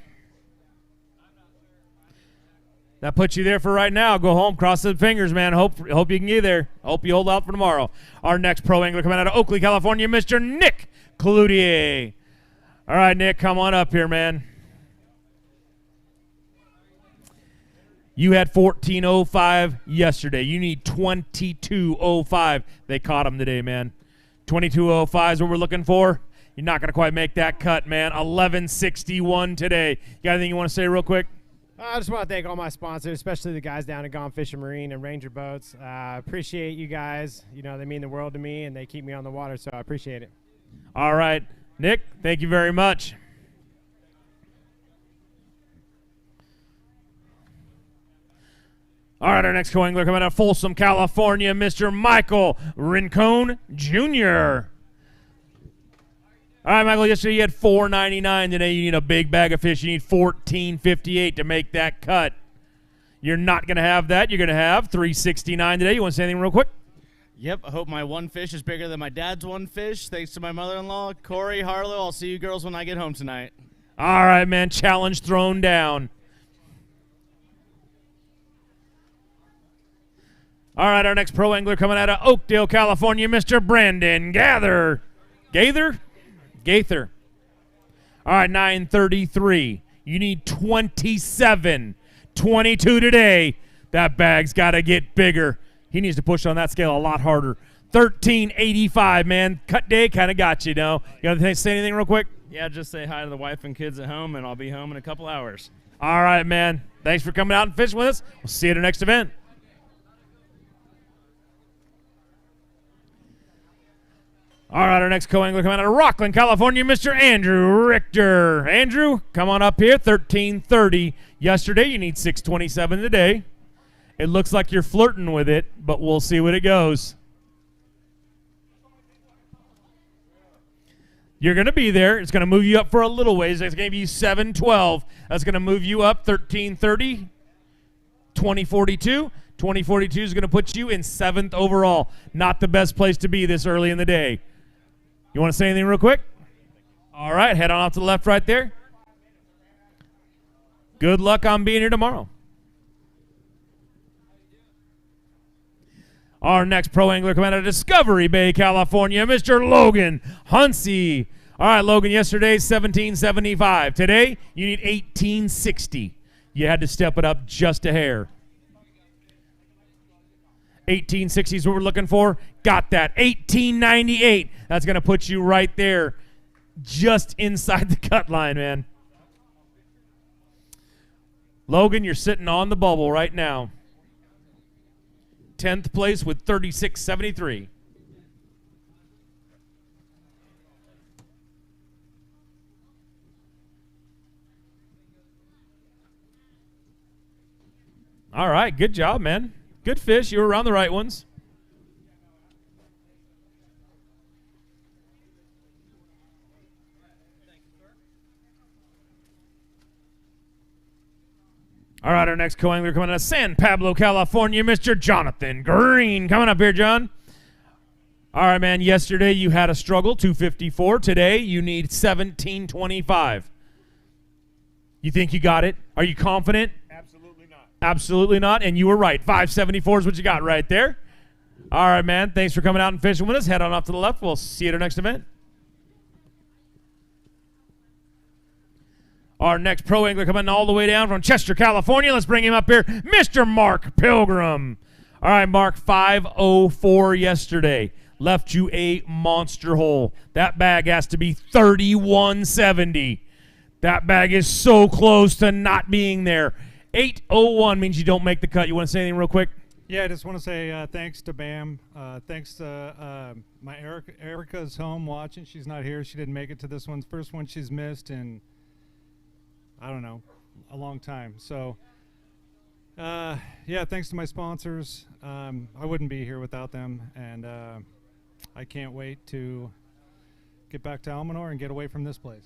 [SPEAKER 13] That puts you there for right now. Go home, cross the fingers, man. Hope you can get there. Hope you hold out for tomorrow. Our next pro angler coming out of Oakley, California, Mr. Nick Cloutier. All right, Nick, come on up here, man. You had 14.05 yesterday. You need 22.05. They caught him today, man. 22.05 is what we're looking for. You're not going to quite make that cut, man. 11.61 today. You got anything you want to say real quick?
[SPEAKER 9] I just want to thank all my sponsors, especially the guys down at Gone Fishing Marine and Ranger Boats. Appreciate you guys. You know, they mean the world to me, and they keep me on the water, so I appreciate it.
[SPEAKER 13] All right. Nick, thank you very much. All right, our next co-angler coming out of Folsom, California, Mr. Michael Rincon Jr. All right, Michael, yesterday you had $4.99. Today you need a big bag of fish. You need $14.58 to make that cut. You're not going to have that. You're going to have $3.69 today. You want to say anything real quick?
[SPEAKER 15] Yep, I hope my one fish is bigger than my dad's one fish. Thanks to my mother-in-law, Corey, Harlow. I'll see you girls when I get home tonight.
[SPEAKER 13] All right, man. Challenge thrown down. All right, our next pro angler coming out of Oakdale, California, Mr. Brandon Gaither. All right, 9:33. You need 27. 22 today. That bag's got to get bigger. He needs to push on that scale a lot harder. 13.85, man. Cut day kind of got you, know. You want to say anything real quick?
[SPEAKER 15] Yeah, just say hi to the wife and kids at home, and I'll be home in a couple hours.
[SPEAKER 13] All right, man. Thanks for coming out and fishing with us. We'll see you at the next event. All right, our next co-angler coming out of Rockland, California, Mr. Andrew Richter. Andrew, come on up here. 13:30 yesterday. You need 6:27 today. It looks like you're flirting with it, but we'll see what it goes. You're going to be there. It's going to move you up for a little ways. It's going to give you 7:12. That's going to move you up 13:30, 20:42. 20:42 is going to put you in 7th overall. Not the best place to be this early in the day. You want to say anything real quick? All right, head on off to the left right there. Good luck on being here tomorrow. Our next pro angler coming out of Discovery Bay, California, Mr. Logan Hunsey. All right, Logan, yesterday 17.75. Today, you need 18.60. You had to step it up just a hair. 18.60 is what we're looking for. Got that. 18.98. That's going to put you right there, just inside the cut line, man. Logan, you're sitting on the bubble right now. 10th place with 36.73. All right, good job, man. Good fish. You were around the right ones. All right, our next co-angler coming out of San Pablo, California, Mr. Jonathan Green. Coming up here, John. All right, man, yesterday you had a struggle, 254. Today you need 17.25. You think you got it? Are you confident? Absolutely not, and you were right. 574 is what you got right there. All right, man. Thanks for coming out and fishing with us. Head on off to the left. We'll see you at our next event. Our next pro angler coming all the way down from Chester, California. Let's bring him up here, Mr. Mark Pilgrim. All right, Mark, 5:04 yesterday. left you a monster hole. That bag has to be 3170. That bag is so close to not being there. 801 means you don't make the cut. You want to say anything real quick?
[SPEAKER 2] Yeah, I just want to say thanks to Bam. Thanks to my Erica's home watching. She's not here. She didn't make it to this one. First one she's missed in, I don't know, a long time. So, yeah, thanks to my sponsors. I wouldn't be here without them. And I can't wait to get back to Almanor and get away from this place.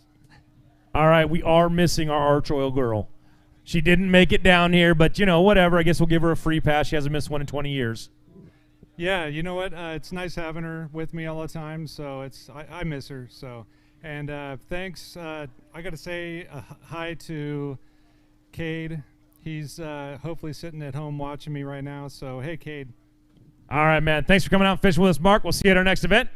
[SPEAKER 13] All right, we are missing our Arch Oil girl. She didn't make it down here, but, you know, whatever. I guess we'll give her a free pass. She hasn't missed one in 20 years.
[SPEAKER 2] Yeah, you know what? It's nice having her with me all the time, so I miss her. So, and thanks. I got to say hi to Cade. He's hopefully sitting at home watching me right now. So, hey, Cade.
[SPEAKER 13] All right, man. Thanks for coming out and fishing with us, Mark. We'll see you at our next event.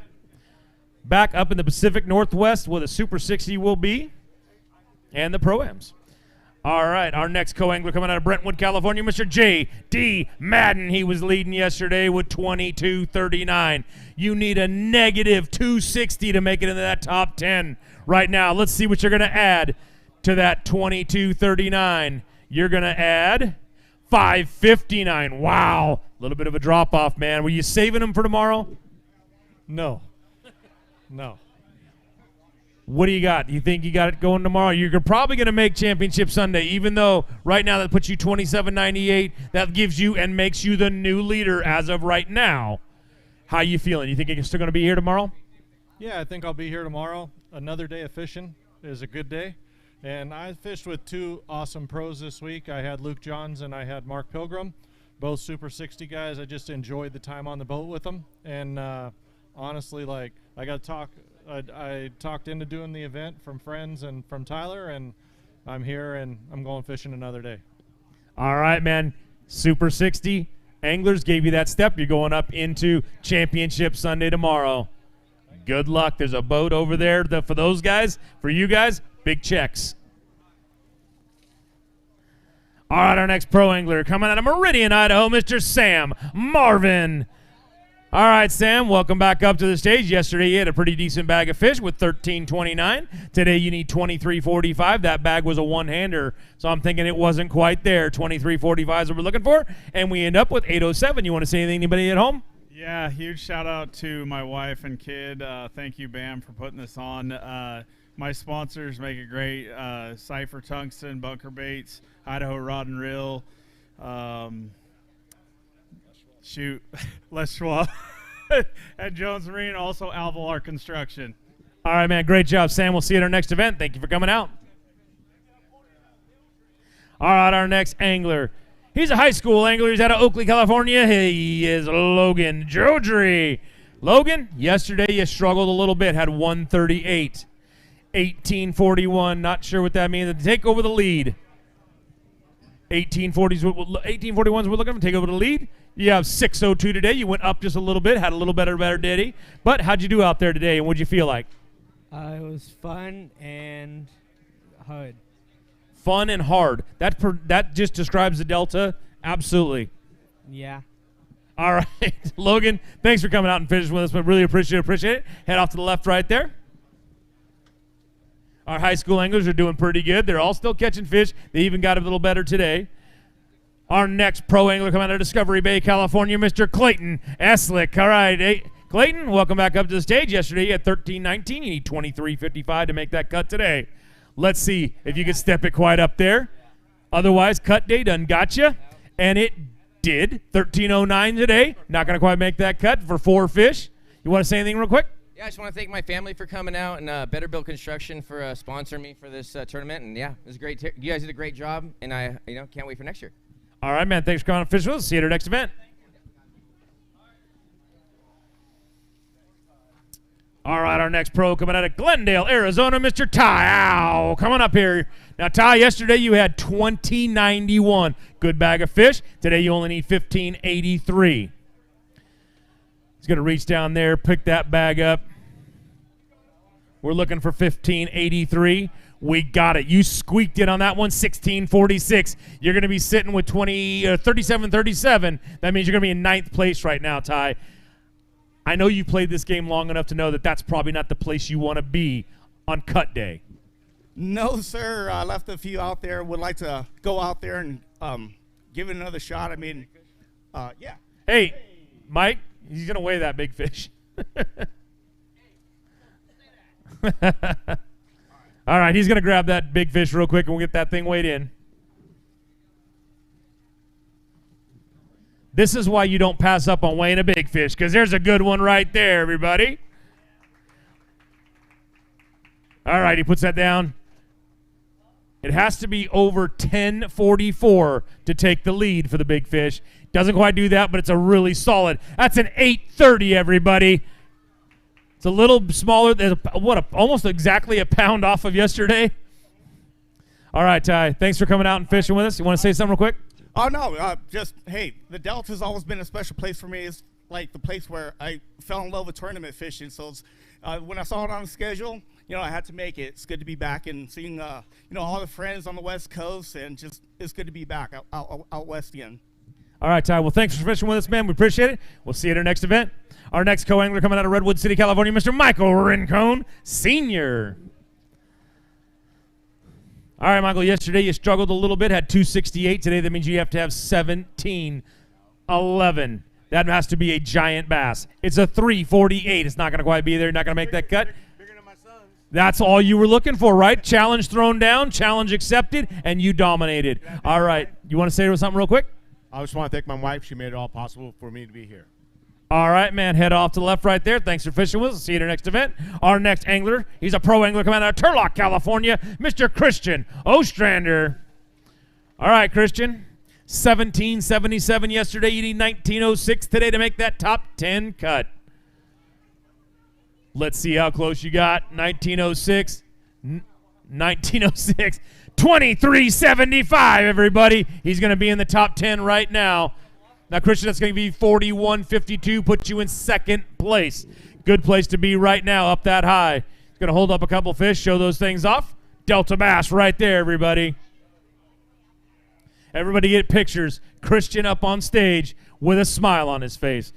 [SPEAKER 13] Back up in the Pacific Northwest where the Super 60 will be and the Pro-Ams. All right, our next co-angler coming out of Brentwood, California, Mr. J.D. Madden. He was leading yesterday with 22.39. You need a negative 260 to make it into that top 10 right now. Let's see what you're going to add to that 22.39. You're going to add 5.59. Wow, a little bit of a drop-off, man. Were you saving them for tomorrow?
[SPEAKER 2] No. No.
[SPEAKER 13] What do you got? You think you got it going tomorrow? You're probably going to make Championship Sunday, even though right now that puts you 27.98. That gives you and makes you the new leader as of right now. How you feeling? You think you're still going to be here tomorrow?
[SPEAKER 2] Yeah, I think I'll be here tomorrow. Another day of fishing is a good day. And I fished with two awesome pros this week. I had Luke Johns and I had Mark Pilgrim, both Super 60 guys. I just enjoyed the time on the boat with them. And honestly, like, I got to talk. I talked into doing the event from friends and from Tyler, and I'm here and I'm going fishing another day.
[SPEAKER 13] All right, man. Super 60 anglers gave you that step. You're going up into Championship Sunday tomorrow. Good luck. There's a boat over there for those guys. For you guys, big checks. All right, our next pro angler coming out of Meridian, Idaho, Mr. Sam Marvin. All right, Sam, welcome back up to the stage. Yesterday you had a pretty decent bag of fish with 13.29. Today you need 23.45. That bag was a one-hander, so I'm thinking it wasn't quite there. 23.45 is what we're looking for, and we end up with 8.07. You want to say anything to anybody at home?
[SPEAKER 22] Yeah, huge shout-out to my wife and kid. Thank you, Bam, for putting this on. My sponsors make it great. Cypher Tungsten, Bunker Baits, Idaho Rod and Reel. Les Schwab at Jones Marine, also Alvalar Construction.
[SPEAKER 13] All right, man, great job, Sam. We'll see you at our next event. Thank you for coming out. All right, our next angler. He's a high school angler. He's out of Oakley, California. He is Logan Jodry. Logan, yesterday you struggled a little bit, had 138. 1841, not sure what that means. To take over the lead. 1841s we're looking for, take over the lead. You have 602 today. You went up just a little bit, had a little better day. But how'd you do out there today, and what'd you feel like?
[SPEAKER 23] It was fun and hard.
[SPEAKER 13] Fun and hard. That just describes the Delta. Absolutely.
[SPEAKER 23] Yeah.
[SPEAKER 13] All right, Logan, thanks for coming out and fishing with us. But really appreciate it. Head off to the left right there. Our high school anglers are doing pretty good. They're all still catching fish. They even got a little better today. Our next pro angler coming out of Discovery Bay, California, Mr. Clayton Eslick. All right, hey, Clayton, welcome back up to the stage. Yesterday you had 13.19. You need 23.55 to make that cut today. Let's see if you can step it quite up there. Otherwise, cut day done got you, and it did. 13.09 today. Not going to quite make that cut for 4 fish. You want to say anything real quick?
[SPEAKER 4] Yeah, I just want to thank my family for coming out and Better Built Construction for sponsoring me for this tournament. And yeah, it was great. You guys did a great job, and I can't wait for next year.
[SPEAKER 13] All right, man. Thanks for coming on Fish with us. See you at our next event. All right, our next pro coming out of Glendale, Arizona, Mr. Ty. Ow, coming up here. Now, Ty, yesterday you had 20.91. Good bag of fish. Today you only need 15.83. He's going to reach down there, pick that bag up. We're looking for 15.83. We got it. You squeaked it on that one, 16.46. You're going to be sitting with 37.37. That means you're going to be in 9th place right now, Ty. I know you've played this game long enough to know that that's probably not the place you want to be on cut day.
[SPEAKER 10] No, sir. I left a few out there. Would like to go out there and give it another shot. I mean, yeah.
[SPEAKER 13] Hey, Mike, he's going to weigh that big fish. All right, he's going to grab that big fish real quick, and we'll get that thing weighed in. This is why you don't pass up on weighing a big fish, because there's a good one right there, everybody. All right, he puts that down. It has to be over 1044 to take the lead for the big fish. Doesn't quite do that, but it's a really solid. That's an 830, everybody. It's a little smaller than almost exactly a pound off of yesterday. All right, Ty, thanks for coming out and fishing with us. You want to say something real quick?
[SPEAKER 10] Oh, no, just, hey, the Delta's always been a special place for me. It's like the place where I fell in love with tournament fishing. So it's, when I saw it on the schedule, you know, I had to make it. It's good to be back and seeing, you know, all the friends on the West Coast, and just it's good to be back out west again.
[SPEAKER 13] All right, Ty. Well, thanks for fishing with us, man. We appreciate it. We'll see you at our next event. Our next co-angler coming out of Redwood City, California, Mr. Michael Rincon, Sr. All right, Michael, yesterday you struggled a little bit, had 268. Today that means you have to have 1711. That has to be a giant bass. It's a 348. It's not going to quite be there. You're not going to make that cut. That's all you were looking for, right? Challenge thrown down, challenge accepted, and you dominated. All right. You want to say something real quick?
[SPEAKER 11] I just want to thank my wife. She made it all possible for me to be here.
[SPEAKER 13] All right, man. Head off to the left right there. Thanks for fishing with us. See you at our next event. Our next angler, he's a pro angler coming out of Turlock, California, Mr. Christian Ostrander. All right, Christian. 1777 yesterday, eating 1906 today to make that top 10 cut. Let's see how close you got. 1906. 1906. 2375, everybody. He's going to be in the top 10 right now. Now, Christian, that's going to be 41.52, put you in second place. Good place to be right now, up that high. He's going to hold up a couple fish, show those things off. Delta bass right there, everybody. Everybody get pictures. Christian up on stage with a smile on his face.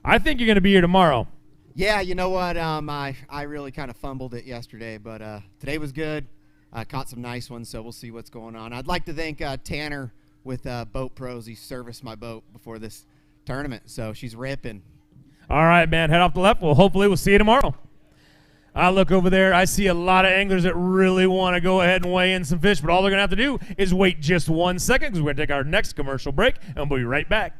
[SPEAKER 13] I think you're going to be here tomorrow.
[SPEAKER 12] Yeah, you know what? I really kind of fumbled it yesterday, but today was good. I caught some nice ones, so we'll see what's going on. I'd like to thank Tanner with Boat Pros. He serviced my boat before this tournament, so she's ripping.
[SPEAKER 13] All right, man. Head off the left. Well, hopefully we'll see you tomorrow. I look over there. I see a lot of anglers that really want to go ahead and weigh in some fish, but all they're going to have to do is wait just 1 second because we're going to take our next commercial break, and we'll be right back.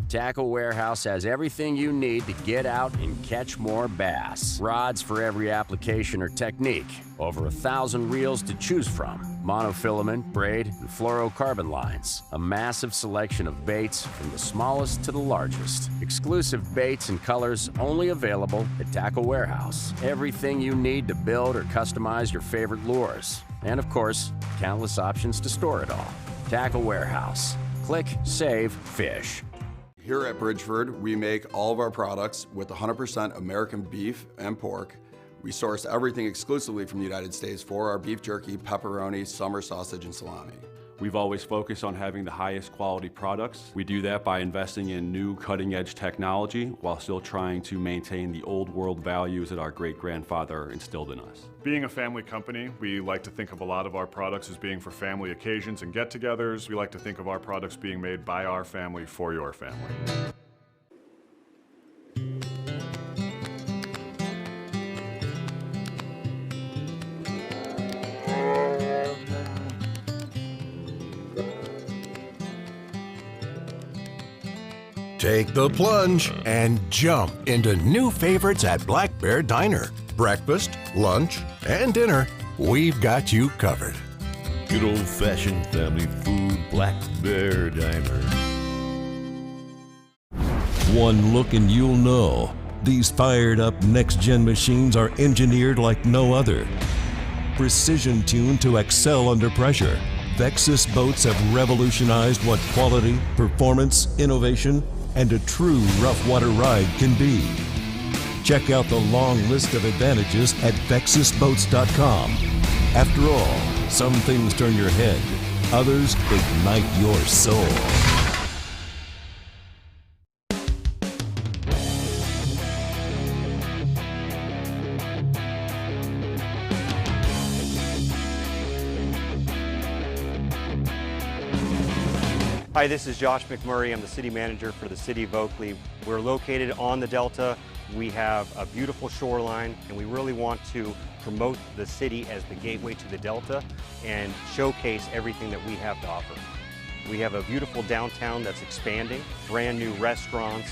[SPEAKER 24] Tackle Warehouse has everything you need to get out and catch more bass. Rods for every application or technique. Over 1,000 reels to choose from. Monofilament, braid, and fluorocarbon lines. A massive selection of baits from the smallest to the largest. Exclusive baits and colors only available at Tackle Warehouse. Everything you need to build or customize your favorite lures. And of course, countless options to store it all. Tackle Warehouse. Click, save, fish.
[SPEAKER 25] Here at Bridgeford, we make all of our products with 100% American beef and pork. We source everything exclusively from the United States for our beef jerky, pepperoni, summer sausage, and salami.
[SPEAKER 26] We've always focused on having the highest quality products. We do that by investing in new cutting-edge technology while still trying to maintain the old world values that our great-grandfather instilled in us.
[SPEAKER 27] Being a family company, we like to think of a lot of our products as being for family occasions and get-togethers. We like to think of our products being made by our family for your family.
[SPEAKER 28] Take the plunge and jump into new favorites at Black Bear Diner. Breakfast, lunch, and dinner, we've got you covered.
[SPEAKER 29] Good old-fashioned family food, Black Bear Diner. One look and you'll know. These fired-up next-gen machines are engineered like no other. Precision-tuned to excel under pressure, Vexus boats have revolutionized what quality, performance, innovation, and a true rough water ride can be. Check out the long list of advantages at VexusBoats.com. After all, some things turn your head, others ignite your soul.
[SPEAKER 1] Hi, this is Josh McMurray. I'm the city manager for the city of Oakley. We're located on the Delta. We have a beautiful shoreline, and we really want to promote the city as the gateway to the Delta and showcase everything that we have to offer. We have a beautiful downtown that's expanding, brand new restaurants.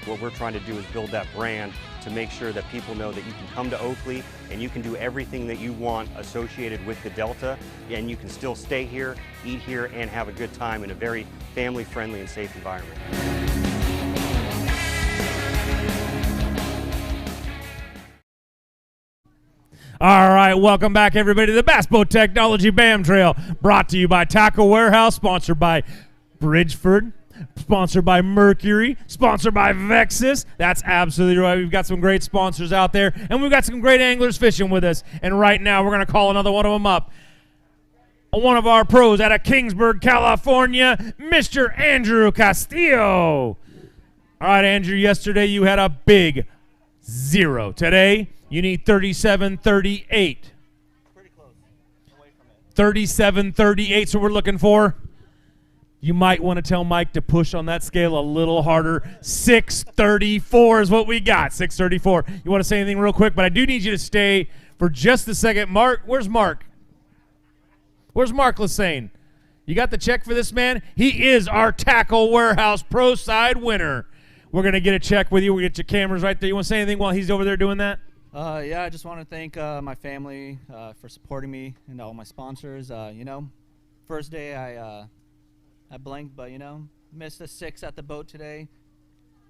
[SPEAKER 1] What we're trying to do is build that brand to make sure that people know that you can come to Oakley and you can do everything that you want associated with the Delta, and you can still stay here, eat here, and have a good time in a very family-friendly and safe environment.
[SPEAKER 13] All right, welcome back, everybody, to the Bass Boat Technology BAM Trail, brought to you by Tackle Warehouse, sponsored by Bridgeford, sponsored by Mercury, sponsored by Vexus. That's absolutely right. We've got some great sponsors out there, and we've got some great anglers fishing with us. And right now, we're going to call another one of them up. One of our pros out of Kingsburg, California, Mr. Andrew Castillo. All right, Andrew, yesterday you had a big 0. Today, you need 37-38. Pretty close. Away from it. 37-38, so we're looking for. You might want to tell Mike to push on that scale a little harder. 634 is what we got. 634. You want to say anything real quick? But I do need you to stay for just a second. Mark, where's Mark? Where's Mark Lassane? You got the check for this man? He is our Tackle Warehouse Pro Side winner. We're going to get a check with you. We'll get your cameras right there. You want to say anything while he's over there doing that?
[SPEAKER 3] Yeah, I just want to thank my family for supporting me and all my sponsors. First day I blinked, but, missed a 6 at the boat today.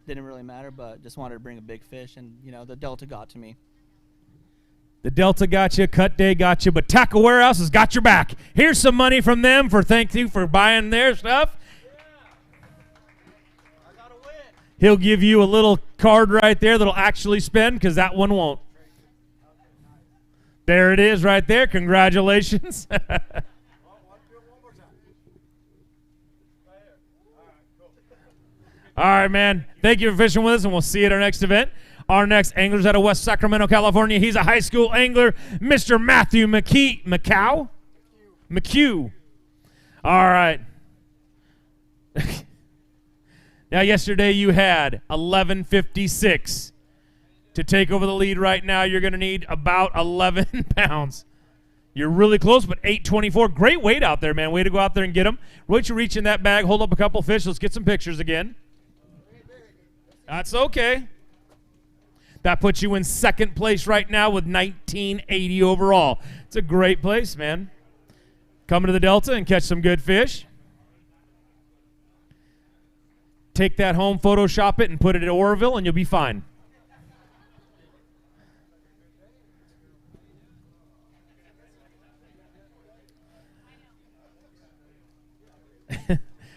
[SPEAKER 3] Didn't really matter, but just wanted to bring a big fish, and, the Delta got to me.
[SPEAKER 13] The Delta got you, Cut Day got you, but Tackle Warehouse has got your back. Here's some money from them for thank you for buying their stuff. He'll give you a little card right there that'll actually spend, because that one won't. There it is right there. Congratulations. All right, man. Thank you for fishing with us, and we'll see you at our next event. Our next angler's out of West Sacramento, California. He's a high school angler, Mr. Matthew McHugh. All right. Now, yesterday you had 11:56. To take over the lead right now, you're going to need about 11 pounds. You're really close, but 8:24. Great weight out there, man. Way to go out there and get them. Wait you reach in that bag, hold up a couple fish. Let's get some pictures again. That's okay. That puts you in second place right now with 1980 overall. It's a great place, man. Come to the Delta and catch some good fish. Take that home, Photoshop it, and put it at Oroville, and you'll be fine.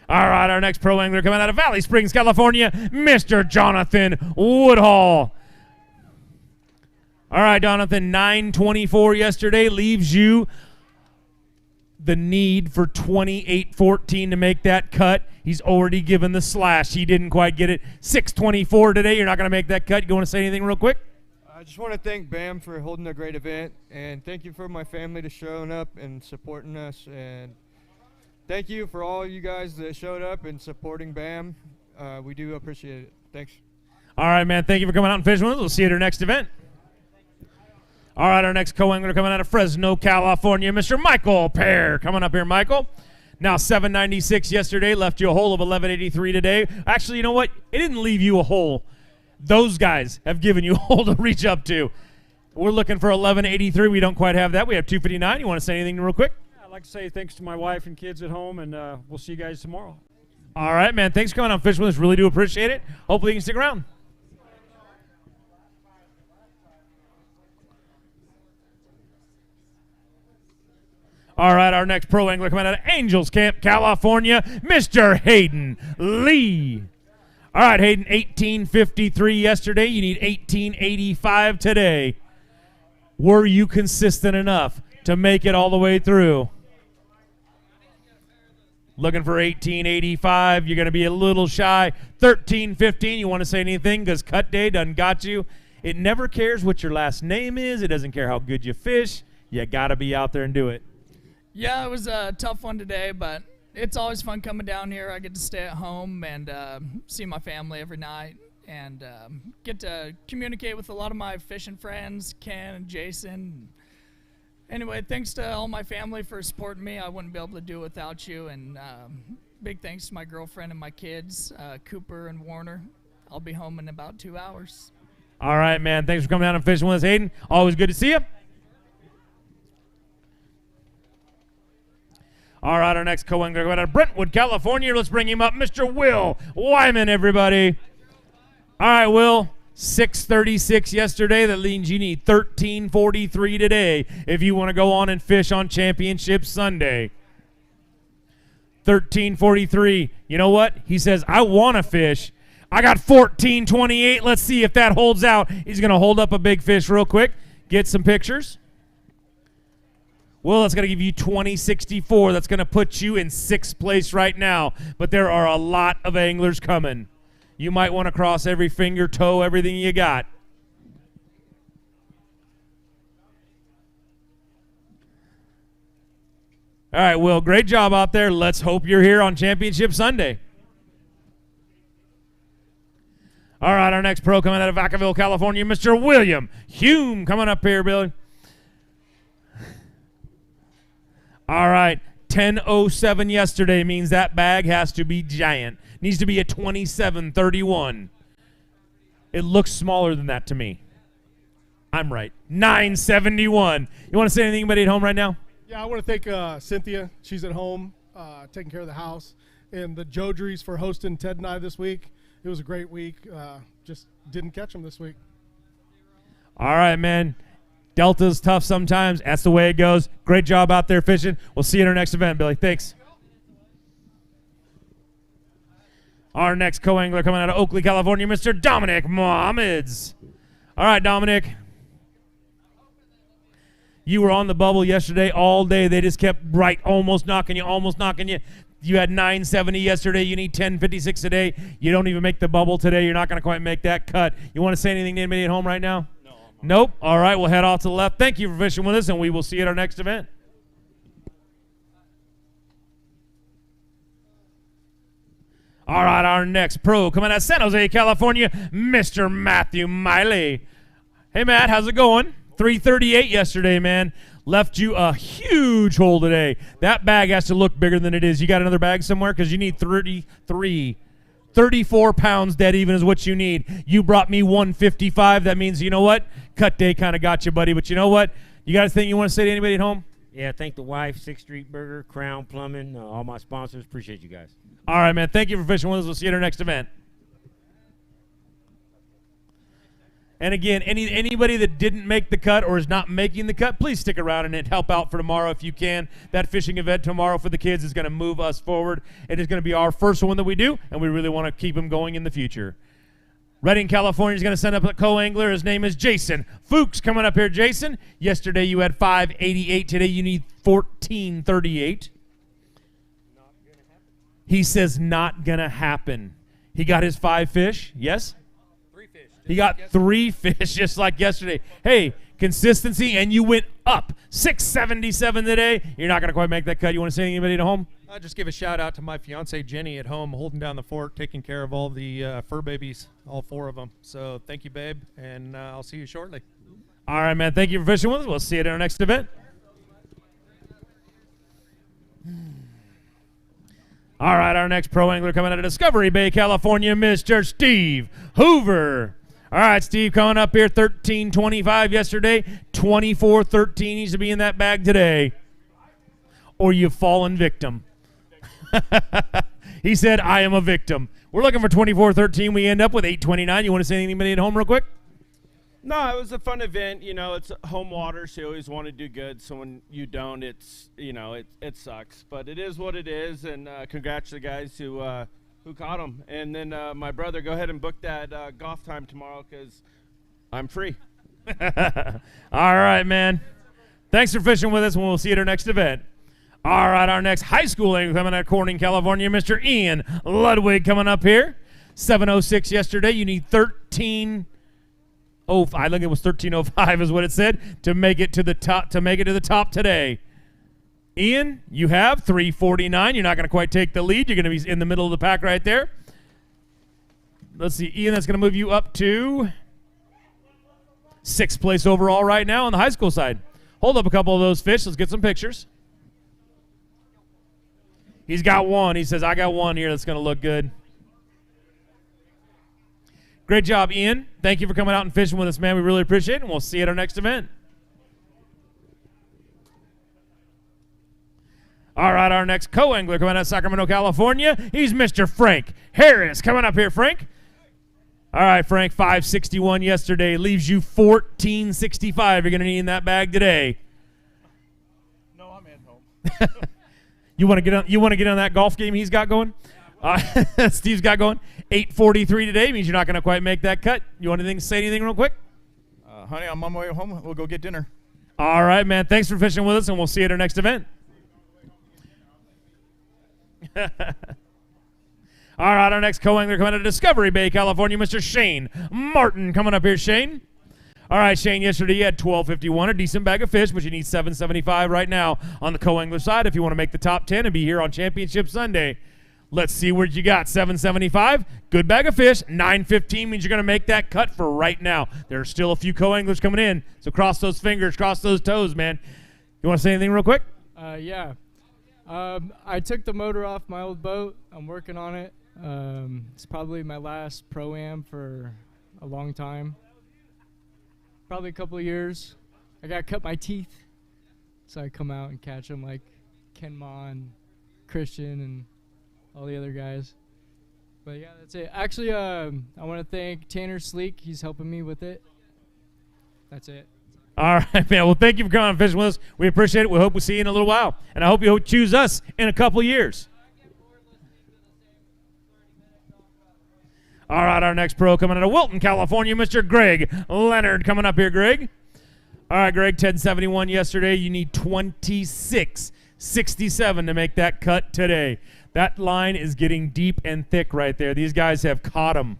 [SPEAKER 13] All right, our next pro angler coming out of Valley Springs, California, Mr. Jonathan Woodhall. All right, Jonathan, 9:24 yesterday leaves you the need for 28:14 to make that cut. He's already given the slash. He didn't quite get it. 6:24 today. You're not going to make that cut. You want to say anything real quick?
[SPEAKER 5] I just want to thank BAM for holding a great event, and thank you for my family to showing up and supporting us, and thank you for all you guys that showed up and supporting BAM. We do appreciate it. Thanks.
[SPEAKER 13] All right, man. Thank you for coming out and fishing with us. We'll see you at our next event. All right, our next co-angler coming out of Fresno, California, Mr. Michael Pear. Coming up here, Michael. Now, 796 yesterday left you a hole of 1183 today. Actually, you know what? It didn't leave you a hole. Those guys have given you a hole to reach up to. We're looking for 1183. We don't quite have that. We have 259. You want to say anything real quick?
[SPEAKER 14] I'd like to say thanks to my wife and kids at home, and we'll see you guys tomorrow.
[SPEAKER 13] All right, man. Thanks for coming on Fish with us. Really do appreciate it. Hopefully you can stick around. All right, our next pro angler coming out of Angels Camp, California, Mr. Hayden Lee. All right, Hayden, 1853 yesterday. You need 1885 today. Were you consistent enough to make it all the way through? Looking for 1885. You're going to be a little shy. 1315. You want to say anything? Because cut day done got you. It never cares what your last name is. It doesn't care how good you fish. You got to be out there and do it.
[SPEAKER 16] Yeah, it was a tough one today, but
[SPEAKER 6] it's always fun coming down here. I get to stay at home and see my family every night, and get to communicate with a lot of my fishing friends, Ken and Jason. Anyway, thanks to all my family for supporting me. I wouldn't be able to do it without you, and big thanks to my girlfriend and my kids, Cooper and Warner. I'll be home in about 2 hours.
[SPEAKER 13] All right, man. Thanks for coming down and fishing with us, Hayden. Always good to see you. All right, our next co-angler going out of Brentwood, California. Let's bring him up, Mr. Will Wyman, everybody. All right, Will. 6:36 yesterday. That means you need 13:43 today if you want to go on and fish on Championship Sunday. 13:43. You know what? He says, I want to fish. I got 14:28. Let's see if that holds out. He's going to hold up a big fish real quick. Get some pictures. Well, that's going to give you 20.64. That's going to put you in 6th place right now. But there are a lot of anglers coming. You might want to cross every finger, toe, everything you got. All right, Will, great job out there. Let's hope you're here on Championship Sunday. All right, our next pro coming out of Vacaville, California, Mr. William Hume coming up here, Billy. All right, 10:07 yesterday means that bag has to be giant. Needs to be a 27.31. It looks smaller than that to me. I'm right. 9.71. You want to say anything, anybody at home right now?
[SPEAKER 7] Yeah, I want to thank Cynthia. She's at home taking care of the house. And the Jodries for hosting Ted and I this week. It was a great week. Just didn't catch them this week.
[SPEAKER 13] All right, man. Delta's tough sometimes. That's the way it goes. Great job out there fishing. We'll see you in our next event, Billy. Thanks. Our next co-angler coming out of Oakley, California, Mr. Dominic Mohammeds. All right, Dominic. You were on the bubble yesterday all day. They just kept right, almost knocking you, almost knocking you. You had 9.70 yesterday. You need 10.56 today. You don't even make the bubble today. You're not going to quite make that cut. You want to say anything to anybody at home right now? No. Nope. All right, we'll head off to the left. Thank you for fishing with us, and we will see you at our next event. All right, our next pro coming out of San Jose, California, Mr. Matthew Miley. Hey, Matt, how's it going? 3:38 yesterday, man. Left you a huge hole today. That bag has to look bigger than it is. You got another bag somewhere? Because you need 34 pounds dead even is what you need. You brought me 155. That means, you know what? Cut day kind of got you, buddy. But you know what? You got a thing you want to say to anybody at home?
[SPEAKER 1] Yeah, thank the wife, 6th Street Burger, Crown Plumbing, all my sponsors. Appreciate you guys.
[SPEAKER 13] All right, man. Thank you for fishing with us. We'll see you at our next event. And again, anybody that didn't make the cut or is not making the cut, please stick around and help out for tomorrow if you can. That fishing event tomorrow for the kids is going to move us forward. It is going to be our first one that we do, and we really want to keep them going in the future. Redding, California is going to send up a co-angler. His name is Jason Fuchs. Coming up here, Jason. Yesterday you had 5.88. Today you need 14.38. He says not going to happen. He got his 5 fish. Yes? He got 3 fish just like yesterday. Hey, consistency, and you went up. 6.77 today. You're not going to quite make that cut. You want to say anybody at home?
[SPEAKER 8] I'll just give a shout out to my fiance Jenny at home, holding down the fort, taking care of all the fur babies, all 4 of them. So thank you, babe, and I'll see you shortly.
[SPEAKER 13] All right, man. Thank you for fishing with us. We'll see you at our next event. All right, our next pro angler coming out of Discovery Bay, California, Mr. Steve Hoover. All right, Steve, coming up here, 13.25 yesterday, 24.13 needs to be in that bag today. Or you've fallen victim. He said, I am a victim. We're looking for 24.13. We end up with 8.29. You want to say anybody at home real quick?
[SPEAKER 16] No, it was a fun event. You know, it's home water, so you always want to do good. So when you don't, it's, you know, it sucks. But it is what it is, and congrats to the guys who caught them. And then my brother, go ahead and book that golf time tomorrow because I'm free.
[SPEAKER 13] All right, man. Thanks for fishing with us, and we'll see you at our next event. All right, our next high school angler coming out of Corning, California, Mr. Ian Ludwig coming up here. 7:06 yesterday. You need 13. I think it was 13:05 is what it said to make it to the top. To make it to the top today. Ian, you have 349. You're not going to quite take the lead. You're going to be in the middle of the pack right there. Let's see, Ian, that's going to move you up to 6th place overall right now on the high school side. Hold up a couple of those fish. Let's get some pictures. He's got one. He says, I got one here that's going to look good. Great job, Ian. Thank you for coming out and fishing with us, man. We really appreciate it, and we'll see you at our next event. All right, our next co-angler coming out of Sacramento, California. He's Mr. Frank Harris. Coming up here, Frank. All right, Frank, 561 yesterday. Leaves you 1465. You're going to need in that bag today.
[SPEAKER 2] No, I'm at home.
[SPEAKER 13] You want to get on? You want to get on that golf game he's got going? Steve's got going. 8:43 today means you're not going to quite make that cut. You want to say anything real quick?
[SPEAKER 2] Honey, I'm on my way home. We'll go get dinner.
[SPEAKER 13] All right, man. Thanks for fishing with us, and we'll see you at our next event. All right, our next co-angler coming out of Discovery Bay, California, Mr. Shane Martin. Coming up here, Shane. All right, Shane, yesterday you had 1251, a decent bag of fish, but you need 775 right now on the co-angler side if you want to make the top 10 and be here on Championship Sunday. Let's see what you got. 775, good bag of fish. 915 means you're going to make that cut for right now. There are still a few co-anglers coming in, so cross those fingers, cross those toes, man. You want to say anything real quick?
[SPEAKER 9] Yeah. I took the motor off my old boat. I'm working on it. It's probably my last Pro-Am for a long time. Probably a couple of years. I got to cut my teeth so I come out and catch them like Ken Ma and Christian and all the other guys. But yeah, that's it. Actually, I want to thank Tanner Sleek. He's helping me with it. That's it.
[SPEAKER 13] All right, man. Well, thank you for coming and fishing with us. We appreciate it. We hope we see you in a little while. And I hope you choose us in a couple of years. All right, our next pro coming out of Wilton, California, Mr. Greg Leonard. Coming up here, Greg. All right, Greg, 1071 yesterday. You need 2667 to make that cut today. That line is getting deep and thick right there. These guys have caught them.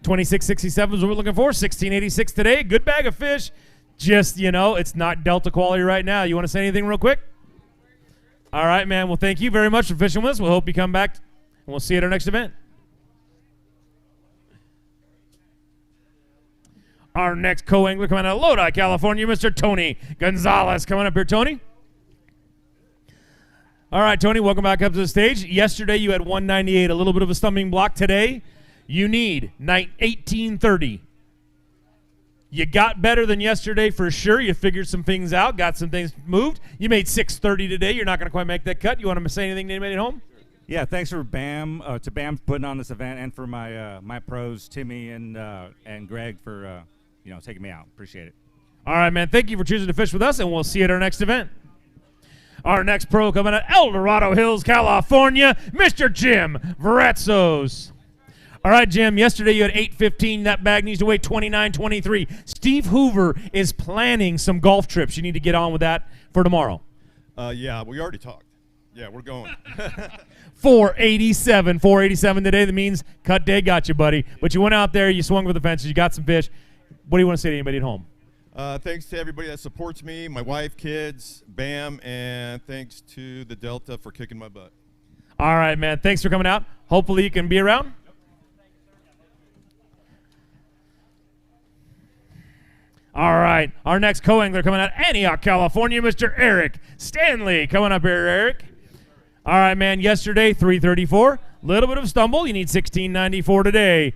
[SPEAKER 13] 2667 is what we're looking for. 1686 today. Good bag of fish. Just, it's not Delta quality right now. You want to say anything real quick? All right, man. Well, thank you very much for fishing with us. We'll hope you come back, and we'll see you at our next event. Our next co-angler coming out of Lodi, California, Mr. Tony Gonzalez. Coming up here, Tony. All right, Tony, welcome back up to the stage. Yesterday you had 198, a little bit of a stumbling block. Today you need 1830. You got better than yesterday for sure. You figured some things out, got some things moved. You made 630 today. You're not going to quite make that cut. You want to say anything to anybody at home?
[SPEAKER 15] Yeah, thanks for BAM putting on this event, and for my pros, Timmy and Greg, for taking me out. Appreciate it.
[SPEAKER 13] All right, man. Thank you for choosing to fish with us, and we'll see you at our next event. Our next pro coming out of El Dorado Hills, California, Mr. Jim Vretzos. All right, Jim, yesterday you had 815. That bag needs to weigh 2923. Steve Hoover is planning some golf trips. You need to get on with that for tomorrow.
[SPEAKER 17] Yeah, we already talked. Yeah, we're going.
[SPEAKER 13] 487 today. That means cut day got you, buddy. But you went out there, you swung for the fences, you got some fish. What do you want to say to anybody at home?
[SPEAKER 17] Thanks to everybody that supports me, my wife, kids, BAM, and thanks to the Delta for kicking my butt.
[SPEAKER 13] All right, man. Thanks for coming out. Hopefully you can be around. All right. Our next co-angler coming out of Antioch, California, Mr. Eric Stanley. Coming up here, Eric. All right, man. Yesterday, 334. Little bit of a stumble. You need 1694 today.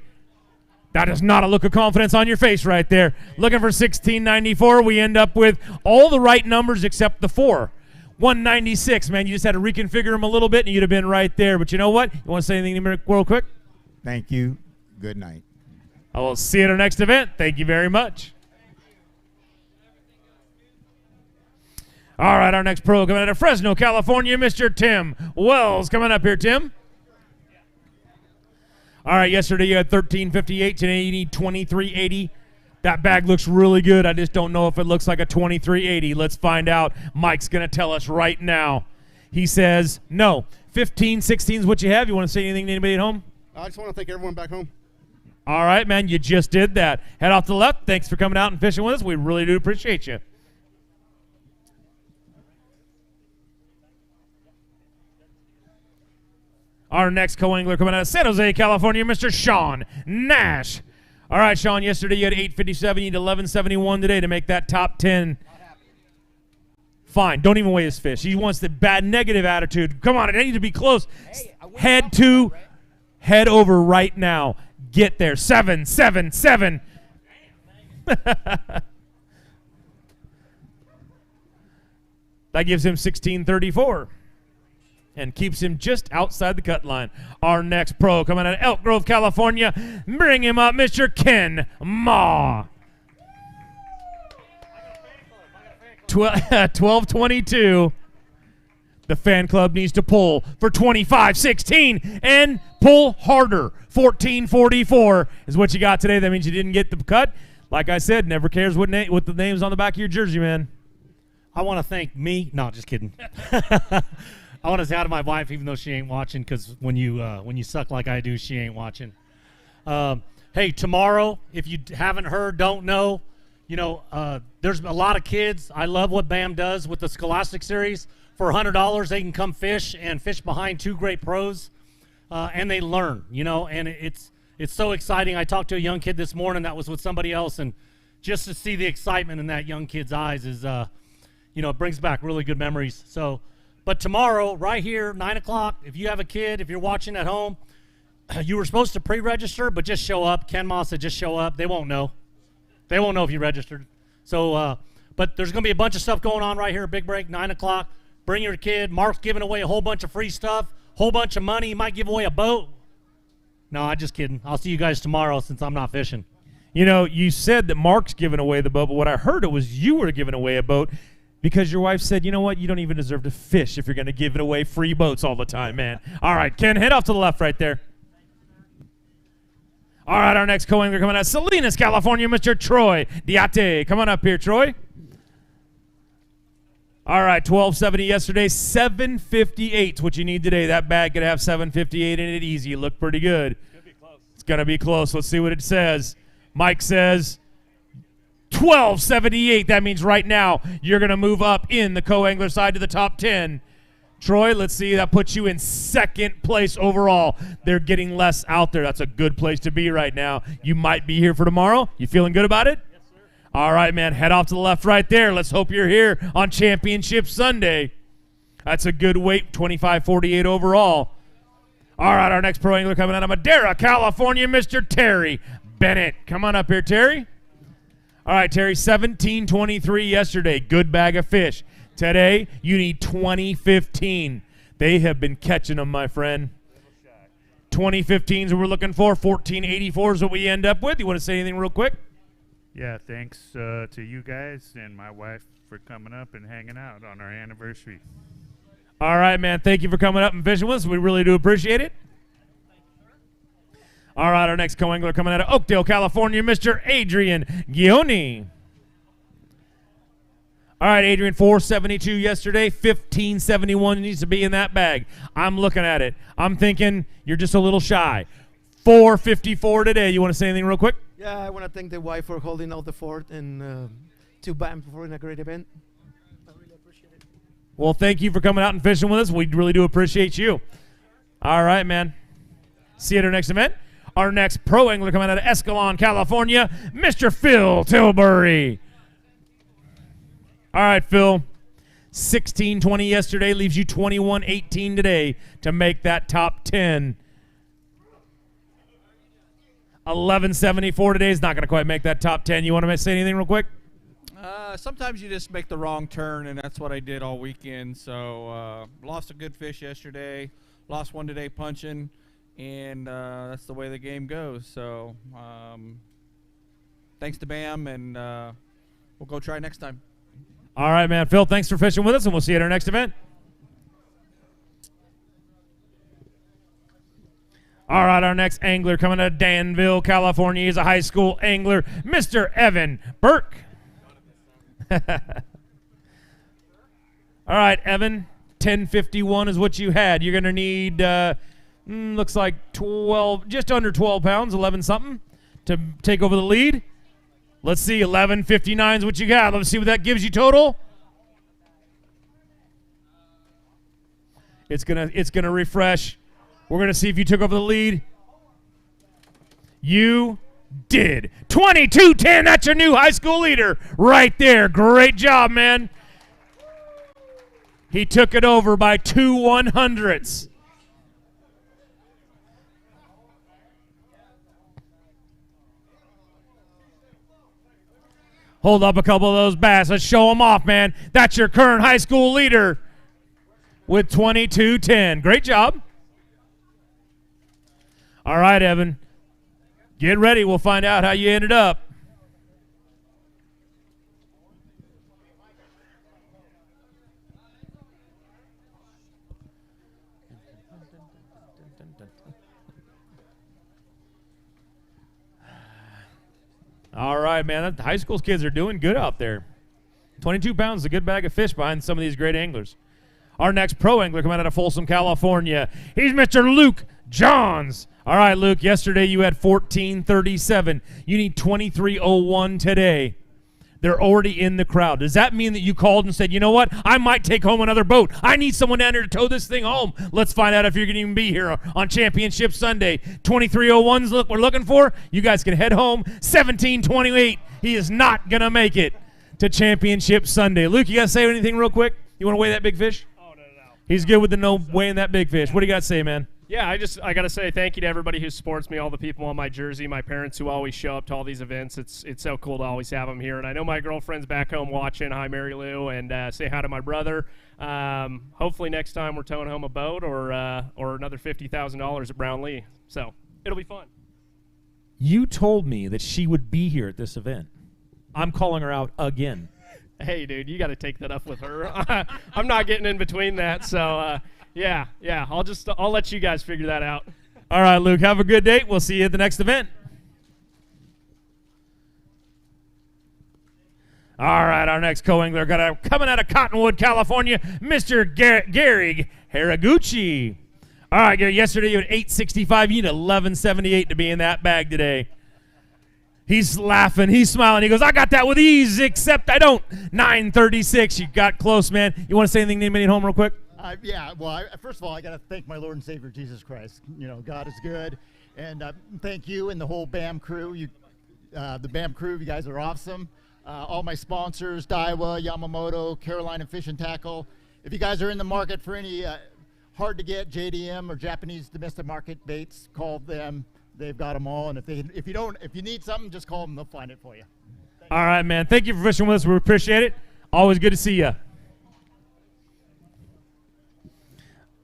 [SPEAKER 13] That is not a look of confidence on your face right there. Looking for 1694. We end up with all the right numbers except the 4. 196, man. You just had to reconfigure them a little bit, and you'd have been right there. But you know what? You want to say anything real quick?
[SPEAKER 18] Thank you. Good night.
[SPEAKER 13] I will see you at our next event. Thank you very much. All right, our next pro coming out of Fresno, California, Mr. Tim Wells. Coming up here, Tim. All right, yesterday you had 1358. Today you need 2380. That bag looks really good. I just don't know if it looks like a 2380. Let's find out. Mike's going to tell us right now. He says, no. 15, 16 is what you have. You want to say anything to anybody at home?
[SPEAKER 19] I just want to thank everyone back home.
[SPEAKER 13] All right, man. You just did that. Head off to the left. Thanks for coming out and fishing with us. We really do appreciate you. Our next co-angler coming out of San Jose, California, Mr. Sean Nash. All right, Sean, yesterday you had 857. You need 1171 today to make that top 10. Fine, don't even weigh his fish. He wants the bad negative attitude. Come on, it needs to be close. Head over right now. Get there. 777. That gives him 1634 and keeps him just outside the cut line. Our next pro coming out of Elk Grove, California. Bring him up, Mr. Ken Ma. 1222. The fan club needs to pull for 25-16 and pull harder. 1444 is what you got today. That means you didn't get the cut. Like I said, never cares what the name's on the back of your jersey, man.
[SPEAKER 4] I want to thank me. No, just kidding. I want to say hi to my wife, even though she ain't watching, because when you suck like I do, she ain't watching. Hey, tomorrow, if you haven't heard, don't know, there's a lot of kids. I love what BAM does with the Scholastic Series. For $100, they can come fish and fish behind two great pros, and they learn, and it's so exciting. I talked to a young kid this morning that was with somebody else, and just to see the excitement in that young kid's eyes is, it brings back really good memories. So, but tomorrow, right here, 9 o'clock, if you have a kid, if you're watching at home, you were supposed to pre-register, but just show up. Ken Moss said just show up. They won't know. They won't know if you registered. So, but there's going to be a bunch of stuff going on right here, Big Break, 9 o'clock. Bring your kid. Mark's giving away a whole bunch of free stuff, whole bunch of money. He might give away a boat. No, I'm just kidding. I'll see you guys tomorrow since I'm not fishing.
[SPEAKER 13] You said that Mark's giving away the boat, but what I heard it was you were giving away a boat because your wife said, you know what, you don't even deserve to fish if you're going to give it away free boats all the time, man. All right, Ken, head off to the left right there. All right, our next co-angler coming out of Salinas, California, Mr. Troy Diate. Come on up here, Troy. All right, 1270 yesterday, 758 is what you need today. That bag could have 758 in it easy. You look pretty good. It's going to be close. Let's see what it says. Mike says 1278. That means right now you're going to move up in the co-angler side to the top 10. Troy, let's see. That puts you in second place overall. They're getting less out there. That's a good place to be right now. You might be here for tomorrow. You feeling good about it? Yes, sir. All right, man. Head off to the left right there. Let's hope you're here on Championship Sunday. That's a good weight, 25-48 overall. All right, our next pro angler coming out of Madera, California, Mr. Terry Bennett. Come on up here, Terry. All right, Terry, 1723 yesterday. Good bag of fish. Today, you need 2015. They have been catching them, my friend. 2015 is what we're looking for. 1484 is what we end up with. You want to say anything real quick?
[SPEAKER 10] Yeah, thanks to you guys and my wife for coming up and hanging out on our anniversary.
[SPEAKER 13] All right, man. Thank you for coming up and fishing with us. We really do appreciate it. All right, our next co-angler coming out of Oakdale, California, Mr. Adrian Gioni. All right, Adrian, 472 yesterday, 1571 needs to be in that bag. I'm looking at it. I'm thinking you're just a little shy. 454 today. You want to say anything real quick?
[SPEAKER 11] Yeah, I want to thank the wife for holding out the fort and to BAM for a great event. I really appreciate it.
[SPEAKER 13] Well, thank you for coming out and fishing with us. We really do appreciate you. All right, man. See you at our next event. Our next pro angler coming out of Escalon, California, Mr. Phil Tilbury. All right, Phil. 1620 yesterday leaves you 2118 today to make that top 10. 1174 today is not going to quite make that top 10. You want to say anything real quick?
[SPEAKER 2] Sometimes you just make the wrong turn, and that's what I did all weekend. So lost a good fish yesterday, lost one today punching, and that's the way the game goes. So thanks to BAM, and we'll go try next time.
[SPEAKER 13] All right, man. Phil, thanks for fishing with us, and we'll see you at our next event. All right, our next angler coming out of Danville, California. He's a high school angler, Mr. Evan Burke. All right, Evan, 1051 is what you had. You're going to need, looks like 12, just under 12 pounds, 11 something, to take over the lead. Let's see, 1159 is what you got. Let's see what that gives you total. It's gonna refresh. We're going to see if you took over the lead. You did. 22-10, that's your new high school leader right there. Great job, man. He took it over by 2 100ths. Hold up a couple of those bass. Let's show them off, man. That's your current high school leader with 22-10. Great job. All right, Evan. Get ready. We'll find out how you ended up. All right, man. The high school kids are doing good out there. 22 pounds is a good bag of fish behind some of these great anglers. Our next pro angler coming out of Folsom, California. He's Mr. Luke Johns. All right, Luke, yesterday you had 14:37. You need 23:01 today. They're already in the crowd. Does that mean that you called and said, you know what, I might take home another boat. I need someone down here to tow this thing home. Let's find out if you're going to even be here on Championship Sunday. 23:01's look we're looking for. You guys can head home. 17:28. He is not going to make it to Championship Sunday. Luke, you got to say anything real quick? You want to weigh that big fish? Oh, no. He's good with the no weighing that big fish. What do you got to say, man?
[SPEAKER 12] Yeah, I got to say thank you to everybody who supports me, all the people on my jersey, my parents who always show up to all these events. It's so cool to always have them here. And I know my girlfriend's back home watching. Hi, Mary Lou, and say hi to my brother. Hopefully next time we're towing home a boat or another $50,000 at Brownlee. So it'll be fun.
[SPEAKER 13] You told me that she would be here at this event. I'm calling her out again.
[SPEAKER 12] Hey, dude, you got to take that up with her. I'm not getting in between that, so yeah. I'll let you guys figure that out.
[SPEAKER 13] All right, Luke, have a good day. We'll see you at the next event. All right, our next co-angler coming out of Cottonwood, California, Mr. Gary Haraguchi. All right, Gary, yesterday you had 865. You need 1178 to be in that bag today. He's laughing. He's smiling. He goes, I got that with ease, except I don't. 936. You got close, man. You want to say anything to anybody at home real quick?
[SPEAKER 20] Yeah, well, first of all, I got to thank my Lord and Savior, Jesus Christ. You know, God is good. And thank you and the whole BAM crew. The BAM crew, you guys are awesome. All my sponsors, Daiwa, Yamamoto, Carolina Fish and Tackle. If you guys are in the market for any hard-to-get JDM or Japanese domestic market baits, call them. They've got them all. And if you need something, just call them. They'll find it for you.
[SPEAKER 13] All right, man. Thank you for fishing with us. We appreciate it. Always good to see you.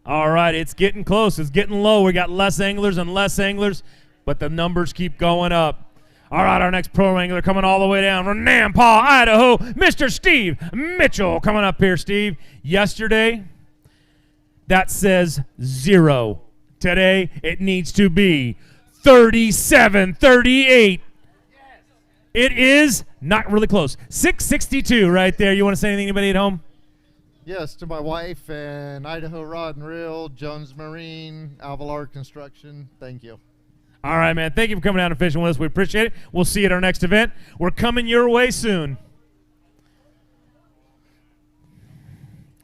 [SPEAKER 13] All right, it's getting close. It's getting low. We got less anglers and less anglers, but the numbers keep going up. All right, our next pro angler coming all the way down from Nampaw, Idaho, Mr. Steve Mitchell coming up here, Steve. Yesterday, that says 0. Today, it needs to be 37-38. It is not really close. 662 right there. You want to say anything, anybody at home?
[SPEAKER 21] Yes, to my wife and Idaho Rod and Reel, Jones Marine, Avalar Construction. Thank you.
[SPEAKER 13] All right, man. Thank you for coming down and fishing with us. We appreciate it. We'll see you at our next event. We're coming your way soon.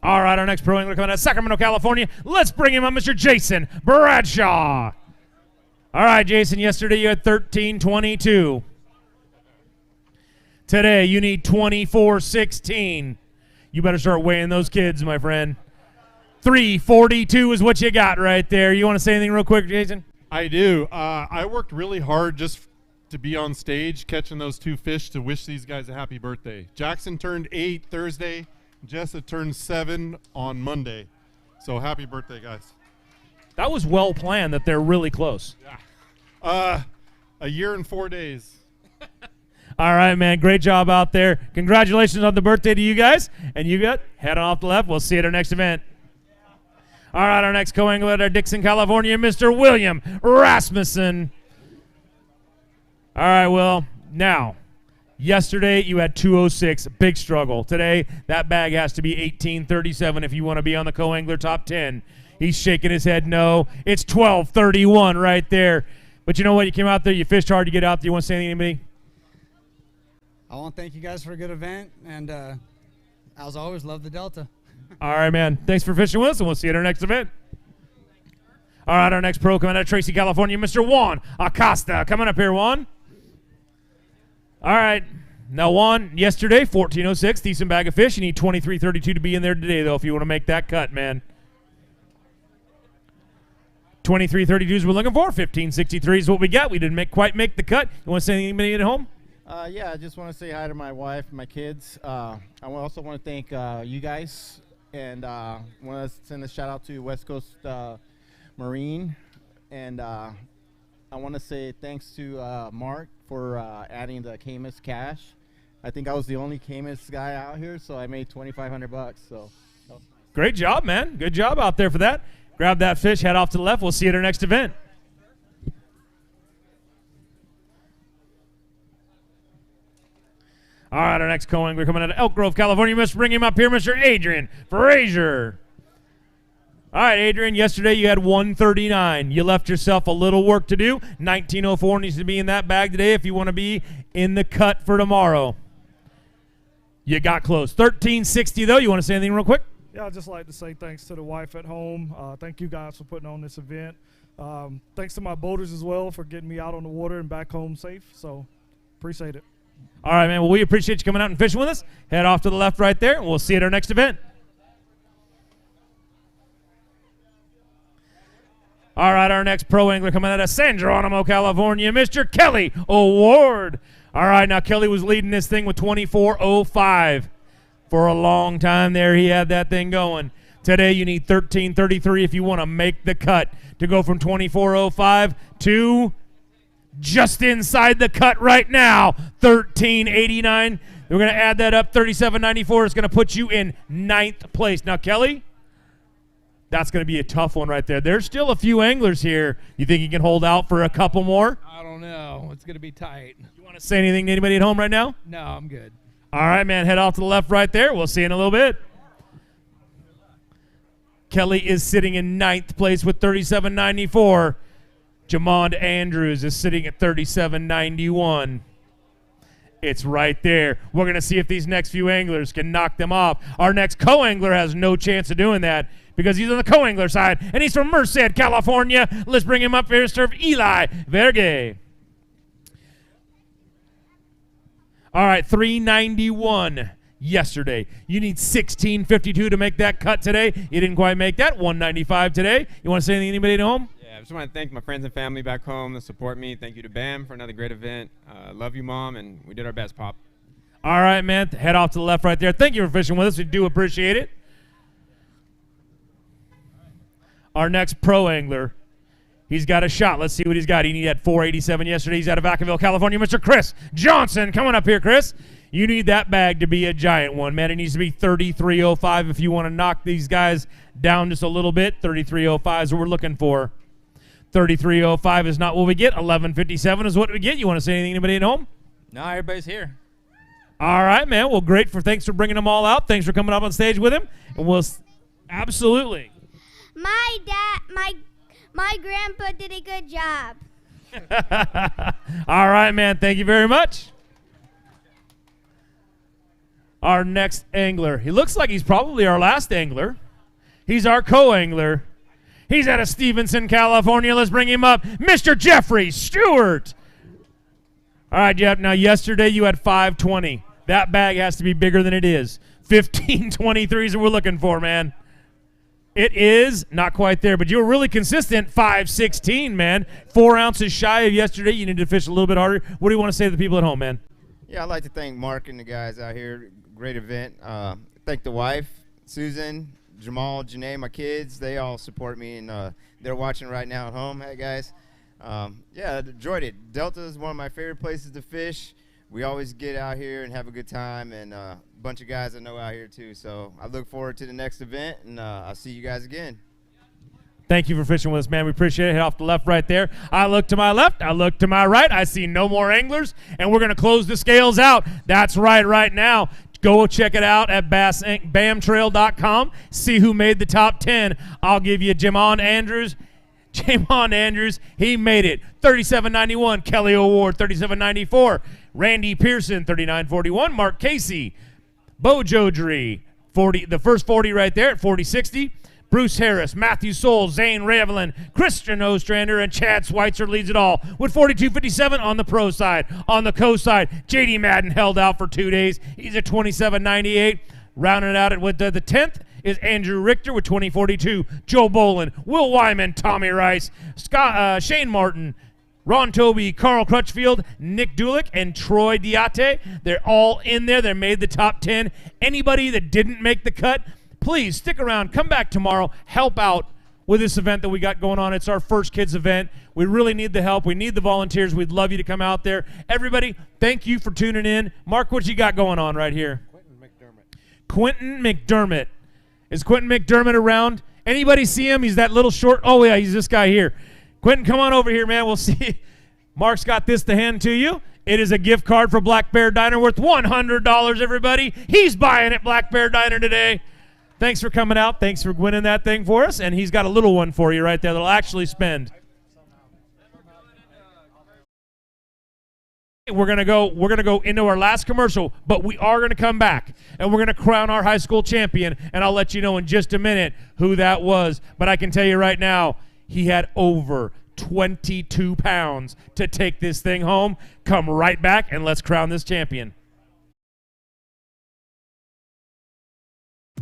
[SPEAKER 13] All right, our next pro angler coming out of Sacramento, California. Let's bring him up, Mr. Jason Bradshaw. All right, Jason, yesterday you had 13:22. Today you need 24:16. You better start weighing those kids, my friend. 342 is what you got right there. You want to say anything real quick, Jason?
[SPEAKER 22] I do. I worked really hard just to be on stage catching those 2 fish to wish these guys a happy birthday. Jackson turned 8 Thursday. Jessa turned 7 on Monday. So happy birthday, guys.
[SPEAKER 13] That was well planned that they're really close.
[SPEAKER 22] Yeah. A year and 4 days.
[SPEAKER 13] All right, man. Great job out there. Congratulations on the birthday to you guys. And you got head on off the left. We'll see you at our next event. All right, our next co-angler at our Dixon, California, Mr. William Rasmussen. All right, Will. Now, yesterday you had 206. Big struggle. Today, that bag has to be 1837 if you want to be on the co-angler top 10. He's shaking his head no. It's 1231 right there. But you know what? You came out there. You fished hard to get out there. You want to say anything to anybody?
[SPEAKER 23] I want to thank you guys for a good event, and as always, love the Delta.
[SPEAKER 13] All right, man. Thanks for fishing with us, and we'll see you at our next event. All right, our next pro coming out of Tracy, California, Mr. Juan Acosta. Coming up here, Juan. All right. Now, Juan, yesterday, 14.06, decent bag of fish. You need 23.32 to be in there today, though, if you want to make that cut, man. 23.32 is what we're looking for. 15.63 is what we got. We didn't quite make the cut. You want to say anything at home?
[SPEAKER 3] Yeah, I just want to say hi to my wife and my kids. I also want to thank you guys, and want to send a shout out to West Coast Marine, and I want to say thanks to Mark for adding the Camus cash. I think I was the only Camus guy out here, so I made $2,500. So
[SPEAKER 13] great job, man. Good job out there for that. Grab that fish, head off to the left. We'll see you at our next event. All right, our next co-angler coming out of Elk Grove, California. Let's bring him up here, Mr. Adrian Frazier. All right, Adrian, yesterday you had 139. You left yourself a little work to do. 1904 needs to be in that bag today if you want to be in the cut for tomorrow. You got close. 1360, though. You want to say anything real quick?
[SPEAKER 5] Yeah, I'd just like to say thanks to the wife at home. Thank you guys for putting on this event. Thanks to my boaters as well for getting me out on the water and back home safe. So appreciate it.
[SPEAKER 13] All right, man. Well, we appreciate you coming out and fishing with us. Head off to the left right there, and we'll see you at our next event. All right, our next pro angler coming out of San Geronimo, California, Mr. Kelly O'Ward. All right, now Kelly was leading this thing with 24.05. For a long time there, he had that thing going. Today, you need 13.33 if you want to make the cut to go from 24.05 to just inside the cut right now, 13.89. We're going to add that up, 37.94. It's going to put you in 9th place. Now, Kelly, that's going to be a tough one right there. There's still a few anglers here. You think you can hold out for a couple more?
[SPEAKER 14] I don't know. It's going to be tight.
[SPEAKER 13] You want to say anything to anybody at home right now?
[SPEAKER 14] No, I'm good.
[SPEAKER 13] All right, man. Head off to the left right there. We'll see you in a little bit. Kelly is sitting in 9th place with 37.94. Jamond Andrews is sitting at 37.91. It's right there. We're going to see if these next few anglers can knock them off. Our next co-angler has no chance of doing that because he's on the co-angler side, and he's from Merced, California. Let's bring him up here, Mr. Eli Verge. All right, 391 yesterday. You need 1652 to make that cut today. You didn't quite make that. 195 today. You want to say anything to anybody at home?
[SPEAKER 24] Yeah, I just want to thank my friends and family back home that support me. Thank you to BAM for another great event. Love you, Mom, and we did our best, Pop.
[SPEAKER 13] All right, man. Head off to the left right there. Thank you for fishing with us. We do appreciate it. Our next pro angler. He's got a shot. Let's see what he's got. He had 487 yesterday. He's out of Vacaville, California. Mr. Chris Johnson coming up here, Chris. You need that bag to be a giant one, man. It needs to be 33.05 if you want to knock these guys down just a little bit. 33.05 is what we're looking for. 33.05 is not what we get. 11.57 is what we get. You want to say anything to anybody at home?
[SPEAKER 25] No, everybody's here.
[SPEAKER 13] All right, man. Well, great. Thanks for bringing them all out. Thanks for coming up on stage with him. And we'll absolutely.
[SPEAKER 26] My grandpa did a good job.
[SPEAKER 13] All right, man. Thank you very much. Our next angler. He looks like he's probably our last angler. He's our co-angler. He's out of Stevenson, California. Let's bring him up. Mr. Jeffrey Stewart. All right, Jeff. Now, yesterday you had 520. That bag has to be bigger than it is. 15.23 is what we're looking for, man. It is not quite there, but you were really consistent. 5.16, man. 4 ounces shy of yesterday. You need to fish a little bit harder. What do you want to say to the people at home, man?
[SPEAKER 24] Yeah, I'd like to thank Mark and the guys out here. Great event. Thank the wife, Susan, Jamal, Janae, my kids. They all support me, and they're watching right now at home. Hey, guys. Yeah, I enjoyed it. Delta is one of my favorite places to fish. We always get out here and have a good time, and a bunch of guys I know out here too. So I look forward to the next event, and I'll see you guys again.
[SPEAKER 13] Thank you for fishing with us, man. We appreciate it. Head off the left right there. I look to my left. I look to my right. I see no more anglers, and we're going to close the scales out. That's right now. Go check it out at bamtrail.com. See who made the top 10. I'll give you Jamond Andrews. He made it. 37.91. Kelly O'Ward, 37.94. Randy Pearson, 39.41. Mark Casey. Bo Jodry, 40. The first 40 right there at 40.60. Bruce Harris, Matthew Soul, Zane Ravelin, Christian Ostrander, and Chad Schweitzer leads it all with 42.57 on the pro side. On the co side, J.D. Madden held out for 2 days. He's at 27.98. Rounding it out with the 10th is Andrew Richter with 20.42. Joe Bolin, Will Wyman, Tommy Rice, Shane Martin, Ron Toby, Carl Crutchfield, Nick Dulick, and Troy Diate. They're all in there. They made the top 10. Anybody that didn't make the cut, please stick around. Come back tomorrow. Help out with this event that we got going on. It's our first kids event. We really need the help. We need the volunteers. We'd love you to come out there. Everybody, thank you for tuning in. Mark, what you got going on right here? Quentin McDermott. Is Quentin McDermott around? Anybody see him? He's that little short. Oh, yeah, he's this guy here. Quentin, come on over here, man. We'll see. Mark's got this to hand to you. It is a gift card for Black Bear Diner worth $100, everybody. He's buying it, Black Bear Diner, today. Thanks for coming out. Thanks for winning that thing for us. And he's got a little one for you right there that'll actually spend. We're gonna go into our last commercial, but we are gonna come back and we're gonna crown our high school champion, and I'll let you know in just a minute who that was. But I can tell you right now, he had over 22 pounds to take this thing home. Come right back and let's crown this champion.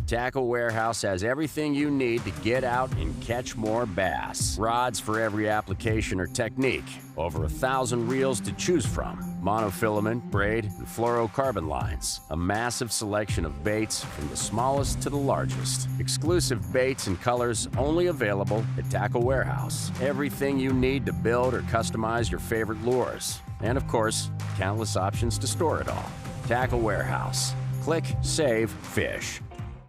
[SPEAKER 1] Tackle Warehouse has everything you need to get out and catch more bass. Rods for every application or technique. Over 1,000 reels to choose from. Monofilament, braid, and fluorocarbon lines. A massive selection of baits from the smallest to the largest. Exclusive baits and colors only available at Tackle Warehouse. Everything you need to build or customize your favorite lures. And of course, countless options to store it all. Tackle Warehouse. Click, save, fish.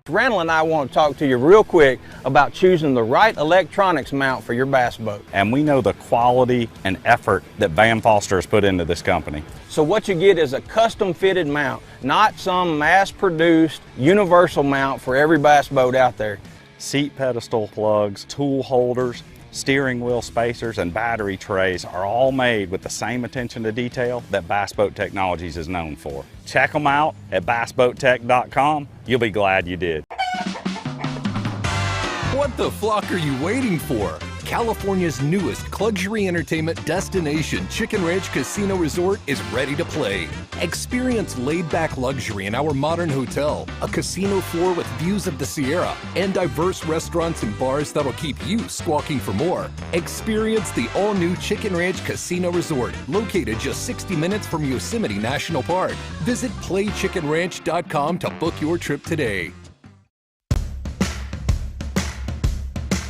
[SPEAKER 6] Randall and I want to talk to you real quick about choosing the right electronics mount for your bass boat.
[SPEAKER 7] And we know the quality and effort that Bam Foster has put into this company.
[SPEAKER 6] So what you get is a custom fitted mount, not some mass produced universal mount for every bass boat out there.
[SPEAKER 7] Seat pedestal plugs, tool holders, steering wheel spacers, and battery trays are all made with the same attention to detail that Bass Boat Technologies is known for. Check them out at bassboattech.com. You'll be glad you did.
[SPEAKER 8] What the flock are you waiting for? California's newest luxury entertainment destination, Chicken Ranch Casino Resort, is ready to play. Experience laid-back luxury in our modern hotel, a casino floor with views of the Sierra, and diverse restaurants and bars that'll keep you squawking for more. Experience the all-new Chicken Ranch Casino Resort, located just 60 minutes from Yosemite National Park. Visit playchickenranch.com to book your trip today.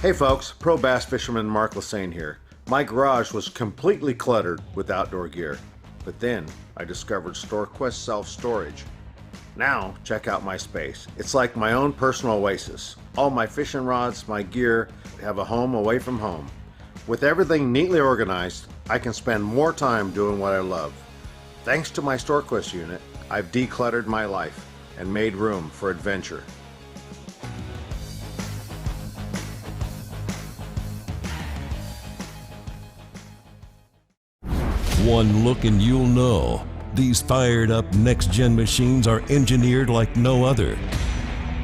[SPEAKER 16] Hey folks, pro bass fisherman Mark Lassane here. My garage was completely cluttered with outdoor gear, but then I discovered StoreQuest self-storage. Now check out my space. It's like my own personal oasis. All my fishing rods, my gear have a home away from home. With everything neatly organized, I can spend more time doing what I love. Thanks to my StoreQuest unit, I've decluttered my life and made room for adventure.
[SPEAKER 25] One look and you'll know. These fired up next-gen machines are engineered like no other.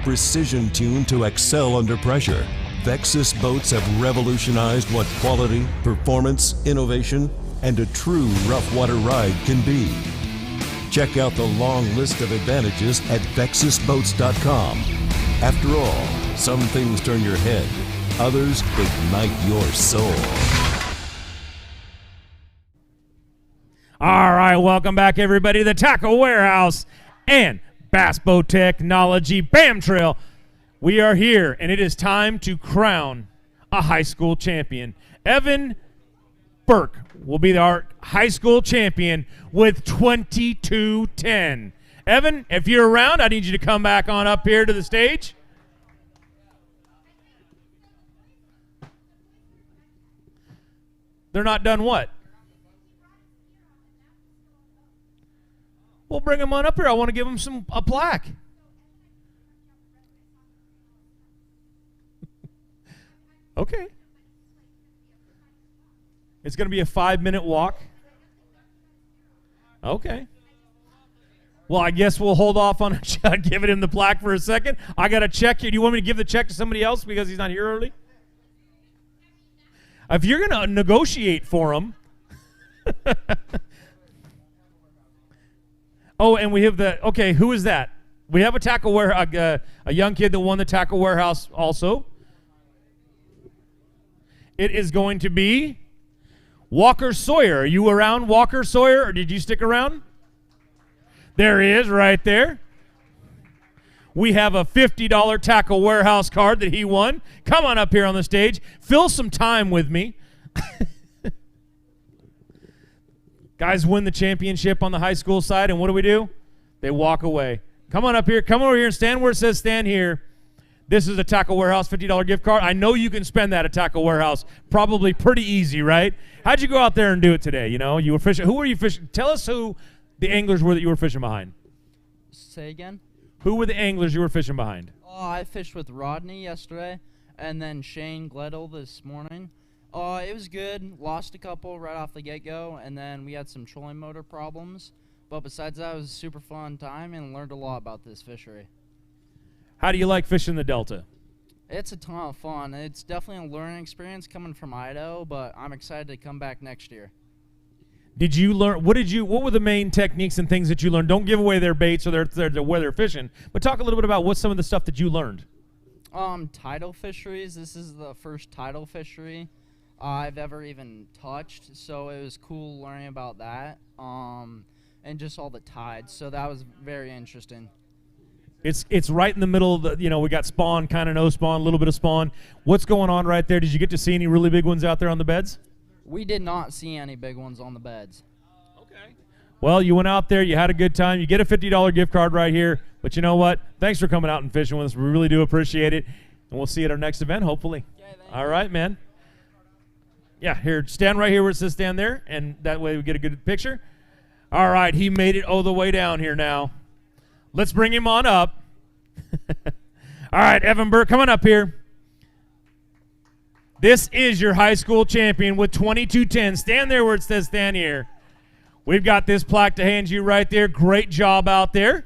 [SPEAKER 25] Precision tuned to excel under pressure, Vexus boats have revolutionized what quality, performance, innovation, and a true rough water ride can be. Check out the long list of advantages at VexusBoats.com. After all, some things turn your head, others ignite your soul.
[SPEAKER 13] All right, welcome back, everybody, to the Tackle Warehouse and Bass Boat Technology BAM Trail. We are here, and it is time to crown a high school champion. Evan Burke will be our high school champion with 2210. Evan, if you're around, I need you to come back on up here to the stage. They're not done what? We'll bring them on up here. I want to give them a plaque. Okay. It's going to be a 5-minute walk. Okay. Well, I guess we'll hold off on giving him the plaque for a second. I got a check here. Do you want me to give the check to somebody else because he's not here early? If you're going to negotiate for him. Oh, and we have okay, who is that? We have a tackle warehouse, a young kid that won the tackle warehouse also. It is going to be Walker Sawyer. Are you around, Walker Sawyer, or did you stick around? There he is right there. We have a $50 tackle warehouse card that he won. Come on up here on the stage. Fill some time with me. Guys win the championship on the high school side, and what do? They walk away. Come on up here. Come over here and stand where it says stand here. This is a Tackle Warehouse $50 gift card. I know you can spend that at Tackle Warehouse. Probably pretty easy, right? How'd you go out there and do it today? You know, you were fishing. Who were you fishing? Tell us who the anglers were that you were fishing behind.
[SPEAKER 4] Say again?
[SPEAKER 13] Who were the anglers you were fishing behind?
[SPEAKER 4] Oh, I fished with Rodney yesterday, and then Shane Gledel this morning. It was good. Lost a couple right off the get-go, and then we had some trolling motor problems. But besides that, it was a super fun time and learned a lot about this fishery.
[SPEAKER 13] How do you like fishing the Delta?
[SPEAKER 4] It's a ton of fun. It's definitely a learning experience coming from Idaho, but I'm excited to come back next year.
[SPEAKER 13] Did you learn? What were the main techniques and things that you learned? Don't give away their baits or where they're fishing, but talk a little bit about what's some of the stuff that you learned.
[SPEAKER 4] Tidal fisheries. This is the first tidal fishery I've ever even touched, so it was cool learning about that. And just all the tides, so that was very interesting.
[SPEAKER 13] It's right in the middle of the, we got spawn, kind of no spawn, a little bit of spawn. What's going on right there? Did you get to see any really big ones out there on the beds?
[SPEAKER 4] We did not see any big ones on the beds.
[SPEAKER 13] Okay. Well, you went out there, you had a good time. You get a $50 gift card right here. But you know what? Thanks for coming out and fishing with us. We really do appreciate it. And we'll see you at our next event, hopefully. Okay, all right, man. Yeah, here, stand right here where it says stand there, and that way we get a good picture. All right, he made it all the way down here now. Let's bring him on up. All right, Evan Burke, come on up here. This is your high school champion with 2210. Stand there where it says stand here. We've got this plaque to hand you right there. Great job out there.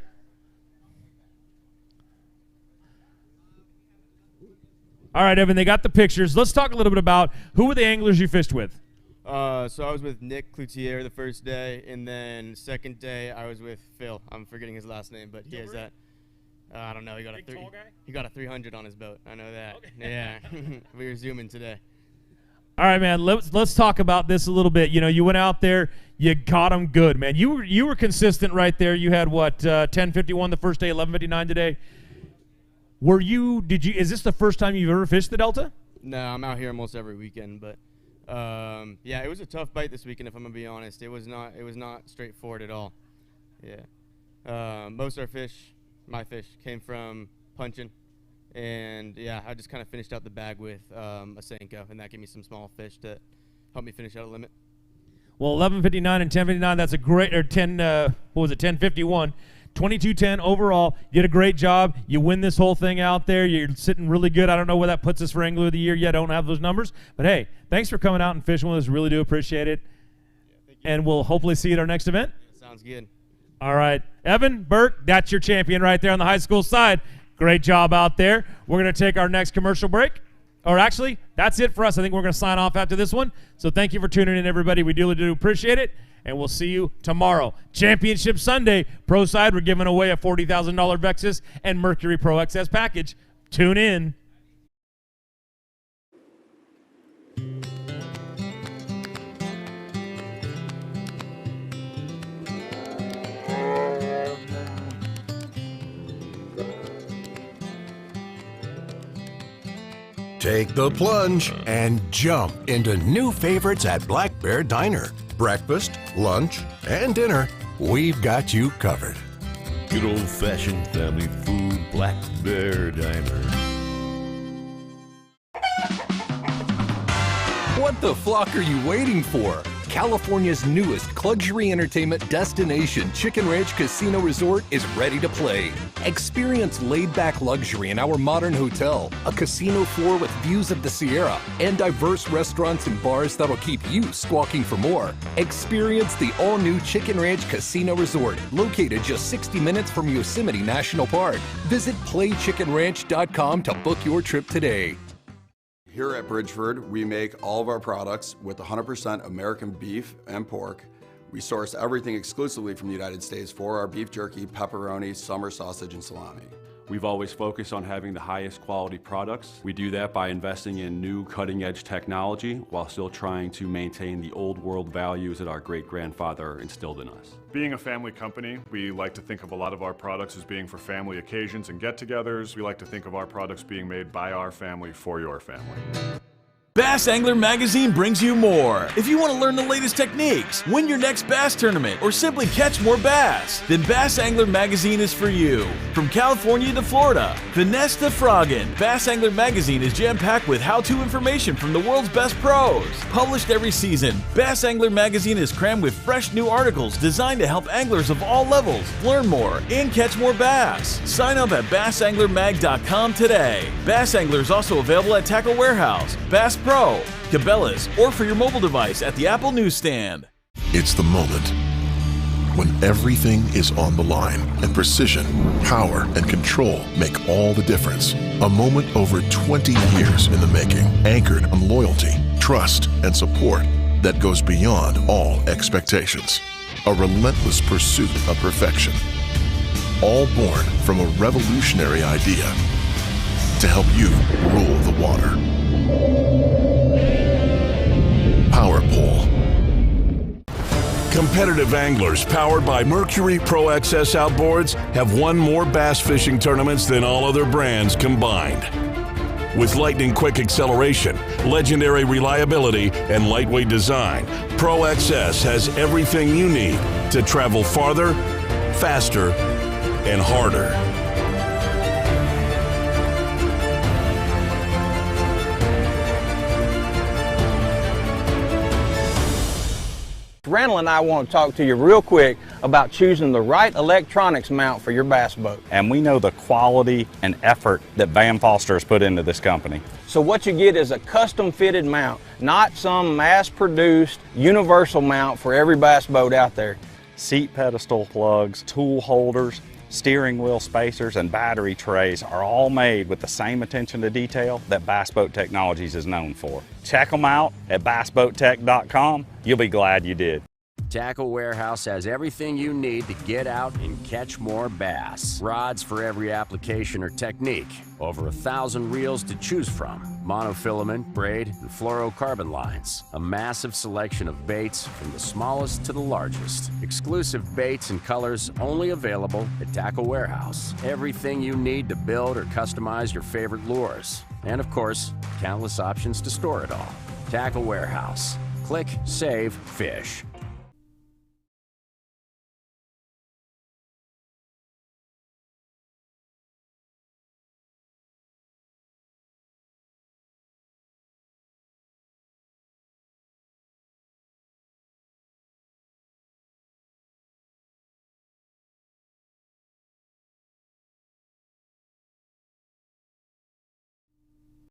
[SPEAKER 13] All right, Evan, they got the pictures. Let's talk a little bit about who were the anglers you fished with.
[SPEAKER 9] So I was with Nick Cloutier the first day, and then second day I was with Phil. I'm forgetting his last name, but he has that. I don't know. He got a 300 on his boat. I know that. Okay. Yeah. We were zooming today.
[SPEAKER 13] All right, man. Let's talk about this a little bit. You went out there, you got them good, man. You were consistent right there. You had what 10:51 the first day, 11:59 today. Is this the first time you've ever fished the Delta?
[SPEAKER 9] No, I'm out here almost every weekend, but yeah, it was a tough bite this weekend, if I'm gonna be honest. It was not straightforward at all. Yeah. Most of our fish, my fish, came from punching, and yeah, I just kind of finished out the bag with a Senko, and that gave me some small fish to help me finish out a limit.
[SPEAKER 13] Well, 11:59 and 10:59, that's a great, or 10:51. 22-10 overall. You did a great job. You win this whole thing out there. You're sitting really good. I don't know where that puts us for Angler of the Year yet. I don't have those numbers. But, hey, thanks for coming out and fishing with us. Really do appreciate it. Yeah, and we'll hopefully see you at our next event.
[SPEAKER 9] Yeah, sounds good.
[SPEAKER 13] All right. Evan Burke, that's your champion right there on the high school side. Great job out there. We're going to take our next commercial break. Or actually, that's it for us. I think we're going to sign off after this one. So thank you for tuning in, everybody. We really do appreciate it. And we'll see you tomorrow. Championship Sunday. Pro side, we're giving away a $40,000 Vexus and Mercury Pro XS package. Tune in.
[SPEAKER 15] Take the plunge and jump into new favorites at Black Bear Diner. Breakfast, lunch, and dinner, we've got you covered.
[SPEAKER 17] Good old-fashioned family food, Black Bear Diner.
[SPEAKER 8] What the flock are you waiting for? California's newest luxury entertainment destination, Chicken Ranch Casino Resort, is ready to play. Experience laid-back luxury in our modern hotel, a casino floor with views of the Sierra, and diverse restaurants and bars that'll keep you squawking for more. Experience the all-new Chicken Ranch Casino Resort, located just 60 minutes from Yosemite National Park. Visit playchickenranch.com to book your trip today.
[SPEAKER 2] Here at Bridgeford, we make all of our products with 100% American beef and pork. We source everything exclusively from the United States for our beef jerky, pepperoni, summer sausage, and salami.
[SPEAKER 10] We've always focused on having the highest quality products. We do that by investing in new cutting-edge technology while still trying to maintain the old world values that our great-grandfather instilled in us.
[SPEAKER 11] Being a family company, we like to think of a lot of our products as being for family occasions and get-togethers. We like to think of our products being made by our family for your family.
[SPEAKER 12] Bass Angler Magazine brings you more. If you want to learn the latest techniques, win your next bass tournament, or simply catch more bass, then Bass Angler Magazine is for you. From California to Florida, finesse to frogging, Bass Angler Magazine is jam-packed with how-to information from the world's best pros. Published every season, Bass Angler Magazine is crammed with fresh new articles designed to help anglers of all levels learn more and catch more bass. Sign up at bassanglermag.com today. Bass Angler is also available at Tackle Warehouse, Bass Pro, Cabela's, or for your mobile device at the Apple newsstand.
[SPEAKER 18] It's the moment when everything is on the line and precision, power, and control make all the difference. A moment over 20 years in the making, anchored on loyalty, trust, and support that goes beyond all expectations. A relentless pursuit of perfection. All born from a revolutionary idea to help you rule the water. Power Pole.
[SPEAKER 19] Competitive anglers powered by Mercury Pro XS outboards have won more bass fishing tournaments than all other brands combined. With lightning-quick acceleration, legendary reliability, and lightweight design, Pro XS has everything you need to travel farther, faster, and harder.
[SPEAKER 6] Randall and I want to talk to you real quick about choosing the right electronics mount for your bass boat.
[SPEAKER 7] And we know the quality and effort that Van Foster has put into this company.
[SPEAKER 6] So what you get is a custom fitted mount, not some mass produced universal mount for every bass boat out there.
[SPEAKER 7] Seat pedestal plugs, tool holders, steering wheel spacers, and battery trays are all made with the same attention to detail that Bass Boat Technologies is known for. Check them out at bassboattech.com. You'll be glad you did.
[SPEAKER 1] Tackle Warehouse has everything you need to get out and catch more bass. Rods for every application or technique. Over 1,000 reels to choose from. Monofilament, braid, and fluorocarbon lines. A massive selection of baits from the smallest to the largest. Exclusive baits and colors only available at Tackle Warehouse. Everything you need to build or customize your favorite lures. And of course, countless options to store it all. Tackle Warehouse. Click, save, fish.